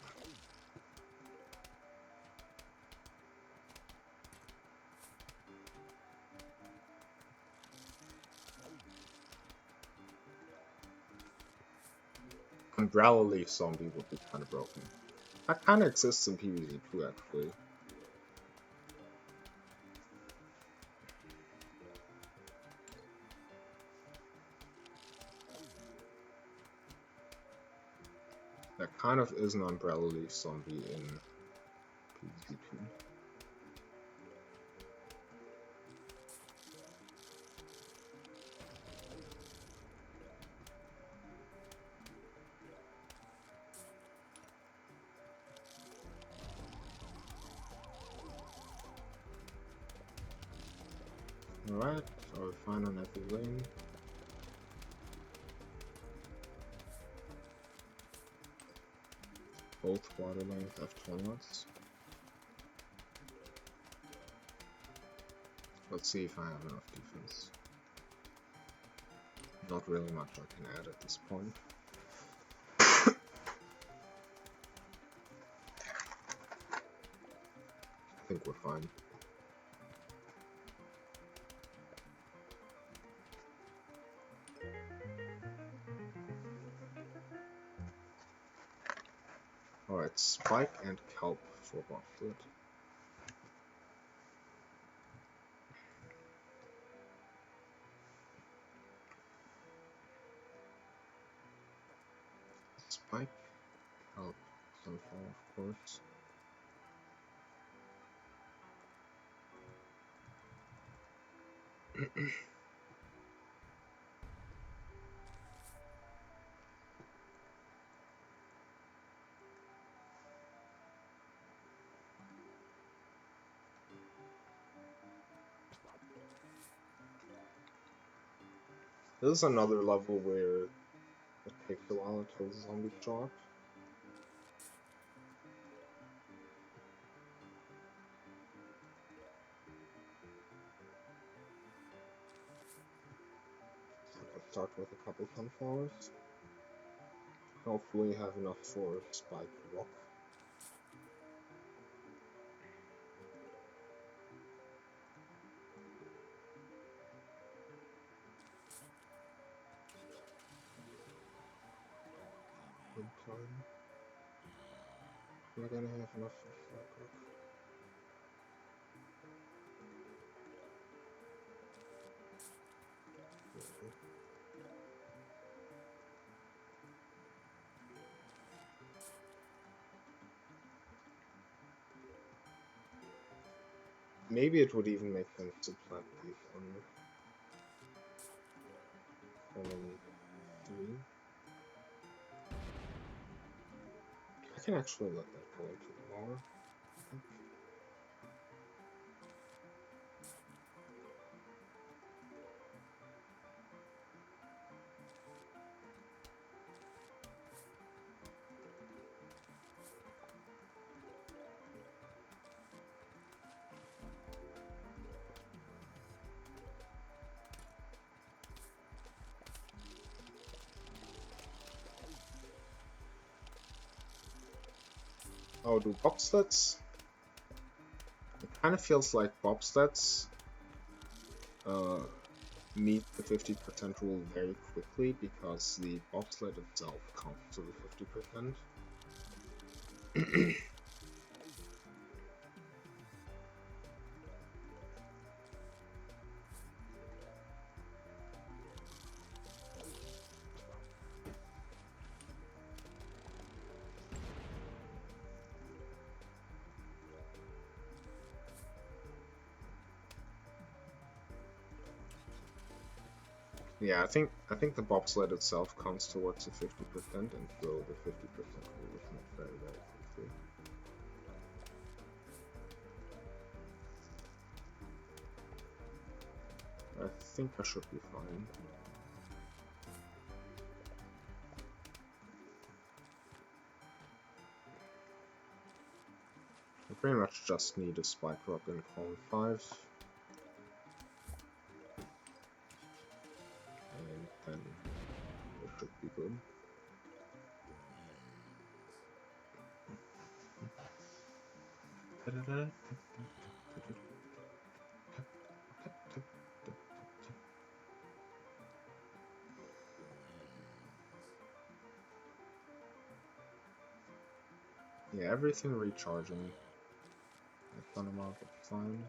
Umbrella leaf zombie would be kind of broken. That kind of exists in PvZ too, actually. That kind of is an umbrella leaf zombie in PvZ too. Alright, so we're fine on every lane. Both water lanes have toilets. Let's see if I have enough defense. Not really much I can add at this point. think we're fine. Alright, spike and kelp for bobsled. Spike, kelp, sunflower, of course. This is another level where it takes a while until the zombies drop. So let's start with a couple sunflowers. Hopefully have enough for spike rock. Good time. Am I gonna have enough for spike rock? Okay. Maybe it would even make sense to plant these on column 3. I can actually let that go into the lore, I think. Oh, do bobsleds? It kind of feels like bobsleds meet the 50% rule very quickly because the bobsled itself counts to the 50%. Yeah, I think the bobsled itself counts towards the 50%, and so the 50% rule is met very, very quickly. I think I should be fine. I pretty much just need a spike rock in column 5. And then it should be good. Yeah, everything recharging a fun amount of time.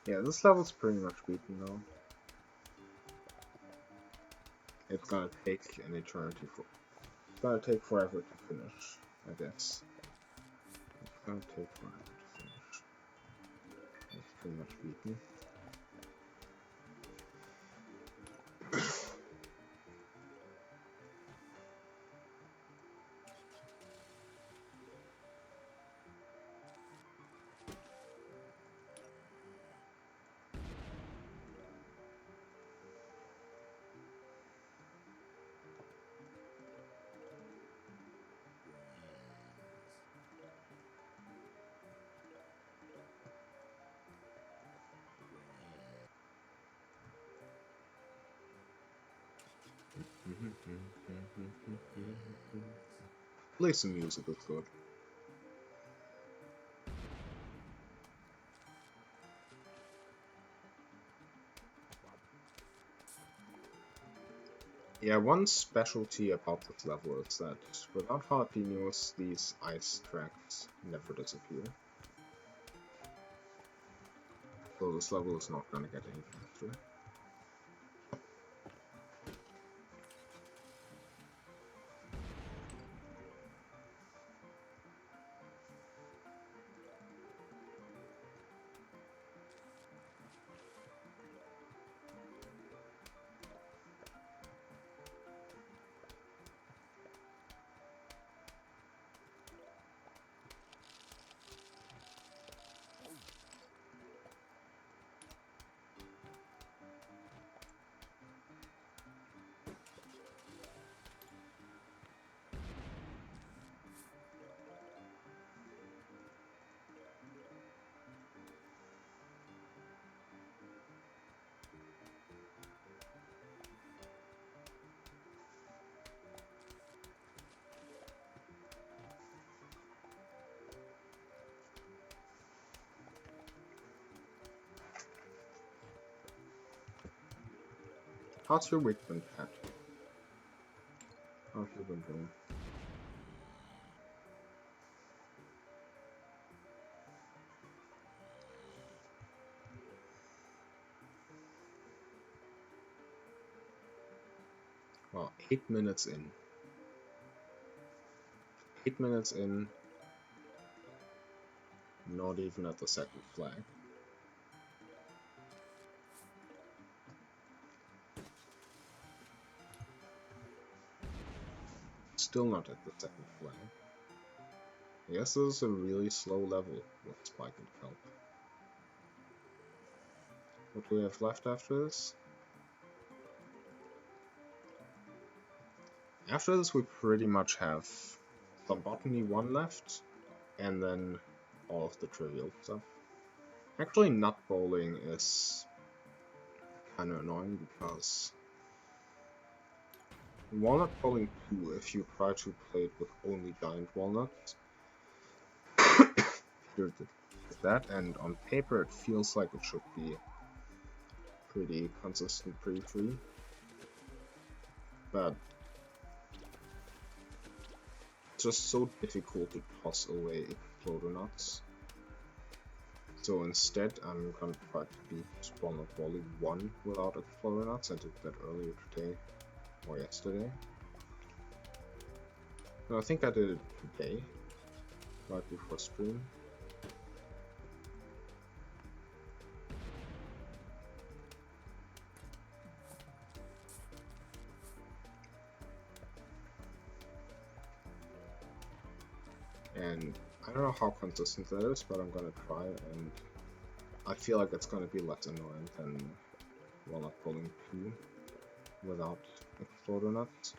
Yeah, this level's pretty much beaten though. It's gonna take an eternity for. It's gonna take forever to finish, I guess. It's gonna take forever to finish. It's pretty much beaten. Play some music, it's good. Yeah, one specialty about this level is that without jalapenos, these ice tracks never disappear. So this level is not gonna get any faster. How's your week been, Pat? How's your been doing? Well, 8 minutes in. 8 minutes in, not even at the second flag. Still not at the second flag. I guess this is a really slow level with Spike and Kelp. What do we have left after this? After this we pretty much have some Botany 1 left, and then all of the trivial stuff. Actually, Nut Bowling is kinda annoying because Walnut Bowling 2, if you try to play it with only giant walnuts, there's that, and on paper it feels like it should be pretty consistent, pretty free, but it's just so difficult to toss away exploder nuts. So instead, I'm gonna try to beat Walnut Bowling 1 without exploder nuts. I did that earlier today, or yesterday. No, I think I did it today, right before stream. And I don't know how consistent that is, but I'm gonna try, and I feel like it's gonna be less annoying than Walnut Bowling 2 without exploder nuts.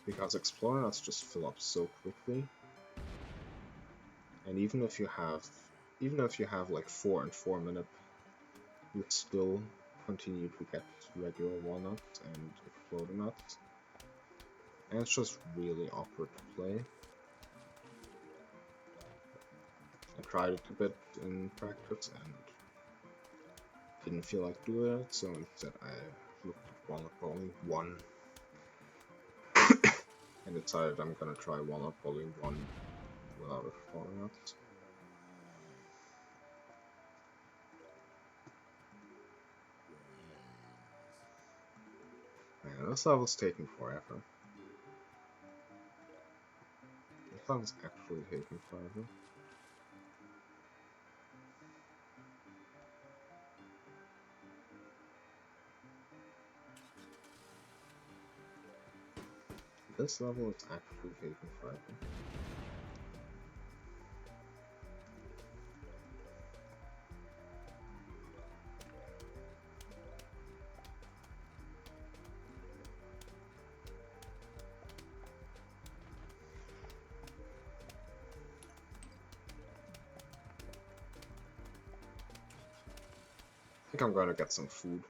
Because exploder nuts just fill up so quickly. And even if you have like 4 and 4 minute, you still continue to get regular walnuts and exploder nuts. And it's just really awkward to play. I tried it a bit in practice and didn't feel like doing it, so instead I looked at Walnut Bowling 1 and decided I'm gonna try Walnut Bowling 1 without exploder nuts. Yeah, this level's taking forever. This level's actually taking forever. This level is actually taking forever. I think I'm gonna get some food.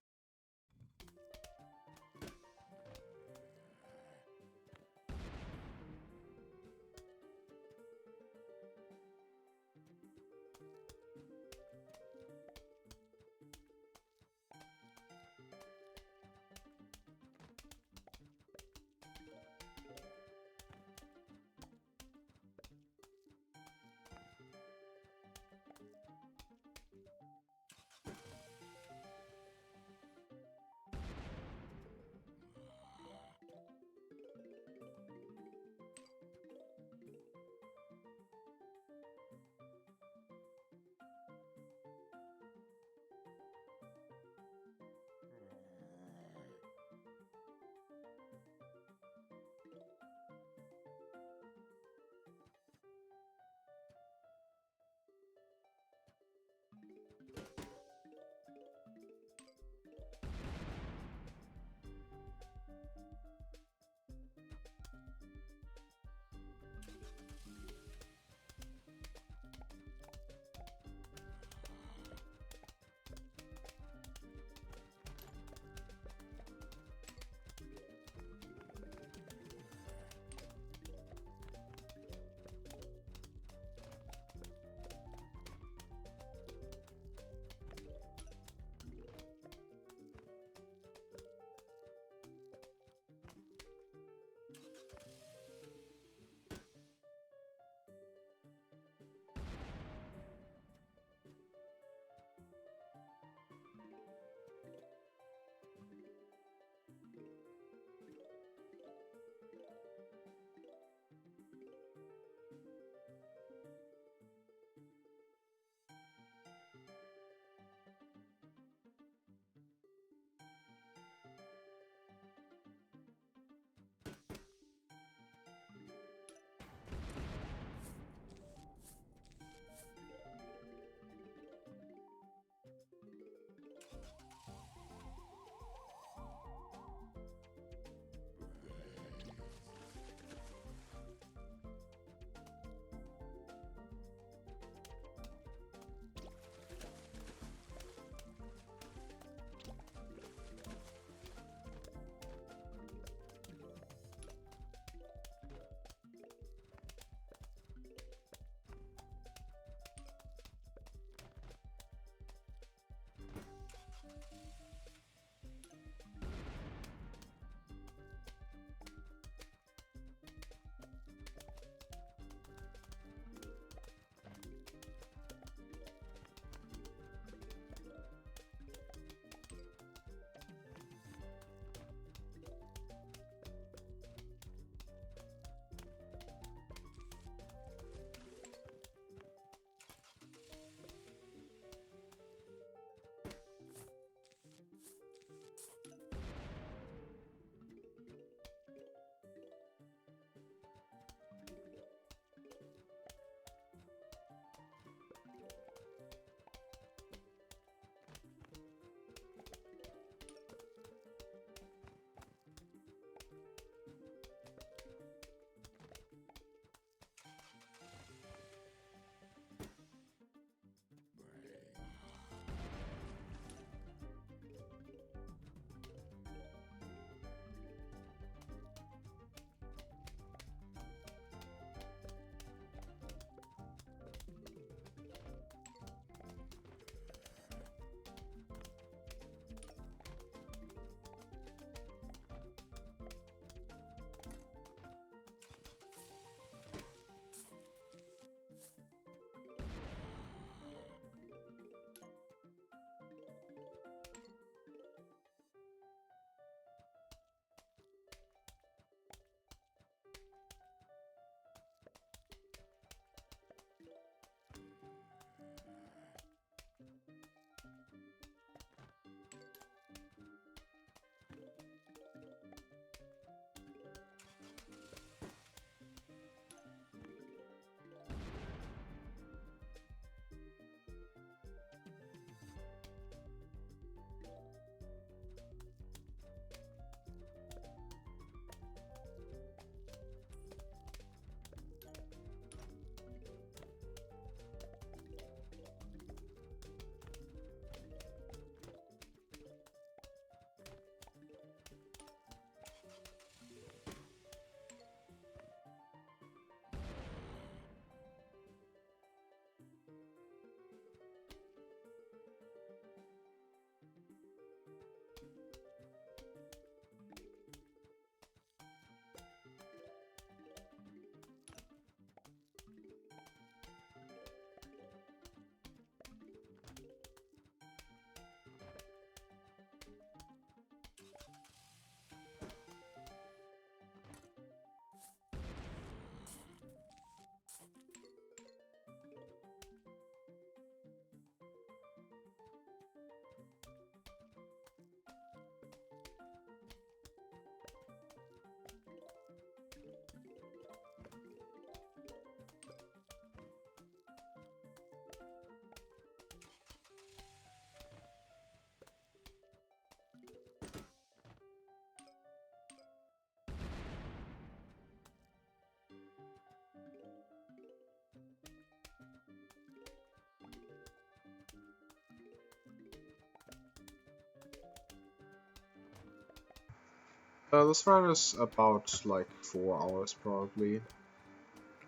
This run is about like 4 hours probably.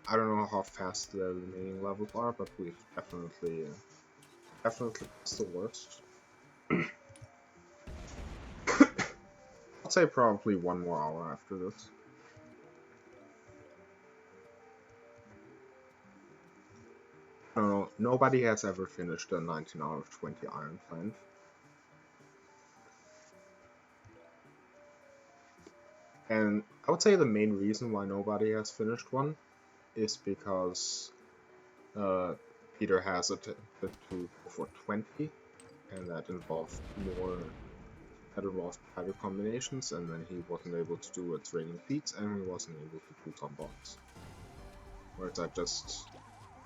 I don't know how fast the remaining levels are, but we've definitely passed the worst. I'd say probably 1 more hour after this. I don't know, nobody has ever finished a 19 out of 20 Ironplant. And I would say the main reason why nobody has finished one is because Peter has attempted to go for 20, and that involved private combinations, and then he wasn't able to do its raining feats, and he wasn't able to do some bots. Whereas I just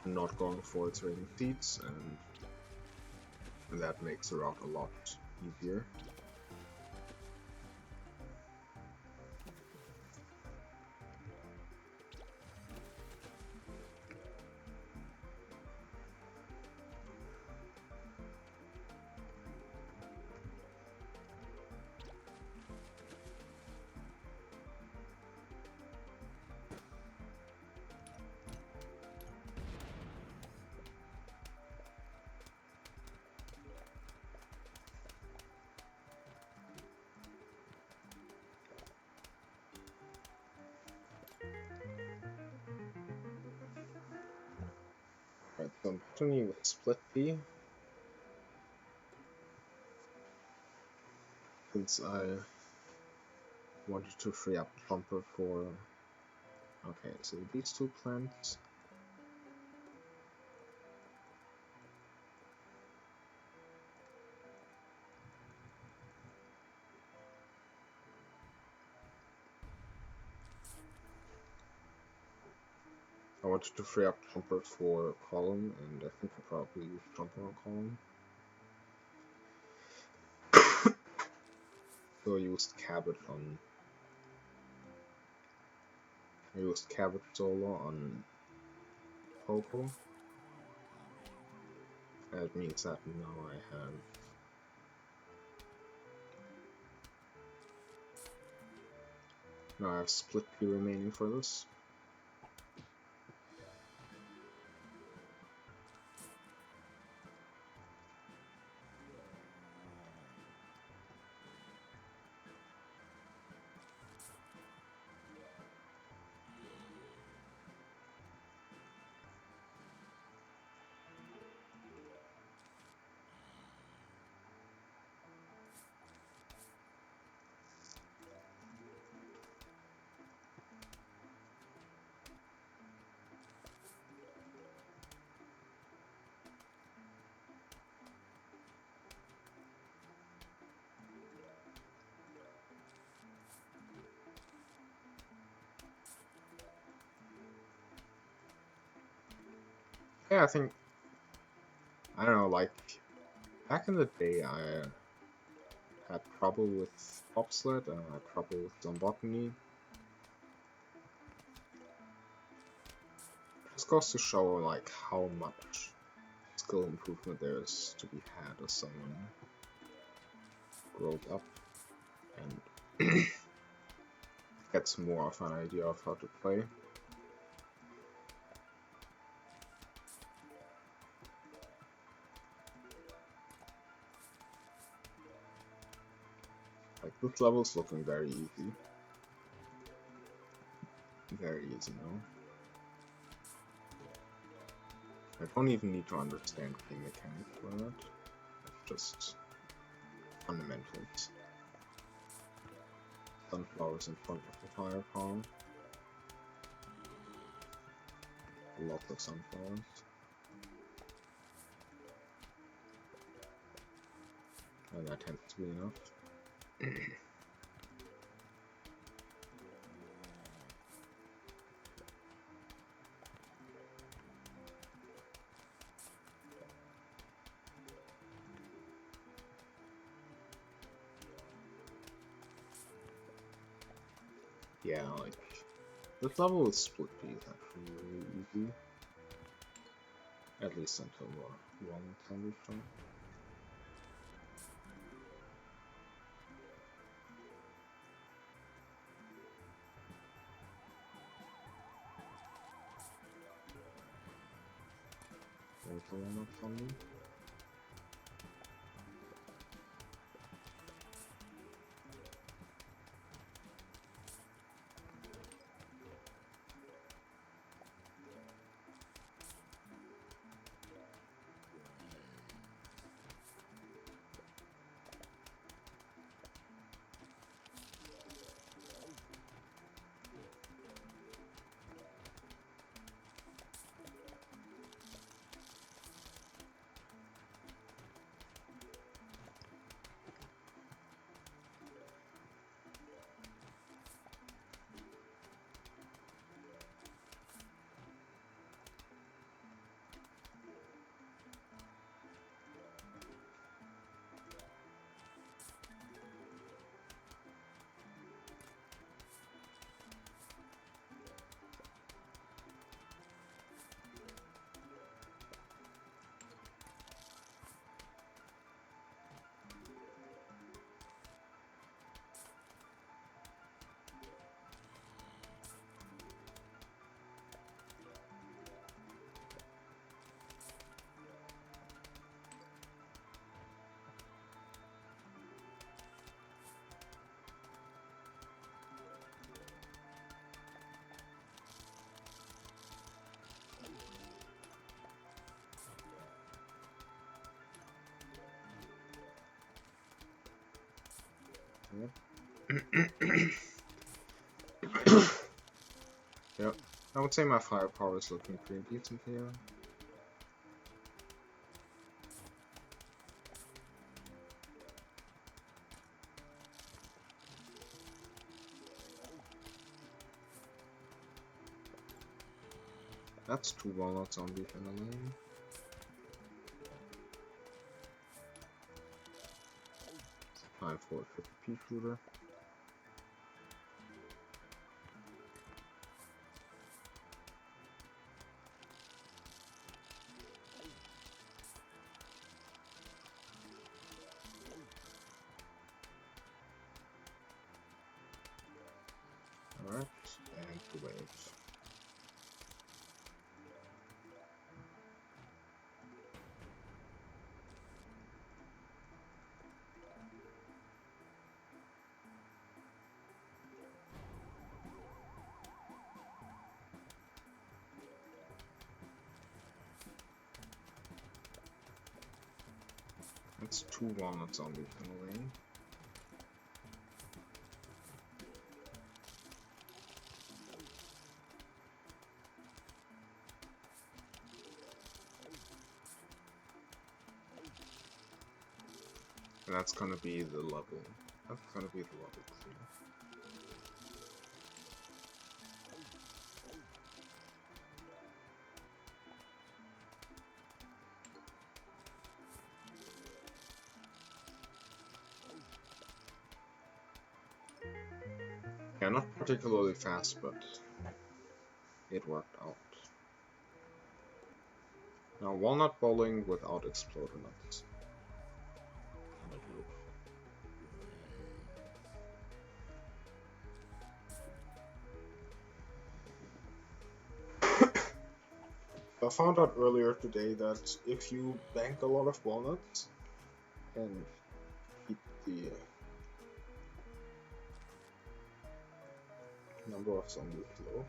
not going for its raining feats, and that makes the route a lot easier. Right, so I'm continuing with Split P, since I wanted to free up Plumper for... Okay, so these two plants. I wanted to free up Plumper for Column, and I think I probably used Plumper on Column. So I used Cabot solo on Poco. That means that now I have Split P remaining for this. Yeah, I think, I don't know, like, back in the day I had trouble with Bobsled, and I had trouble with Zombotany. This goes to show, like, how much skill improvement there is to be had as someone grows up and gets more of an idea of how to play. Like, this level is looking very easy. Very easy now. I don't even need to understand game mechanics for that. It's just fundamentals. Sunflowers in front of the firepower. Lots of sunflowers. And that tends to be enough. Yeah, like, this level with Split P is actually really easy. At least until the wrong thunderstorm. walnuts on me. Yep, I would say my firepower is looking pretty decent here. That's 2 walnut zombies in a lane. Time for a 50p shooter. Alright, and 2 waves. That's 2 walnut zombies in a lane. And that's gonna be the level. That's gonna be the level 3. Yeah, not particularly fast, but it worked out. Now, walnut bowling without exploder nuts. I found out earlier today that if you bank a lot of walnuts and keep the number of zombies low,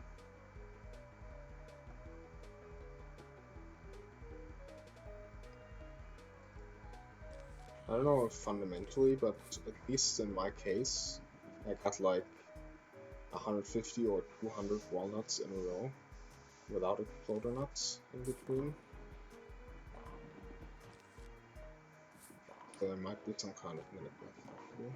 I don't know if fundamentally, but at least in my case, I got like 150 or 200 walnuts in a row without exploder nuts in between. So there might be some kind of minigame actually.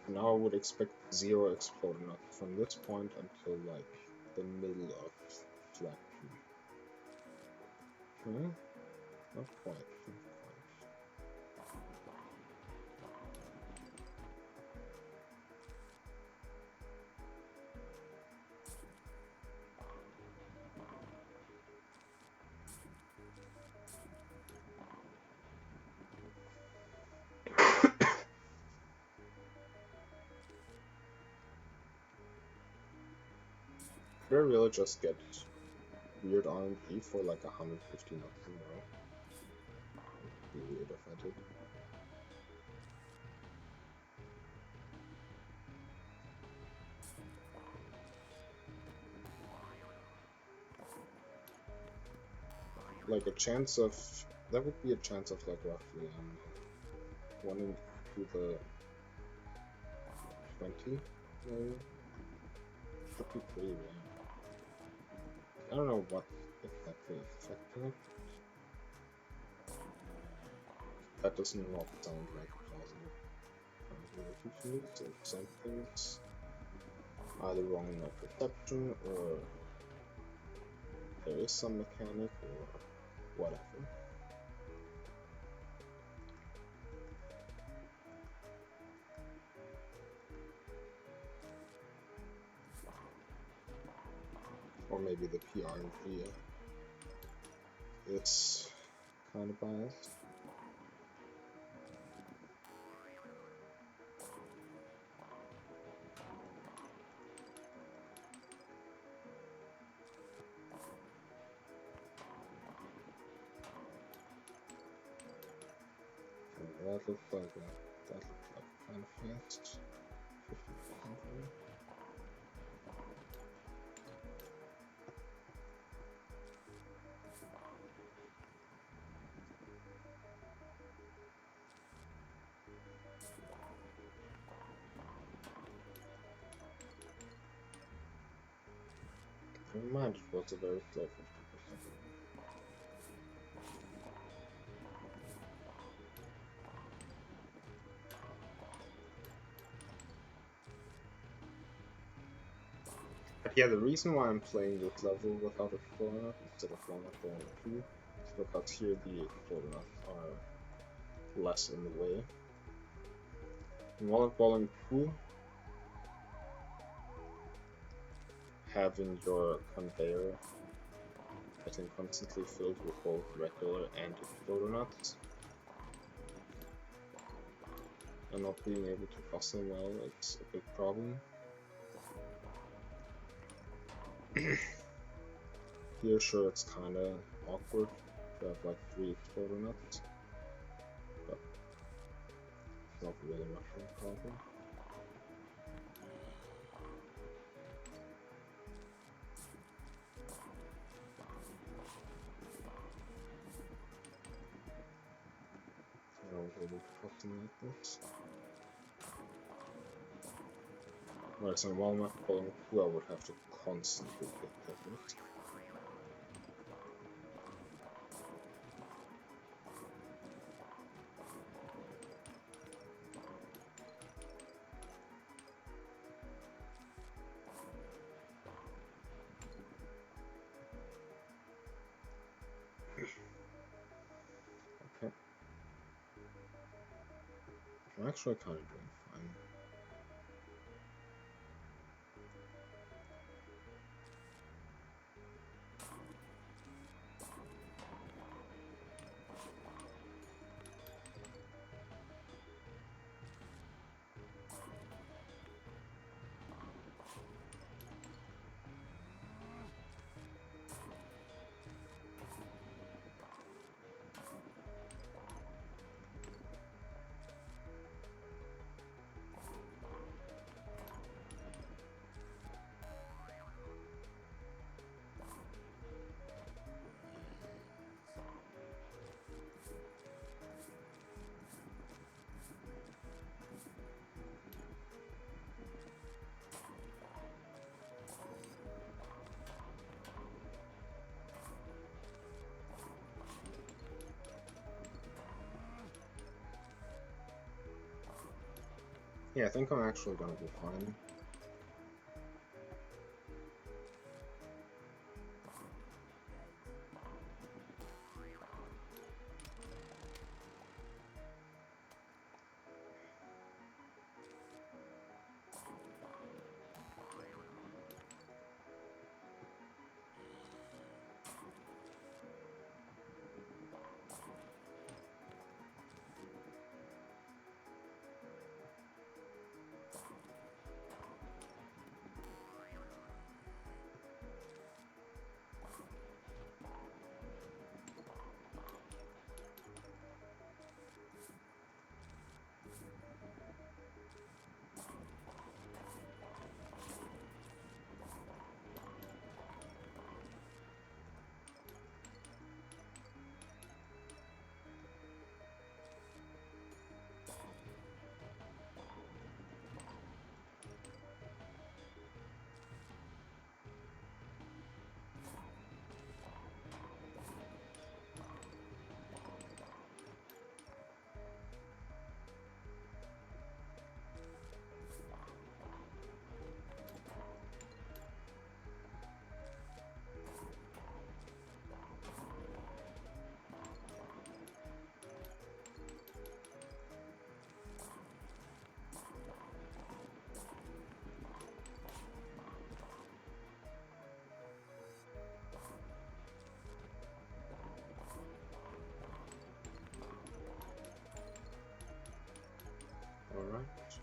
Now I would expect 0 exploder nuts from this point until like the middle of flat 2. Okay, not quite, not quite. Did I really just get weird RMP for like 150 knots in a row? It would be weird if I did. Like a chance of, that would be a chance of like roughly 1 into the 20, maybe? Should be pretty rare. I don't know what exactly affecting it. That does not sound like a plausible probability to me, so something's either wrong in my perception, or there is some mechanic, or whatever. Or maybe the PRV is kind of biased. That looks like kind of fast. 50%. Never mind, it was a very slow 50%. But yeah, the reason why I'm playing this level without Explorer instead of one of the 2 is because here the Explorer are less in the way. In Wallet 2, having your conveyor getting constantly filled with both regular and Explorer nuts and not being able to toss them well, it's a big problem. Here, sure, it's kinda awkward to have like 3 Explorer nuts, but it's not really much of a problem. I was able to toss them like this. Right, so while I'm pulling 2, I would have to constantly get pivot. Okay. I'm actually kind of doing fine. Yeah, I think I'm actually gonna be fine. Alright.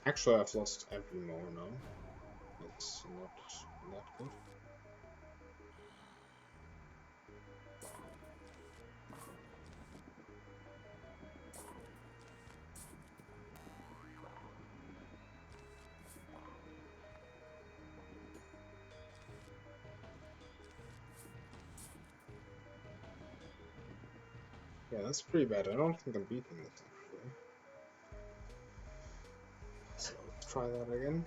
Actually, I've lost every more now. It's not that good. Yeah, that's pretty bad. I don't think I'm beating this actually. So let's try that again.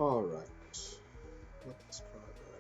Alright. Let's try that again.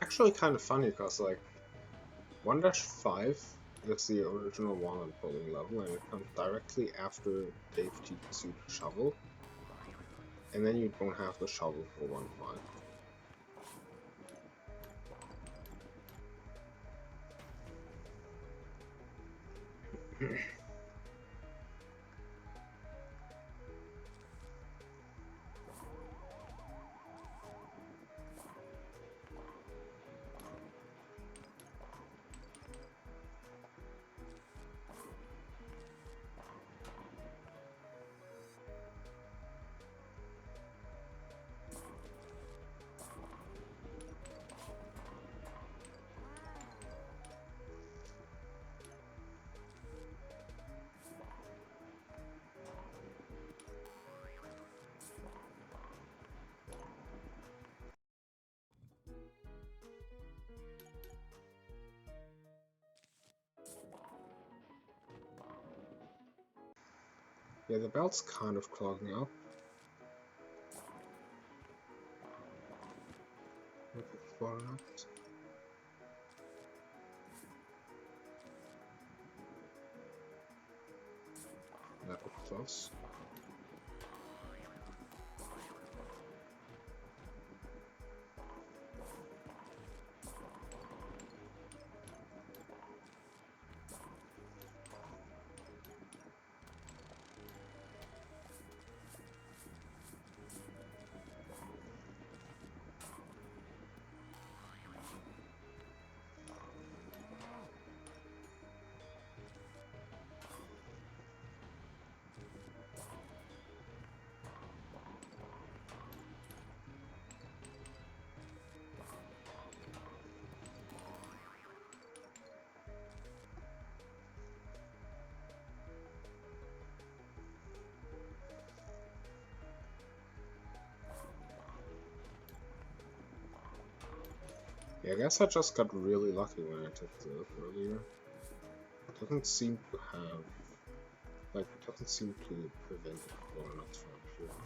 Actually kind of funny because like 1-5 is the original walnut bowling level and it comes directly after Dave teaches you to shovel. And then you don't have to shovel for 1-5. Yeah, the belt's kind of clogging up. With explorer nuts. That was close. Yeah, I guess I just got really lucky when I took the Earth earlier. It doesn't seem to have... Like, it doesn't seem to prevent explorer nuts from appearing.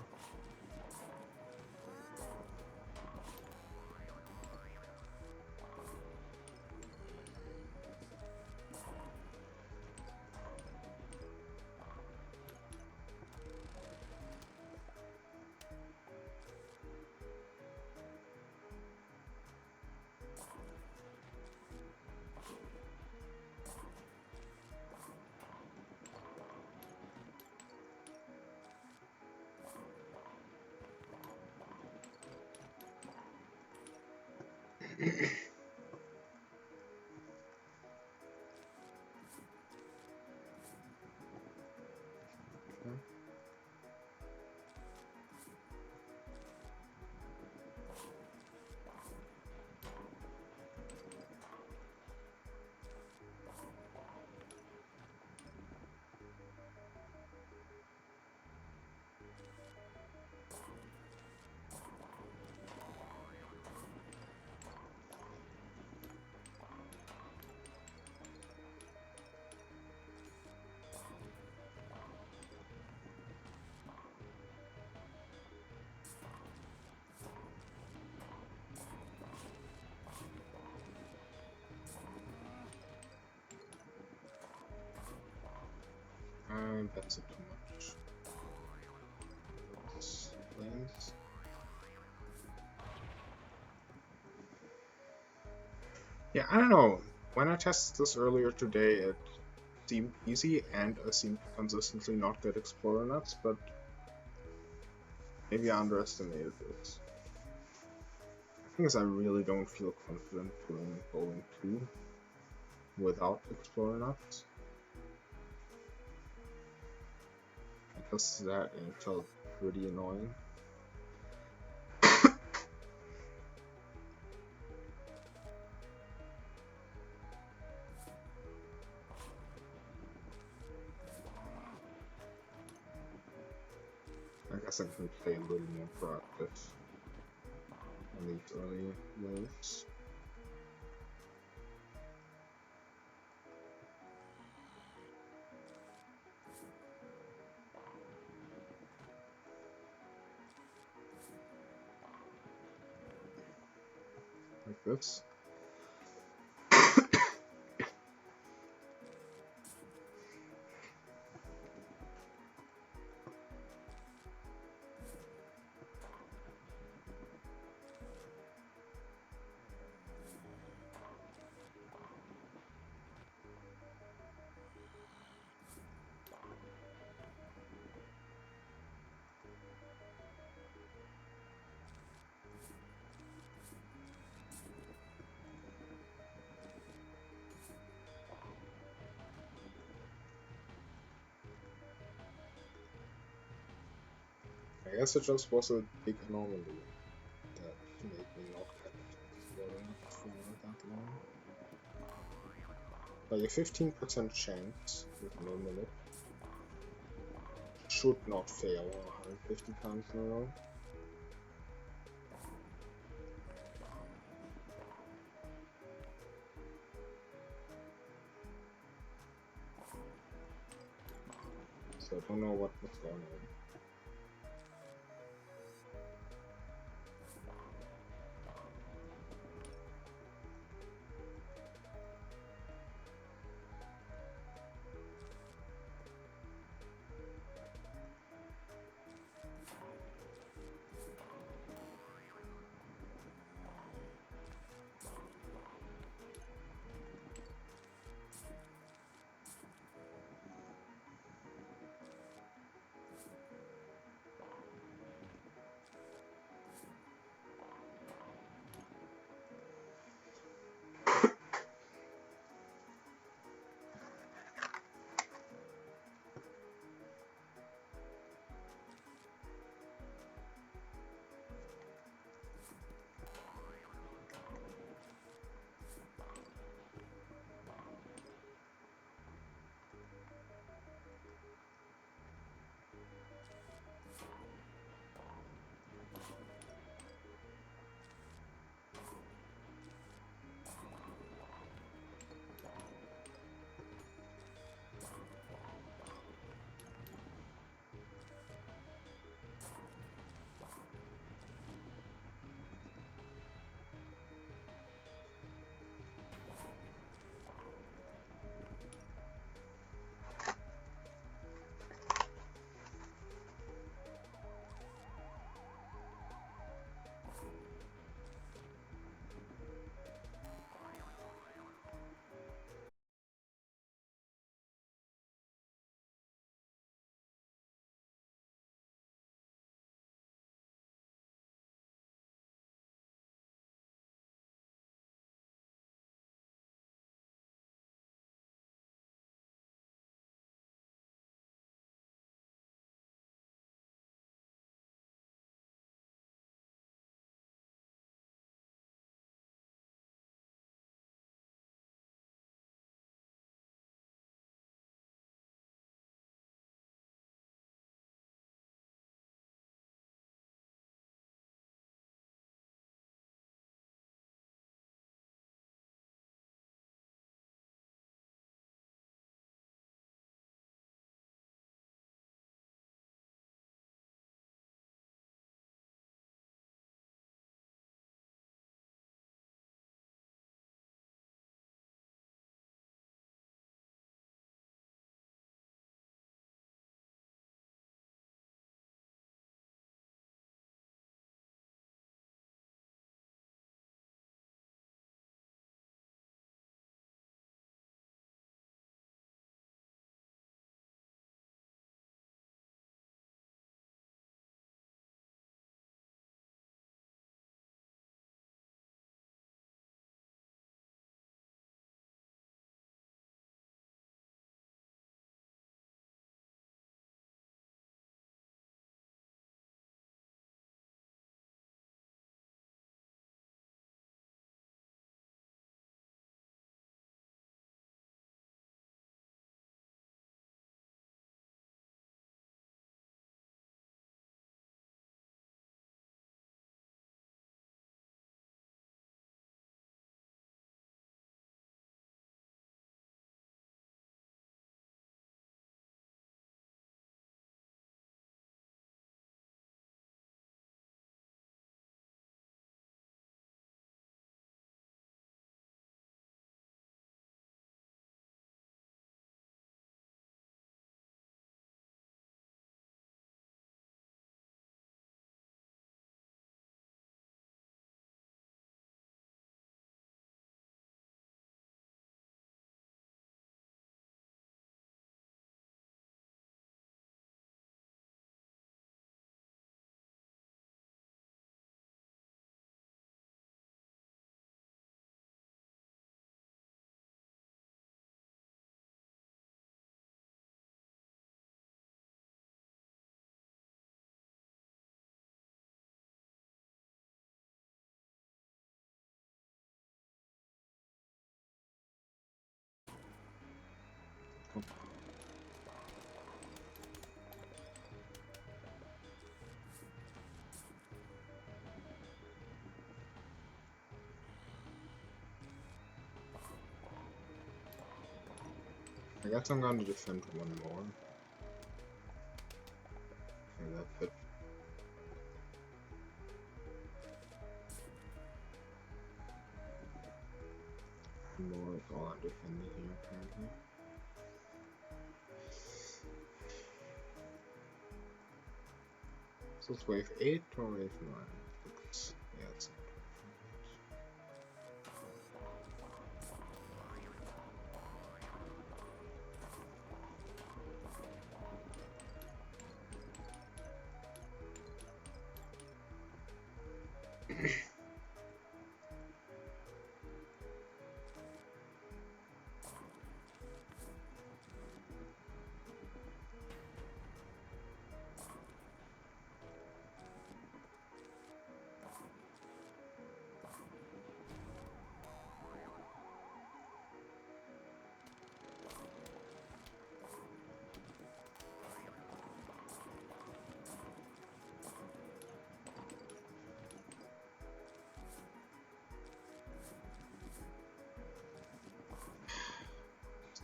That's it too much. This lens. Yeah, I don't know. When I tested this earlier today, it seemed easy, and I seemed to consistently not get explorer nuts, but maybe I underestimated it. The thing is, I really don't feel confident doing bowling 2 without explorer nuts. Because that felt pretty annoying. I guess I can play a little more proactive on these early waves. Like this. I guess it just was a big anomaly that made me not get exploring for that long. Like a 15% chance with no limit should not fail 150 times in a row. so I don't know what's going on. I guess I'm going to defend one more. Okay, that's it. More is all undefended here, apparently. So it's wave 8 or wave 9? Yeah, it's not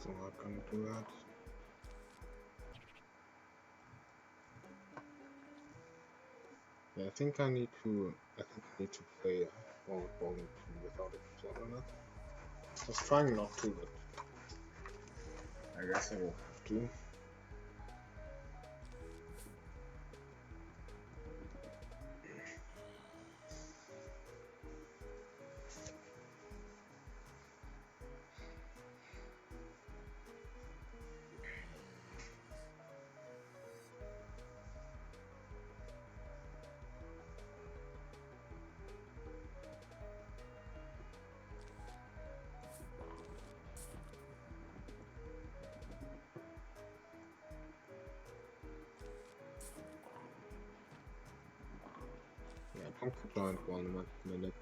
still not gonna do that. Yeah, I think I need to play Bowling 2 without a plot on it. I was trying not to, but I guess I will have to. Yeah, pump the giant 1 minute.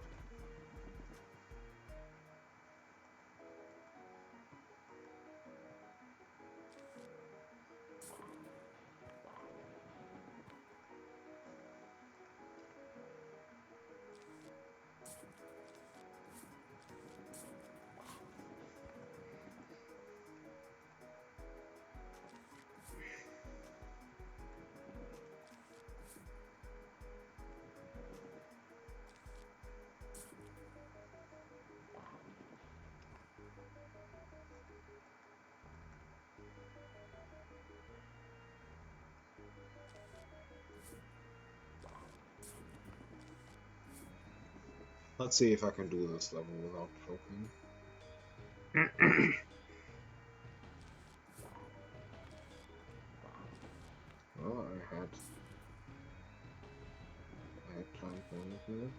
Let's see if I can do this level without choking. Well, I had time for a minute.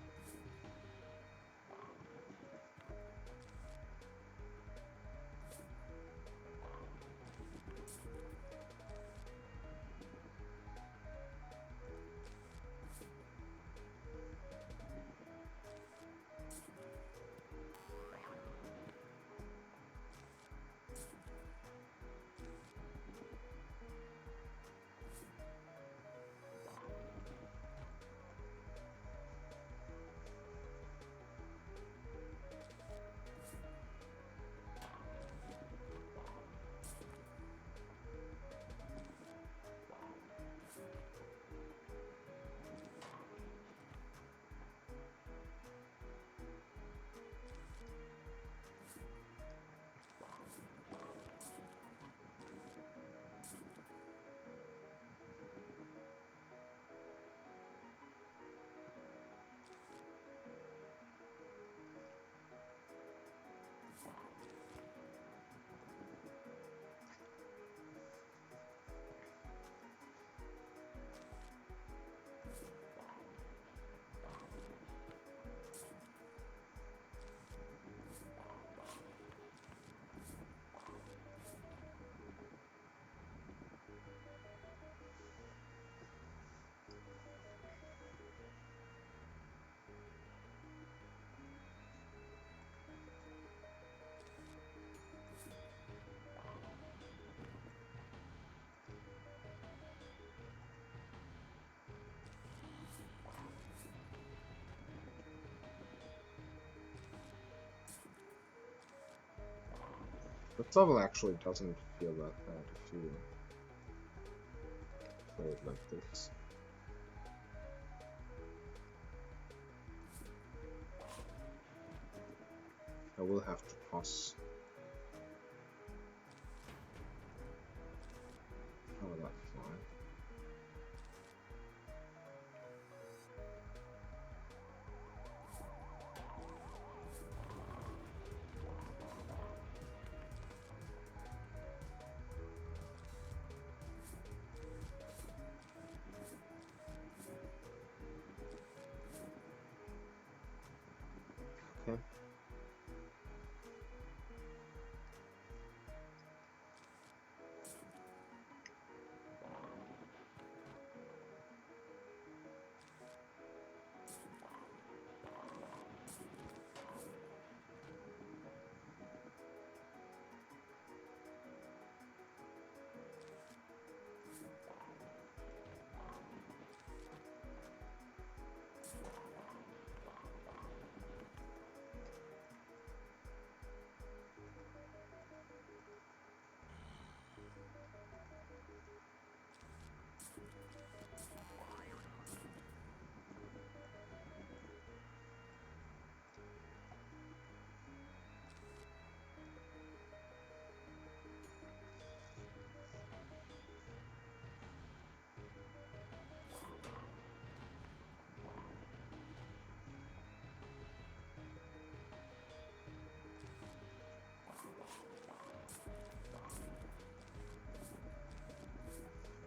This level actually doesn't feel that bad if you play it like this. I will have to toss. How will that fly? Okay.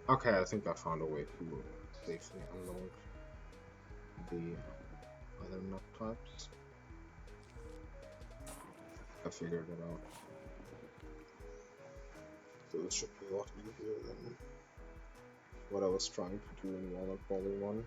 Okay, I think I found a way to safely unload the other nut types. I figured it out. So this should be a lot easier than what I was trying to do in Walnut Poly 1.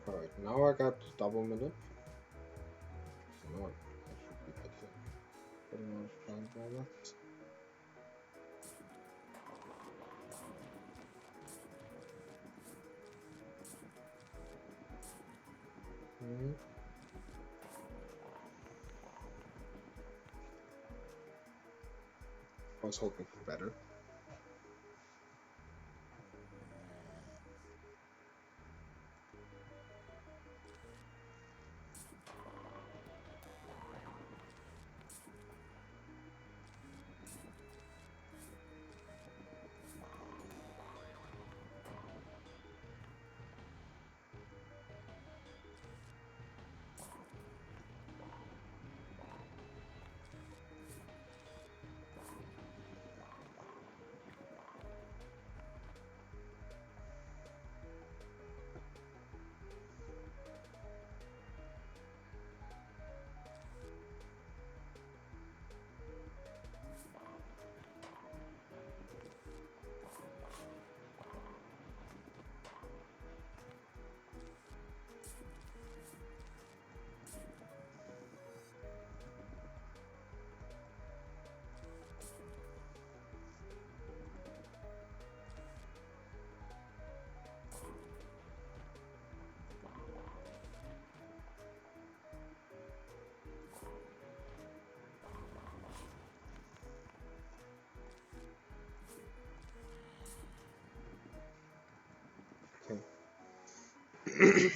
Alright, now I got double minute. So now I should be getting out of giant walnuts. I was hoping for better. Okay.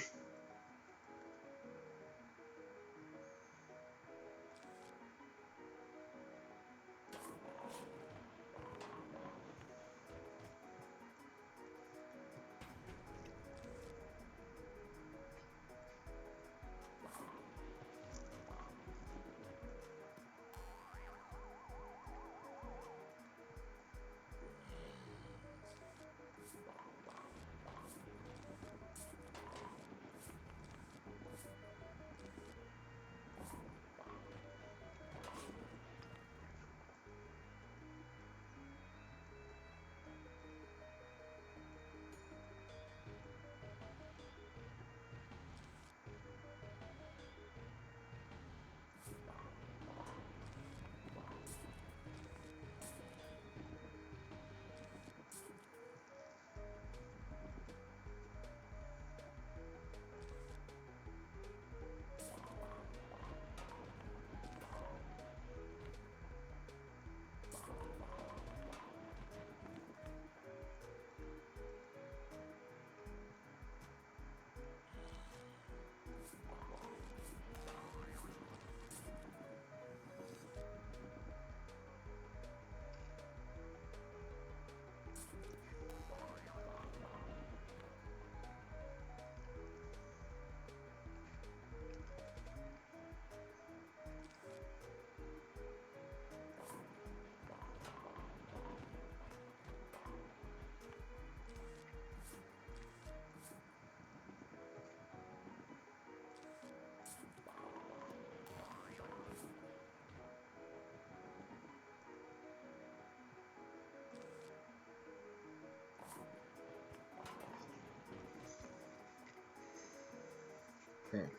Okay.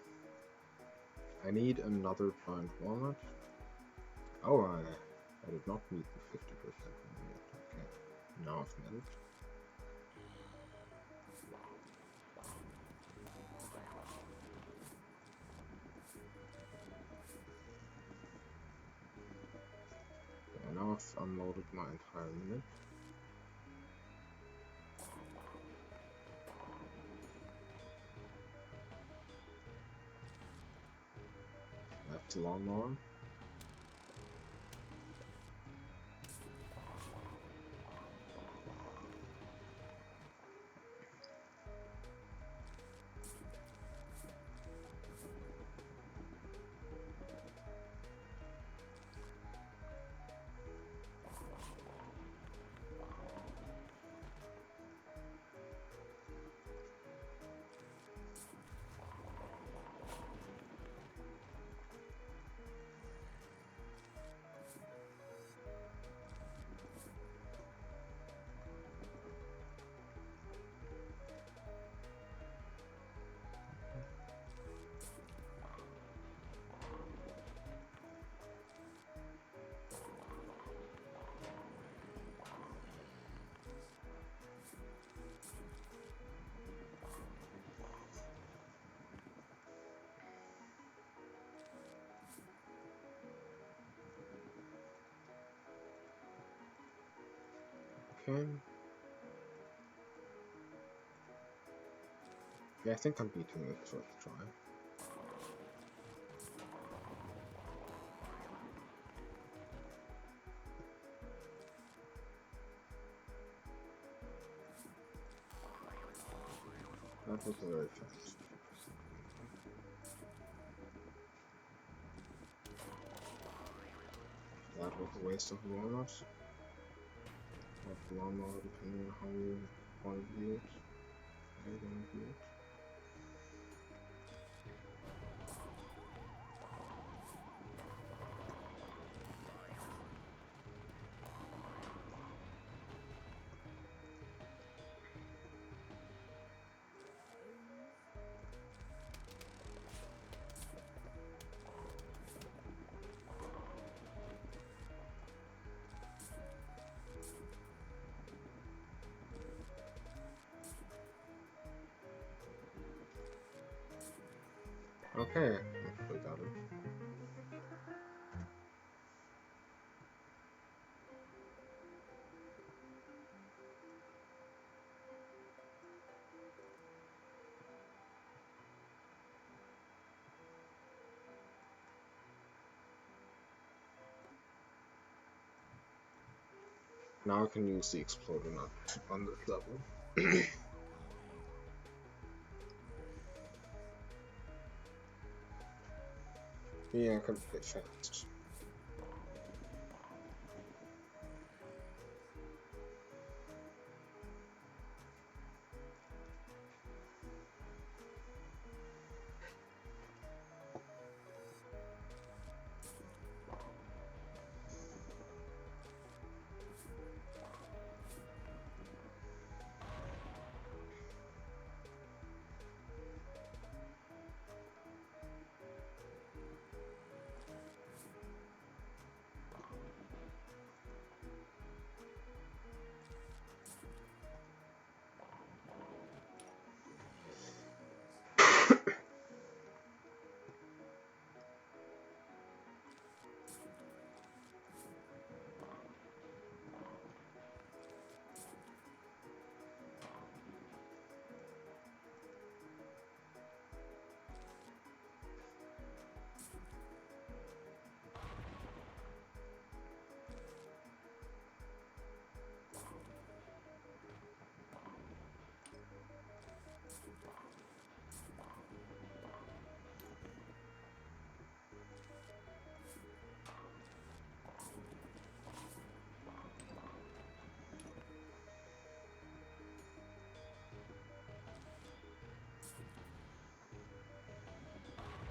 I need another giant walnut. Oh, I did not meet the 50% limit. Okay. Now I've met it. Yeah, now I've unloaded my entire unit. That's the lawnmower. Okay. Yeah, I think I'm beating this first try. That was very fast. That was a waste of walnuts. Or the lawnmower, depending on how you want to view it. How you want to view it. Okay, I got it. Now I can use the exploder nut on this level. Yeah, I can play fast.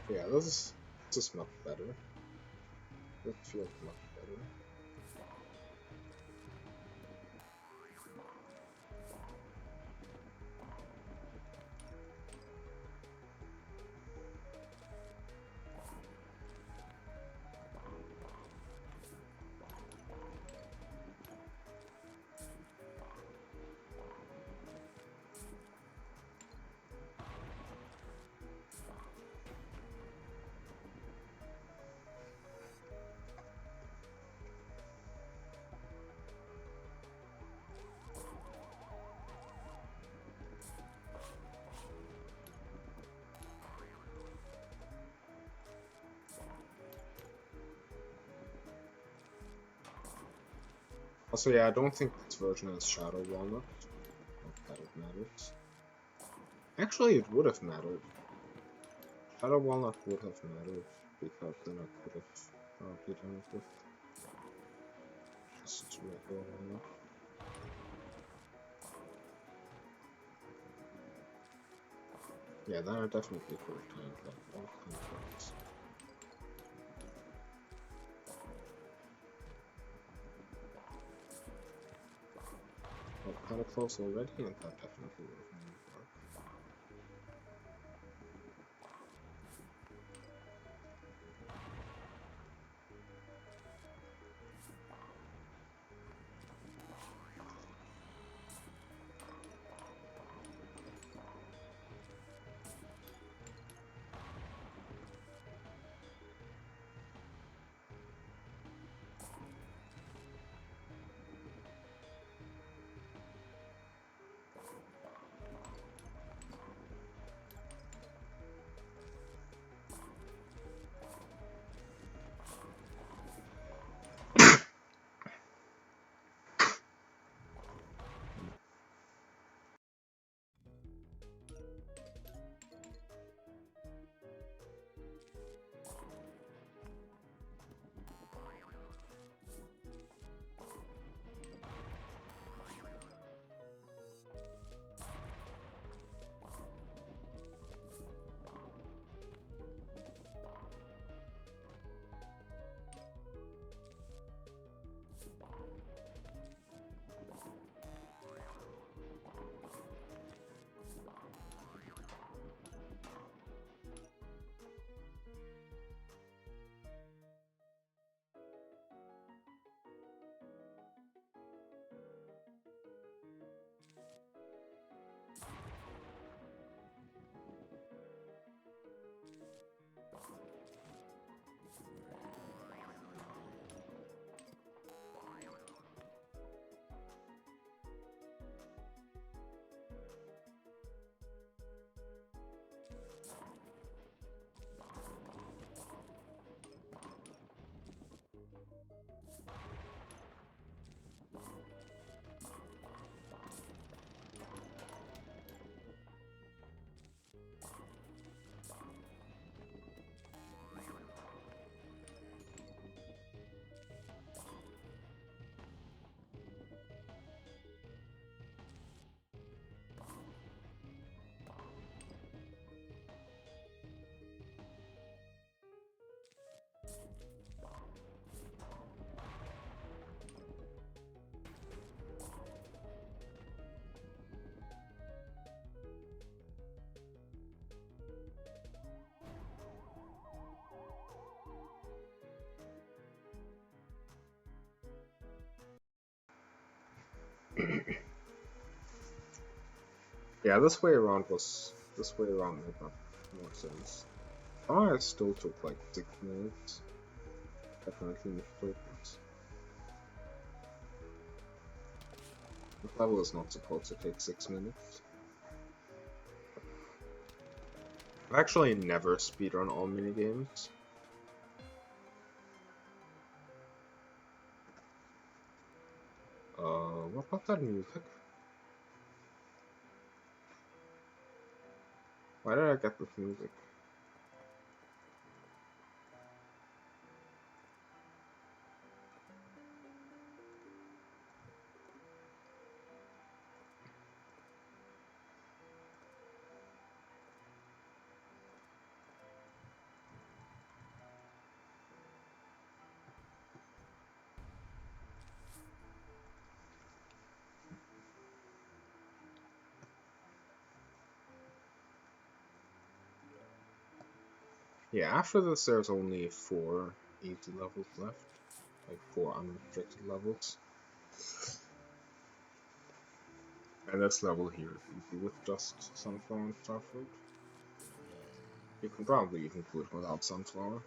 Yeah, this is much better. This feels much better. Also, yeah, I don't think this version has Shadow Walnut. Not that it matters. Actually, it would have mattered. Shadow Walnut would have mattered, because then I could have probably done it with just regular Walnut. Yeah, then I definitely could have tamed like all contracts. Well, kind of close already, and that definitely would have made it work. Yeah, this way around made more sense. Oh, it still took like 6 minutes. Definitely mistake it. This level is not supposed to take 6 minutes. I've actually never speedrun all minigames. What about that music? Why did I get this music? Yeah, after this there's only 4 easy levels left. Like 4 unrestricted levels. And this level here is easy with just Sunflower and Starfruit. You can probably even do it without Sunflower.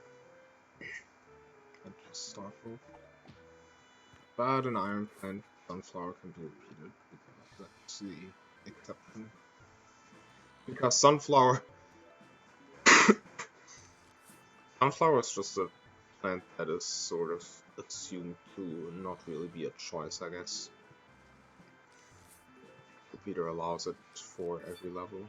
And just Starfruit. But an Ironplant, Sunflower can be repeated, because that's the exception. Because Sunflower is just a plant that is sort of assumed to not really be a choice, I guess. Computer allows it for every level.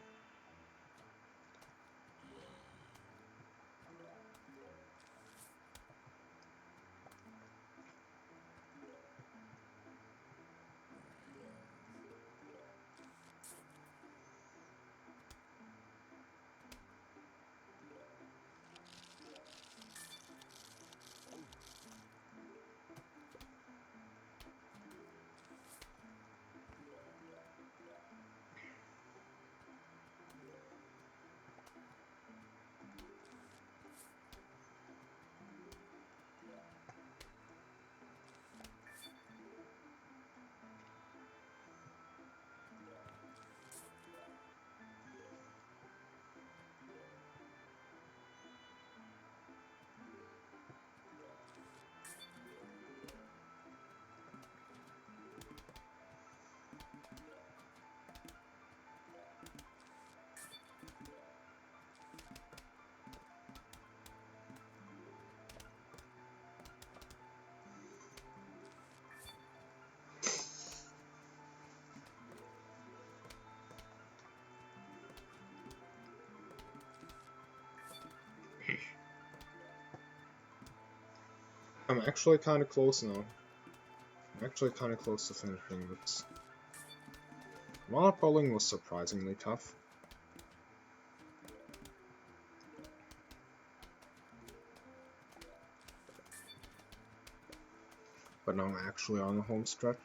I'm actually kind of close now. I'm actually kind of close to finishing this. Monopoling was surprisingly tough. But now I'm actually on the home stretch.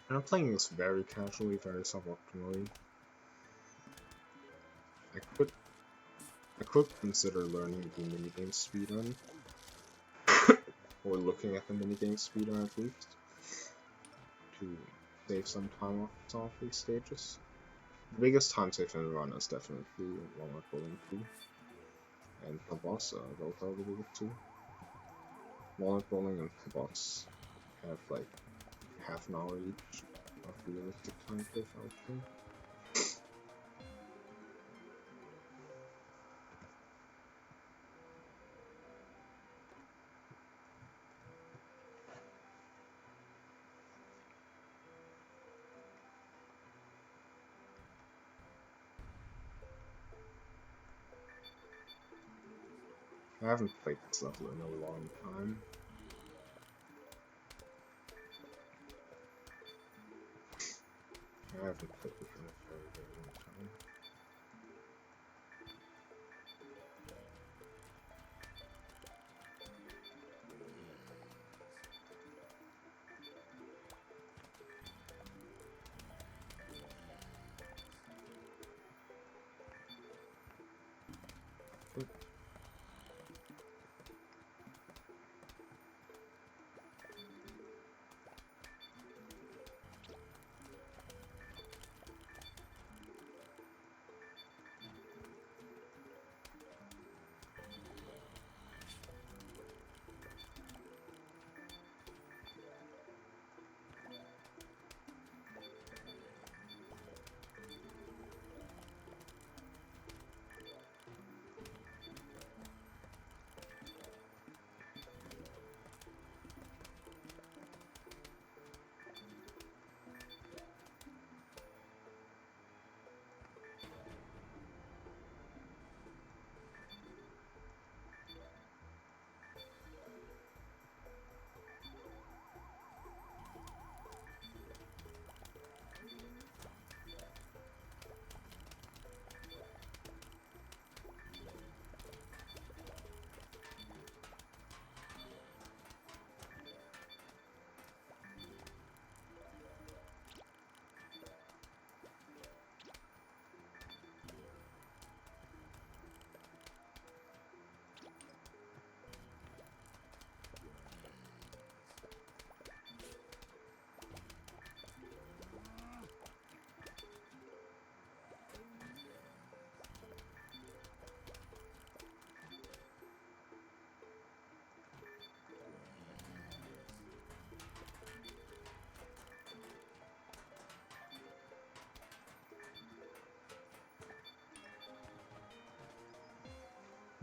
And I'm playing this very casually, very suboptimally. I could consider learning the minigame speedrun. Or looking at the minigame speedrun at least. To save some time off some of these stages. The biggest time save in the run is definitely Walnut Bowling 2. And the boss, those are really good too. Walnut Bowling and the boss have like half an hour each of realistic time save, I would think. I haven't played this level in a long time. I haven't played it in a very, very long time.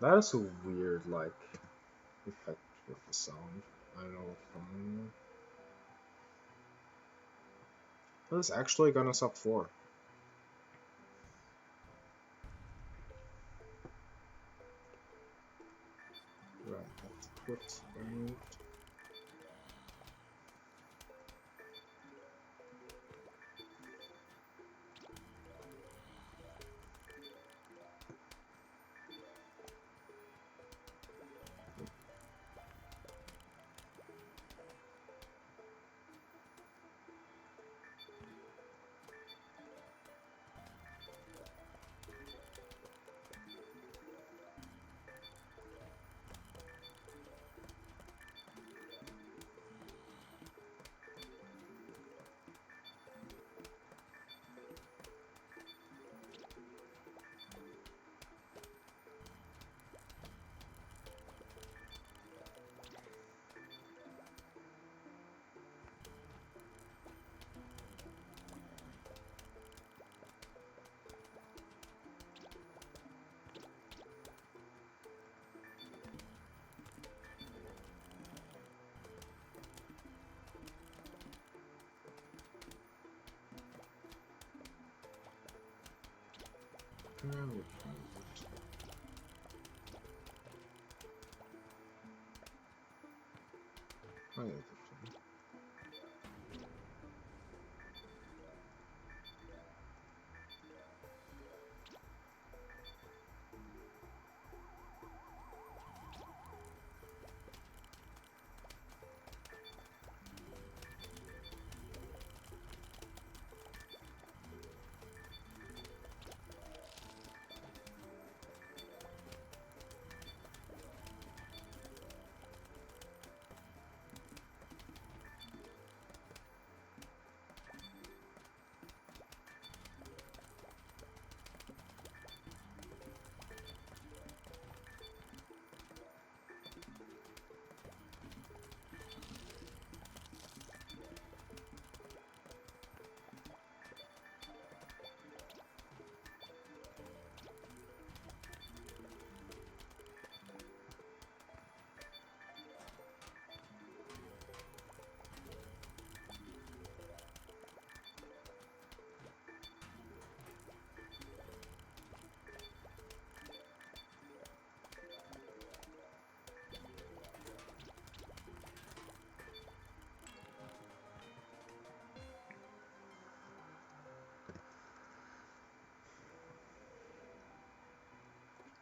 That is a weird, like, effect with the sound. I don't know what's going on. That is actually gonna sub 4. Right, let's put out. Oh, yeah,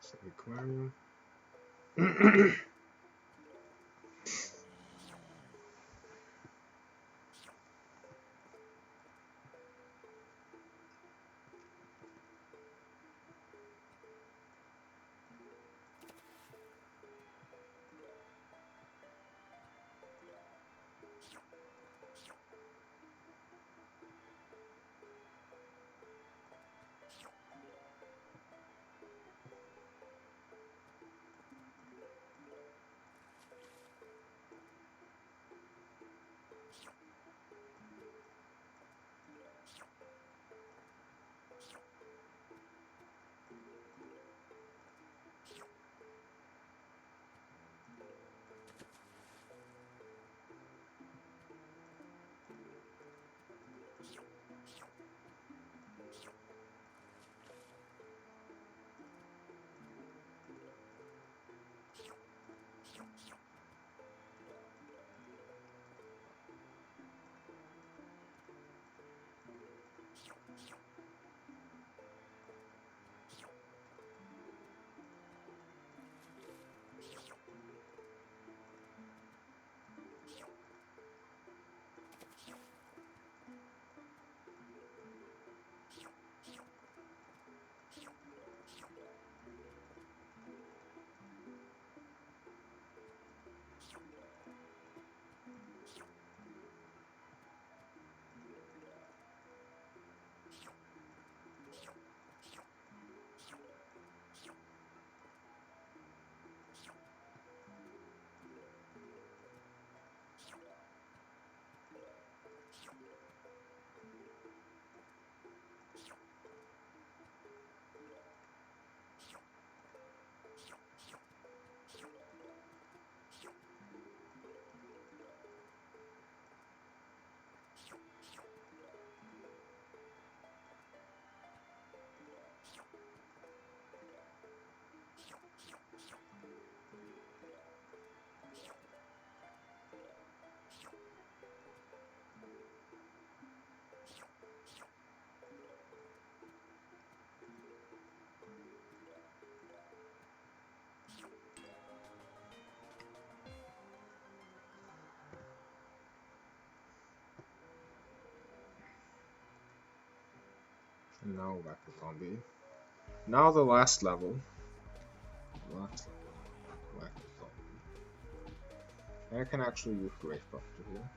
so aquarium. And now back to zombie. Now the last level. Last level. Back to zombie. And I can actually use Grave Buster here.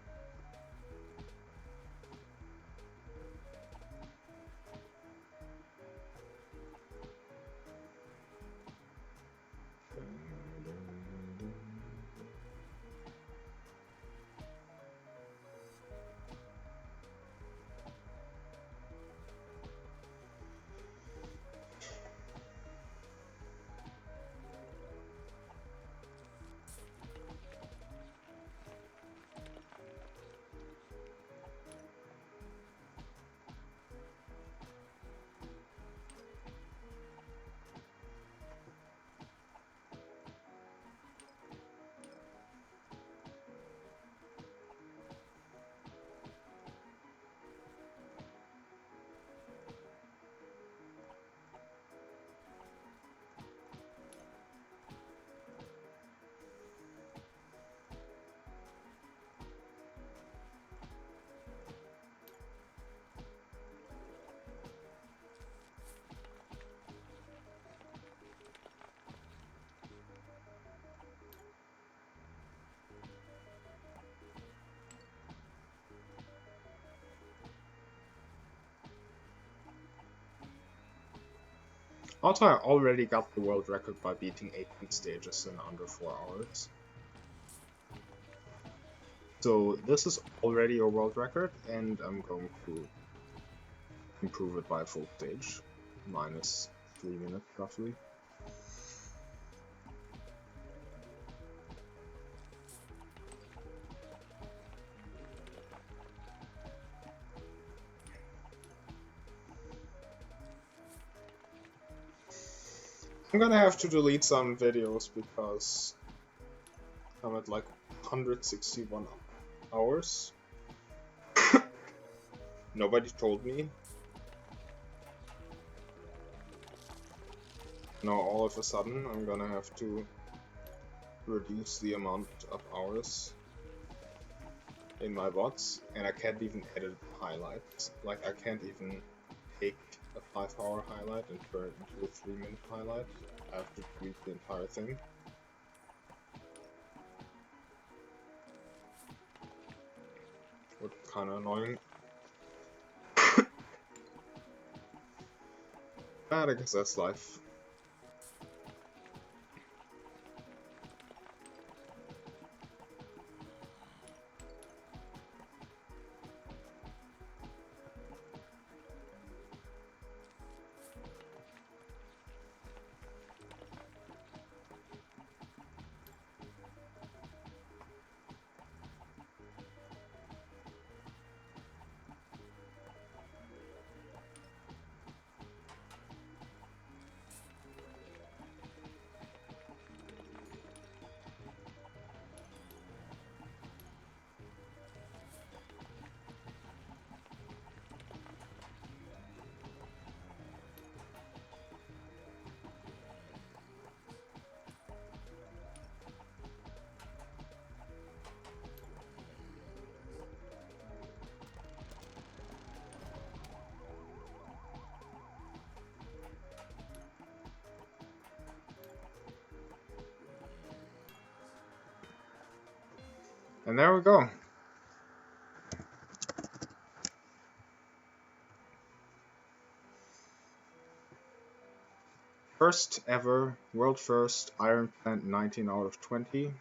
Also, I already got the world record by beating 18 stages in under 4 hours. So this is already a world record, and I'm going to improve it by a full stage, minus 3 minutes roughly. I'm gonna have to delete some videos because I'm at like 161 hours. Nobody told me. Now all of a sudden I'm gonna have to reduce the amount of hours in my VODs, and I can't even edit highlights. Like I can't even take a 5-hour highlight and turn it into a 3-minute highlight. I have to tweak the entire thing. Which is kinda annoying. But I guess that's life. And there we go. First ever, world first, Ironplant 19 out of 20.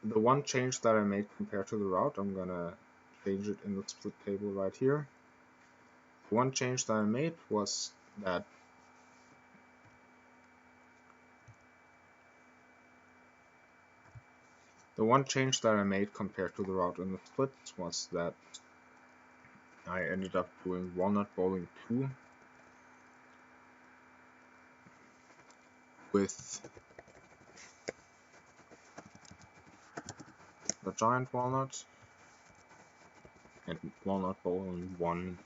The one change that I made compared to the route, I'm gonna change it in the split table right here. The one change that I made was that compared to the route in the splits was that I ended up doing Walnut Bowling 2 with the Giant Walnut, and Walnut Bowling 1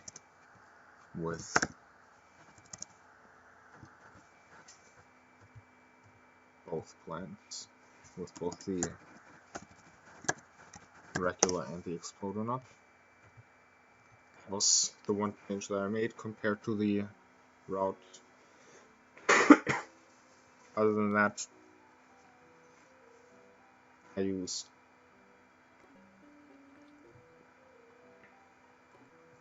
with both plants, with both the regular and the exploder nut. was the one change that I made compared to the route. Other than that, I used...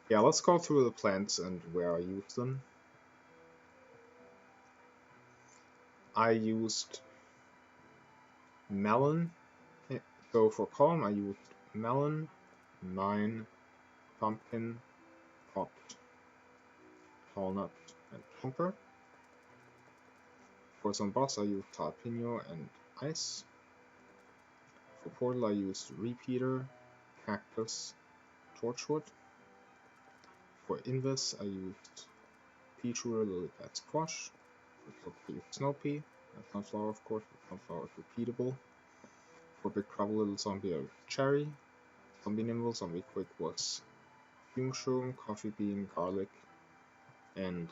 Yeah, let's go through the plants and where I used them. I used melon. So for column, I used melon, mine, pumpkin, pot, walnut, and plumper. For some boss, I used jalapeno and ice. For portal, I used repeater, cactus, torchwood. For invis, I used peachwood, lily pad, squash. For cloak, I used snow pea and sunflower, of course. Sunflower is repeatable. For big trouble, little zombie, I used cherry. Zombie nimble, zombie quick was fume shroom, coffee bean, garlic, and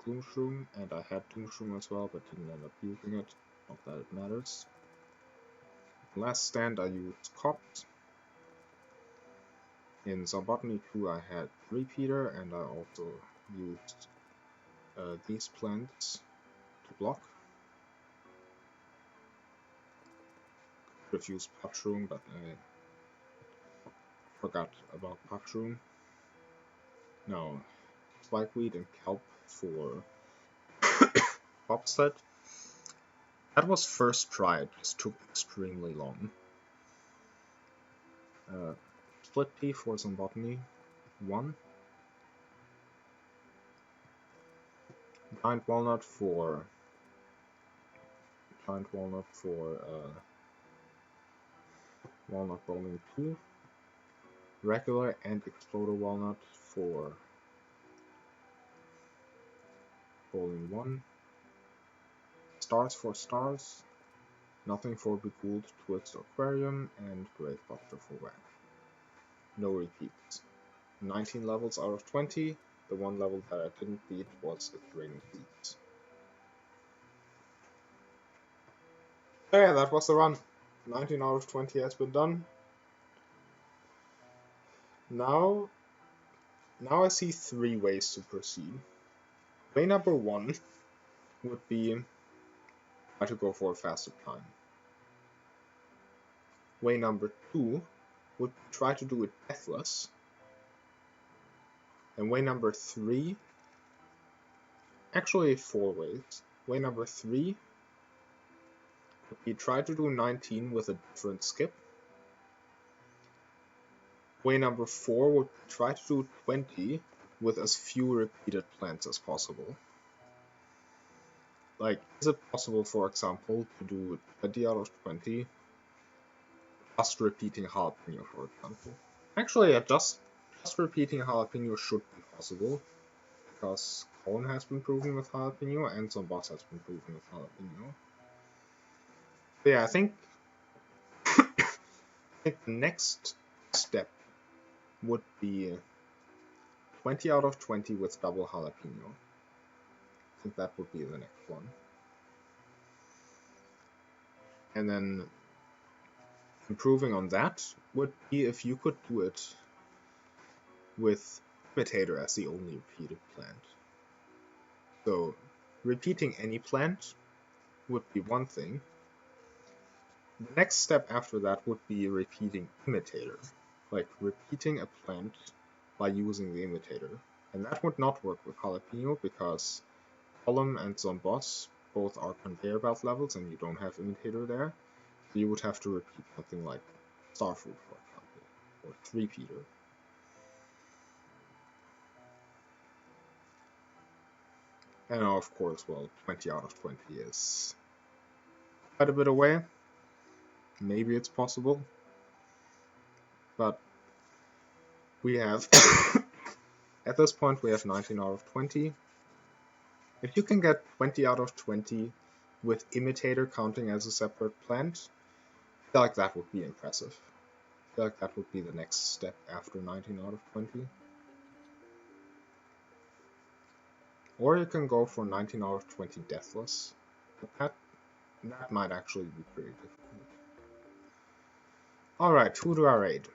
gloom shroom. And I had doom shroom as well, but didn't end up using it. Not that it matters. Last stand, I used copt. In Zombotany 2 I had repeater, and I also used these plants to block. Could have used Patchroom, but I forgot about Patchroom. Now, Spikeweed and Kelp for Bobsled. That was first try, it just took extremely long. Split Pea for Zombotany 1. Giant Walnut for Walnut Bowling 2. Regular and Exploder Walnut for Bowling 1. Stars for Stars. Nothing for Begooled, Twixt, Aquarium, and Grave Doctor for Web. No repeats. 19 levels out of 20. The one level that I didn't beat was the Raining Seeds. So yeah, that was the run. 19 out of 20 has been done. Now I see 3 ways to proceed. Way number 1 would be try to go for a faster time. Way number 2 would try to do it deathless. And way number 3, actually 4 ways. Way number 3 would be try to do 19 with a different skip. Way number 4 would try to do 20 with as few repeated plants as possible. Like, is it possible, for example, to do 20 out of 20 just repeating jalapeno, for example? Actually, yeah, just repeating jalapeno should be possible, because Cone has been proven with jalapeno, and some boss has been proven with jalapeno. But yeah, I think the next step would be 20 out of 20 with double jalapeno. I think that would be the next one. And then improving on that would be if you could do it with Imitator as the only repeated plant. So repeating any plant would be one thing. The next step after that would be repeating Imitator. Like repeating a plant by using the Imitator. And that would not work with jalapeno because Column and Zomboss both are conveyor belt levels and you don't have Imitator there. So you would have to repeat something like Starfruit, for example, or Threepeater. And now, of course, well, 20 out of 20 is quite a bit away. Maybe it's possible. But we have, at this point, we have 19 out of 20. If you can get 20 out of 20 with Imitator counting as a separate plant, I feel like that would be impressive. I feel like that would be the next step after 19 out of 20. Or you can go for 19 out of 20 deathless. But that might actually be pretty difficult. Alright, who do I raid?